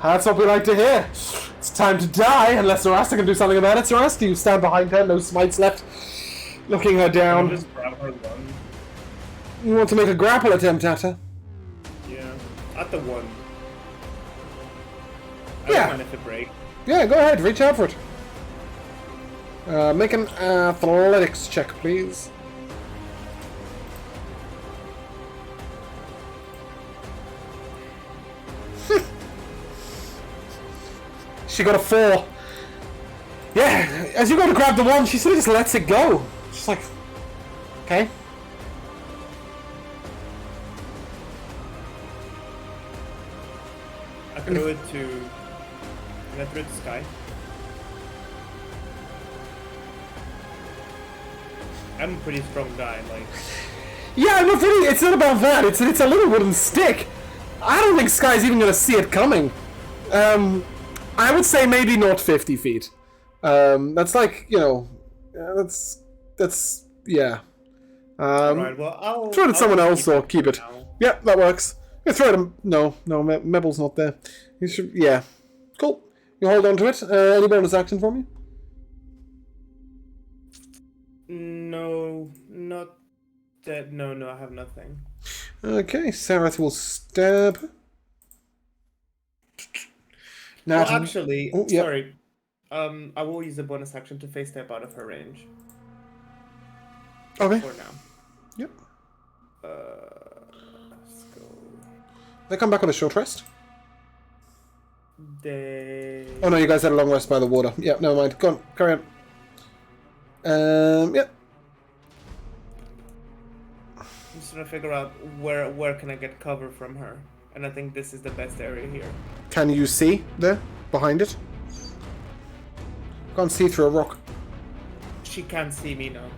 That's what we like to hear. It's time to die, unless Zorasta can do something about it. Zorasta, you stand behind her, no smites left. Looking her I'll down. just grab her one. You want to make a grapple attempt at her? Yeah. At the one. I Yeah. don't mind if it breaks. Yeah, go ahead, reach out for it. Make an athletics check, please. She got a 4. Yeah, as you go to grab the one, she sort of just lets it go. She's like, okay. I threw it to... Did I throw it to Sky? I'm a pretty strong guy, like... Yeah, no, really, it's not about that. It's a little wooden stick. I don't think Sky's even going to see it coming. I would say maybe not 50 feet. That's like, you know, that's yeah. Alright, well, I'll... Throw it at someone else or keep it. now. Yeah, that works. You throw it at him. No, Mebble's not there. You should, yeah. Cool. You hold on to it. Any bonus action for me? No, not that. No, I have nothing. Okay, Sarath will stab. Now, Well, actually, Oh, yeah. sorry. I will use a bonus action to face step out of her range Okay. for now. Yep. Let's go. They come back on a short rest. They. Oh no, you guys had a long rest by the water. Yeah, never mind. Go on, carry on. Yeah. I'm just trying to figure out where can I get cover from her, and I think this is the best area here. Can you see there behind it? Can't see through a rock. She can't see me now.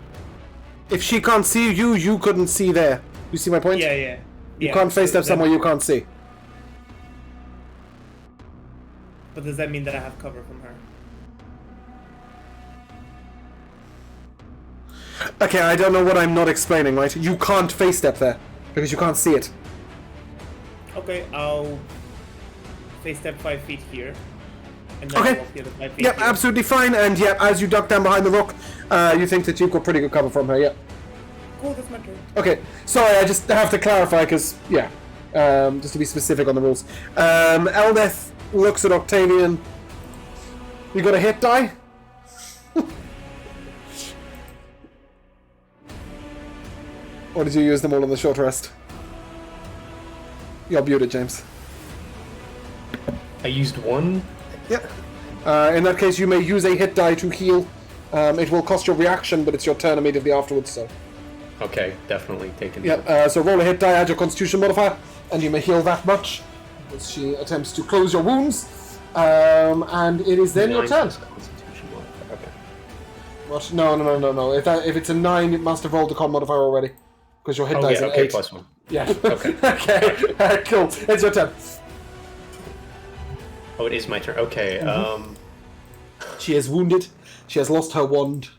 If she can't see you, you couldn't see there. You see my point? Yeah. You can't face step somewhere you can't see. But does that mean that I have cover from her? Okay, I don't know what I'm not explaining, right? You can't face step there because you can't see it. Okay, I'll face step 5 feet here. And then Okay. I'll walk the other 5 feet Yep, here. absolutely fine. And yeah, as you duck down behind the rock, you think that you've got pretty good cover from her. Yeah. Cool, that's my turn. Okay. Sorry, I just have to clarify because yeah, just to be specific on the rules. Eldeth looks at Octavian. You got a hit die? Or did you use them all on the short rest? You're muted, James. I used one. Yep. In that case, you may use a hit die to heal. It will cost your reaction, but it's your turn immediately afterwards, so... Okay, definitely taking. Yep, so roll a hit die, add your constitution modifier, and you may heal that much as she attempts to close your wounds. And it is then your turn. Constitution modifier. Okay. What? No. If it's a 9, it must have rolled the con modifier already. Because your hit die is an 8. +1. Yeah. Okay. Okay, cool. It's your turn. Oh, it is my turn. Okay, She is wounded. She has lost her wand.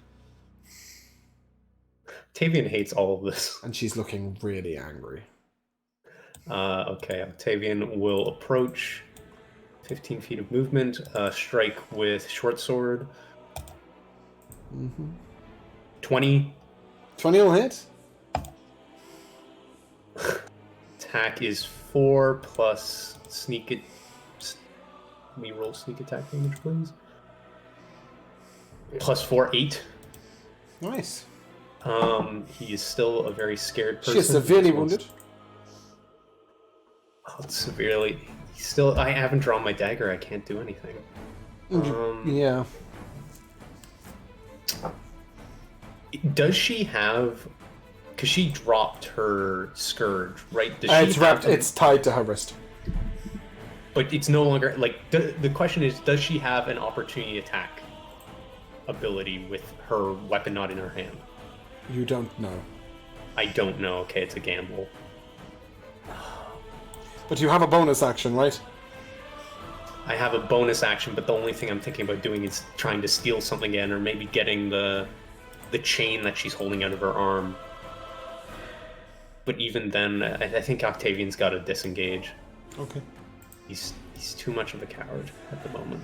Octavian hates all of this. And she's looking really angry. Okay, Octavian will approach 15 feet of movement, strike with short sword. 20. 20 will hit. Attack is 4 plus sneak it. Let me roll sneak attack damage, please. Plus 4, 8. Nice. He is still a very scared person. She is severely wounded. Oh, severely. Still, I haven't drawn my dagger. I can't do anything. Yeah. Does she have? Because she dropped her scourge, right? Does It's wrapped. It's tied to her wrist. But it's no longer like the question is: does she have an opportunity attack ability with her weapon not in her hand? You don't know. I don't know. Okay, it's a gamble. But you have a bonus action, right? I have a bonus action, but the only thing I'm thinking about doing is trying to steal something again, or maybe getting the chain that she's holding out of her arm. But even then, I think Octavian's got to disengage. Okay. He's too much of a coward at the moment.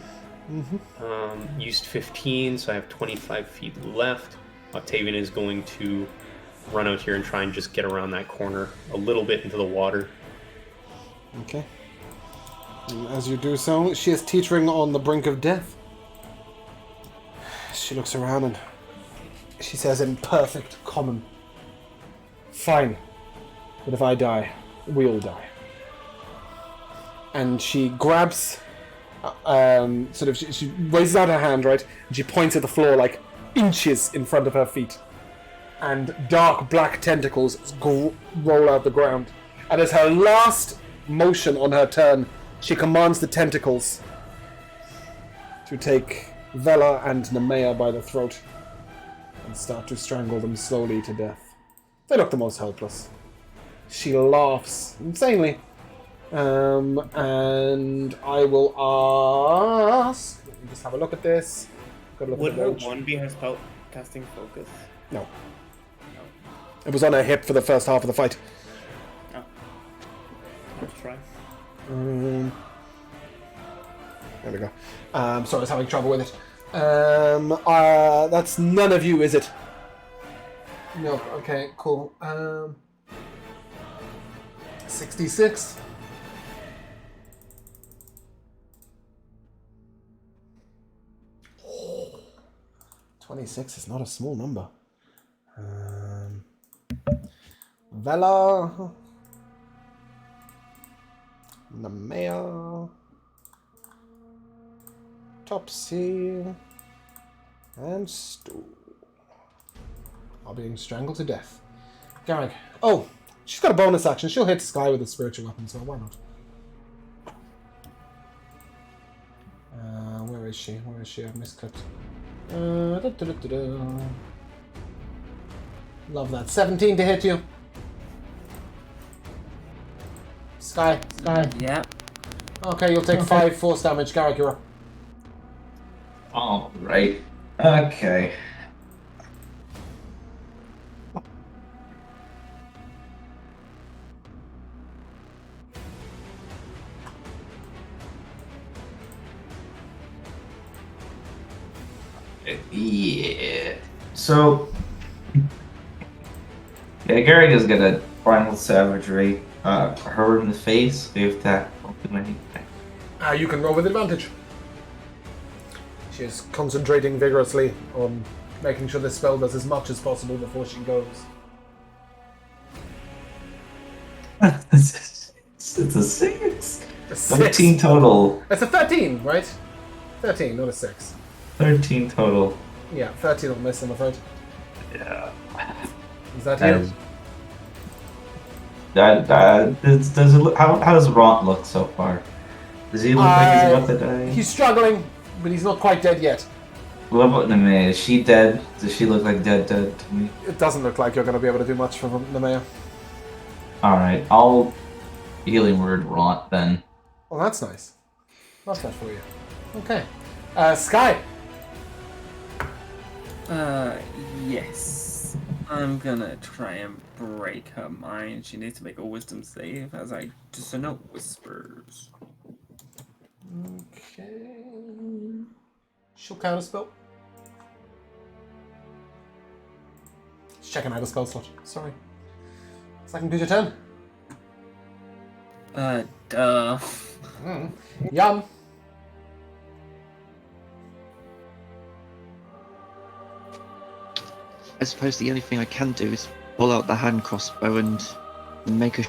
Used 15, so I have 25 feet left. Octavian is going to run out here and try and just get around that corner a little bit into the water. Okay. And as you do so, she is teetering on the brink of death. She looks around and she says in perfect common, "Fine, but if I die, we all die." And she grabs, she raises out her hand, right, and she points at the floor like inches in front of her feet. And dark black tentacles roll out the ground. And as her last motion on her turn, she commands the tentacles to take Vela and Nemea by the throat and start to strangle them slowly to death. They look the most helpless. She laughs insanely. And I will ask... Let me just have a look at this. Would her one be her spell casting focus? No. It was on her hip for the first half of the fight. Oh. Let's try. There we go. Sorry, I was having trouble with it. That's none of you, is it? No. Okay, cool. 66. Oh, 26 is not a small number. Vela. Nemea. Topsy. And Stu are being strangled to death. Garrick. Oh, she's got a bonus action. She'll hit Sky with a spiritual weapon, so why not? Where is she? Where is she? I've misclicked. Love that. 17 to hit you. Sky. Yeah. Okay, you'll take 5 force damage. Garrick, you're up. All right. Okay. Yeah. So, yeah, Garrick is gonna final savagery her in the face if that won't do anything. You can roll with advantage. She is concentrating vigorously on making sure this spell does as much as possible before she goes. It's a 6. A 13 total. It's a 13, right? 13, not a 6. 13 total. Yeah, 13 will miss, I'm afraid. Yeah. Is that That you? is- does it look, how does Ront look so far? Does he look like he's about to die? He's struggling, but he's not quite dead yet. What about Nemea? Is she dead? Does she look like dead to me? It doesn't look like you're going to be able to do much for Nemea. Alright, I'll healing word Ront then. Well, that's nice. Love that for you. Okay. Sky. Yes. I'm gonna try and break her mind. She needs to make a wisdom save as I dissonate whispers. Okay. She'll counter spell. Just checking out a spell slot. Sorry. Second piece your turn. Duh. Yum. I suppose the only thing I can do is pull out the hand crossbow and make a You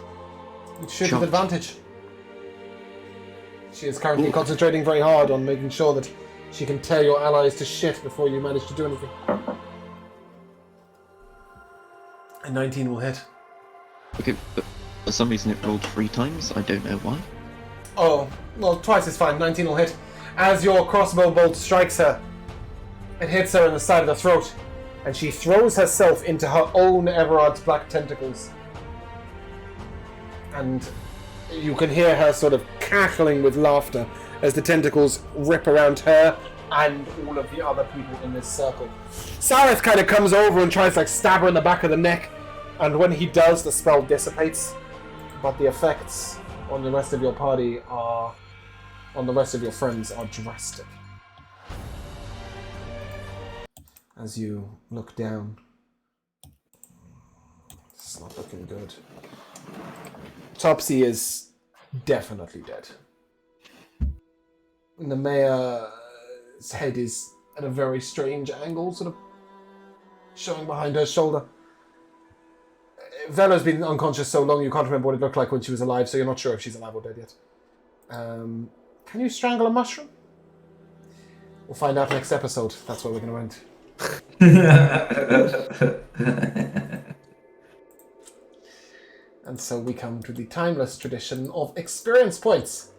shoot shot. with advantage. She is currently concentrating very hard on making sure that she can tear your allies to shit before you manage to do anything. A 19 will hit. Okay, but for some reason it rolled 3 times. I don't know why. Oh, well, twice is fine. 19 will hit. As your crossbow bolt strikes her, it hits her in the side of the throat, and she throws herself into her own Everard's black tentacles. And you can hear her sort of cackling with laughter as the tentacles rip around her and all of the other people in this circle. Sareth kind of comes over and tries to stab her in the back of the neck, and when he does, the spell dissipates. But the effects on the rest of your party are, on the rest of your friends, are drastic. As you look down, it's not looking good. Topsy is definitely dead. The mayor's head is at a very strange angle, sort of showing behind her shoulder. Vela's been unconscious so long you can't remember what it looked like when she was alive, so you're not sure if she's alive or dead yet. Can you strangle a mushroom? We'll find out next episode. That's where we're going to end. And so we come to the timeless tradition of experience points.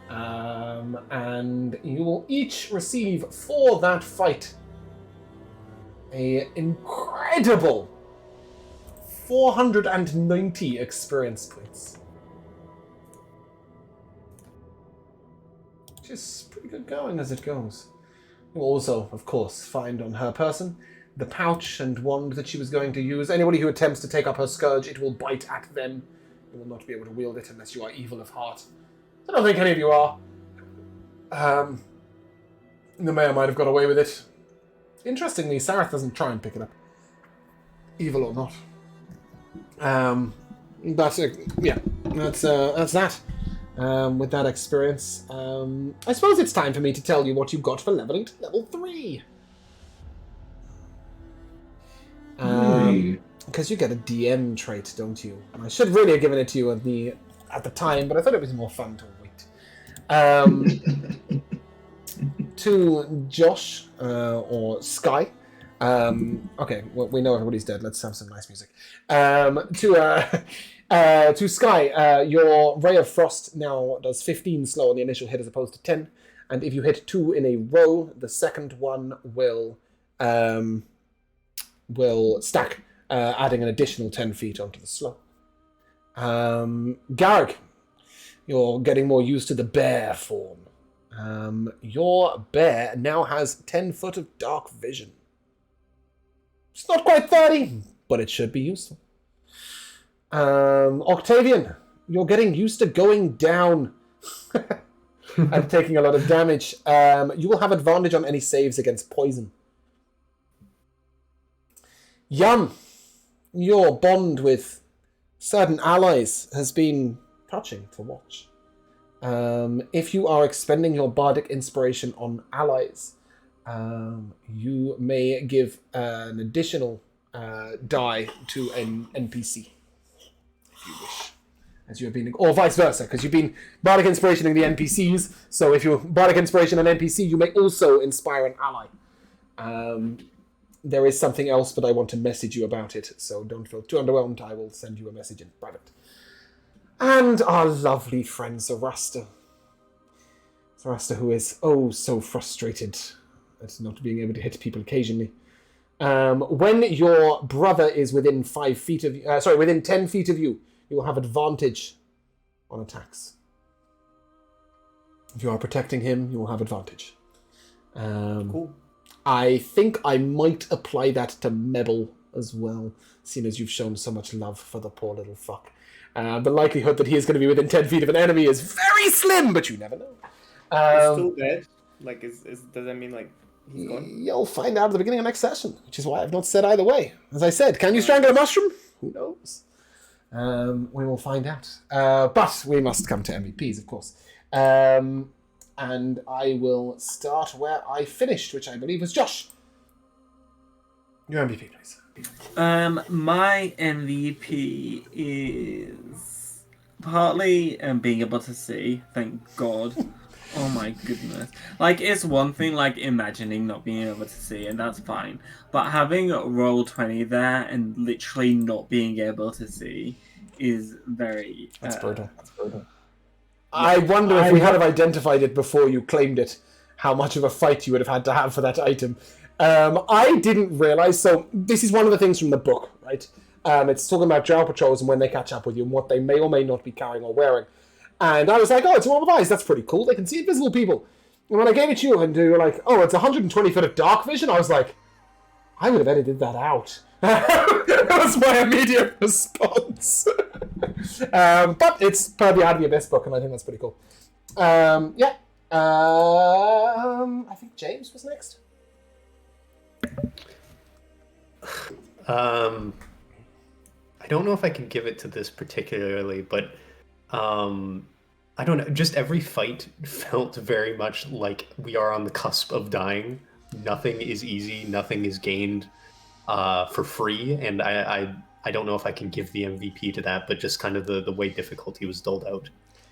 And you will each receive for that fight a incredible 490 experience points. Which is pretty good going as it goes. You will also, of course, find on her person the pouch and wand that she was going to use. Anybody who attempts to take up her scourge, it will bite at them. You will not be able to wield it unless you are evil of heart. I don't think any of you are. The mayor might have got away with it. Interestingly, Sareth doesn't try and pick it up. Evil or not. But, yeah, that's that. With that experience, I suppose it's time for me to tell you what you've got for leveling to level 3. Because you get a DM trait, don't you? And I should really have given it to you at the time, but I thought it was more fun to wait. To Josh or Sky. Okay, well, we know everybody's dead. Let's have some nice music. To Sky, your Ray of Frost now does 15 slow on the initial hit as opposed to 10. And if you hit 2 in a row, the second one will stack, adding an additional 10 feet onto the slow. Garrick, you're getting more used to the bear form. Your bear now has 10 foot of dark vision. It's not quite 30, but it should be useful. Octavian, you're getting used to going down and taking a lot of damage. You will have advantage on any saves against poison. Yum, your bond with certain allies has been touching to watch. If you are expending your bardic inspiration on allies, you may give an additional die to an NPC, if you wish. as you have been, or vice versa, because you've been bardic inspirationing the NPCs. So if you're bardic inspiration an NPC, you may also inspire an ally. There is something else, but I want to message you about it, so don't feel too underwhelmed. I will send you a message in private. And our lovely friend Zarasta. Zarasta, who is so frustrated at not being able to hit people occasionally. When your brother is within 5 feet of you, within 10 feet of you, you will have advantage on attacks. If you are protecting him, you will have advantage. Cool. I think I might apply that to Mebble as well, seeing as you've shown so much love for the poor little fuck. The likelihood that he is going to be within 10 feet of an enemy is very slim, but you never know. He's still dead? Like, does that mean, like, he's gone? You'll find out at the beginning of next session, which is why I've not said either way. As I said, can you strangle a mushroom? Who knows? We will find out. But we must come to MVPs, of course. And I will start where I finished, which I believe was Josh. Your MVP, please. My MVP is partly being able to see, thank God. Oh my goodness. Like, it's one thing, like, imagining not being able to see, and that's fine. But having Roll20 there and literally not being able to see is very... That's brutal. I wonder if we had have identified it before you claimed it, how much of a fight you would have had to have for that item. I didn't realize, so this is one of the things from the book, right? It's talking about drow patrols and when they catch up with you and what they may or may not be carrying or wearing. And I was like, oh, it's a wall of eyes, that's pretty cool. They can see invisible people. And when I gave it to you and you were like, oh, it's 120 foot of dark vision, I was like, I would have edited that out. That was my immediate response. But it's probably out of your best book, and I think that's pretty cool. I think James was next. I don't know if I can give it to this particularly, but I don't know. Just every fight felt very much like we are on the cusp of dying. Nothing is easy. Nothing is gained for free, and I don't know if I can give the MVP to that, but just kind of the way difficulty was doled out.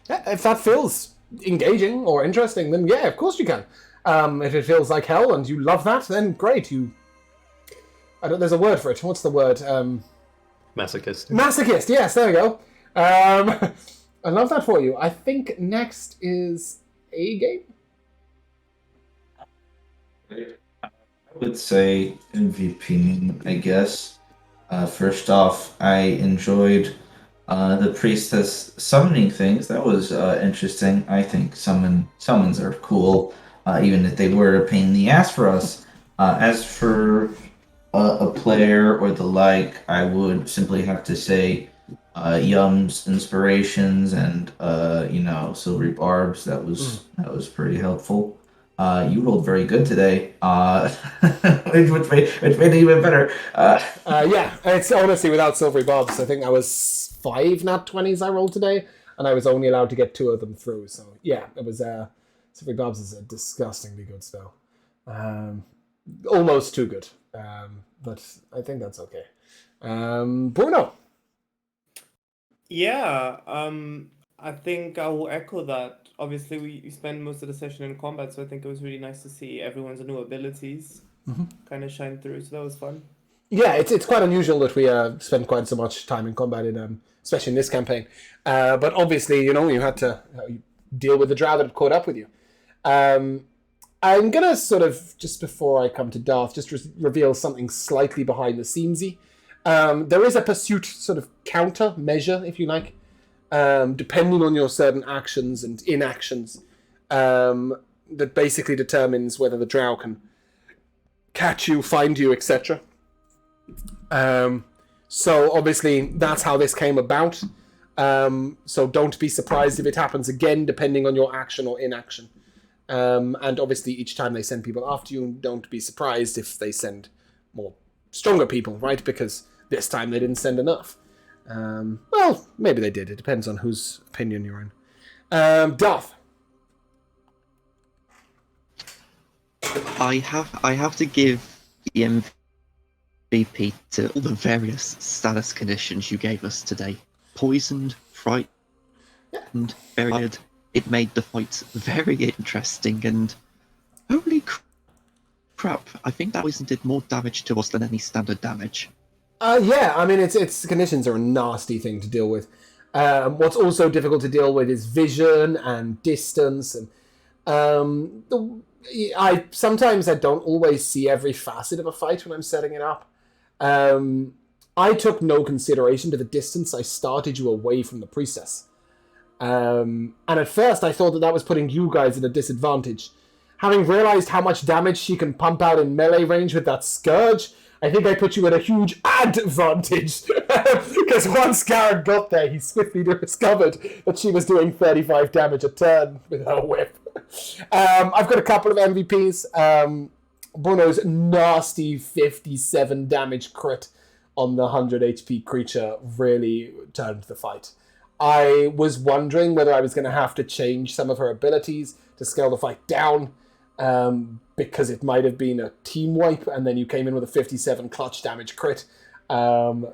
Yeah, if that feels engaging or interesting, then yeah, of course you can. If it feels like hell and you love that, then great. There's a word for it. What's the word? Masochist. Masochist, yes, there we go. I love that for you. I think next is a game. I would say MVP, I guess. First off, I enjoyed the priestess summoning things. That was interesting. I think summons are cool, even if they were a pain in the ass for us. As for a player or the like, I would simply have to say Yum's inspirations and silvery barbs. That was pretty helpful. You rolled very good today, which made it even better. Yeah, it's honestly without silvery barbs. I think I was 5 nat 20s I rolled today, and I was only allowed to get 2 of them through. So yeah, it was silvery barbs is a disgustingly good spell, almost too good. But I think that's okay. Bruno. Yeah, I think I will echo that. Obviously, we spent most of the session in combat, so I think it was really nice to see everyone's new abilities kind of shine through. So that was fun. Yeah, it's quite unusual that we spend quite so much time in combat, especially in this campaign. But obviously, you had to deal with the drow that had caught up with you. I'm going to sort of, just before I come to Darth, just reveal something slightly behind the scenesy. There is a pursuit sort of counter measure, if you like, depending on your certain actions and inactions, that basically determines whether the drow can catch you, find you, etc. So obviously that's how this came about. So don't be surprised if it happens again, depending on your action or inaction. And obviously each time they send people after you, don't be surprised if they send more stronger people, right? Because this time they didn't send enough. Well, maybe they did. It depends on whose opinion you're in. Darth. I have to give the MVP to all the various status conditions you gave us today. Poisoned, and very good. It made the fight very interesting, and holy crap! I think that poison did more damage to us than any standard damage. Yeah, I mean, its conditions are a nasty thing to deal with. What's also difficult to deal with is vision and distance, and I don't always see every facet of a fight when I'm setting it up. I took no consideration to the distance I started you away from the priestess. And at first I thought that was putting you guys at a disadvantage. Having realized how much damage she can pump out in melee range with that Scourge, I think I put you at a huge advantage. Because once Garrett got there, he swiftly discovered that she was doing 35 damage a turn with her whip. I've got a couple of MVPs. Bruno's nasty 57 damage crit on the 100 HP creature really turned the fight. I was wondering whether I was going to have to change some of her abilities to scale the fight down, because it might have been a team wipe, and then you came in with a 57 clutch damage crit.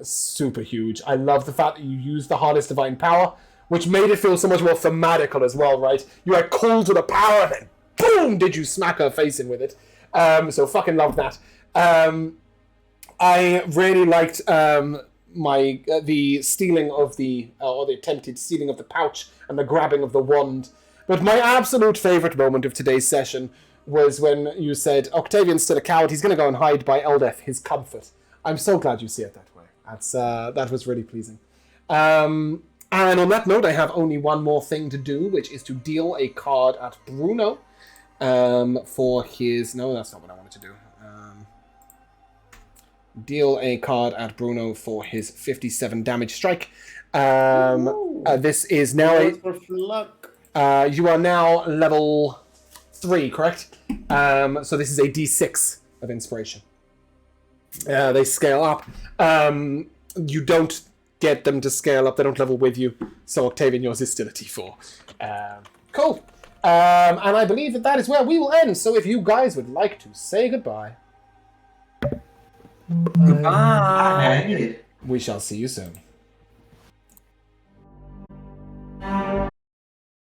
Super huge. I love the fact that you used the Hardest Divine Power, which made it feel so much more thematical as well, right? You had called to the power, then boom, did you smack her face in with it. So fucking love that. I really liked the stealing of or the attempted stealing of the pouch and the grabbing of the wand. But my absolute favourite moment of today's session was when you said, Octavian's still a coward, he's going to go and hide by Eldeth, his comfort. I'm so glad you see it that way. That was really pleasing. And on that note, I have only one more thing to do, which is to deal a card at Bruno for his... No, that's not what I wanted to do. Deal a card at Bruno for his 57 damage strike. This is now you are now level 3, correct? So this is a D6 of inspiration. They scale up. You don't get them to scale up. They don't level with you. So Octavian, yours is still a T4. Cool. And I believe that is where we will end. So if you guys would like to say goodbye. Goodbye. We shall see you soon.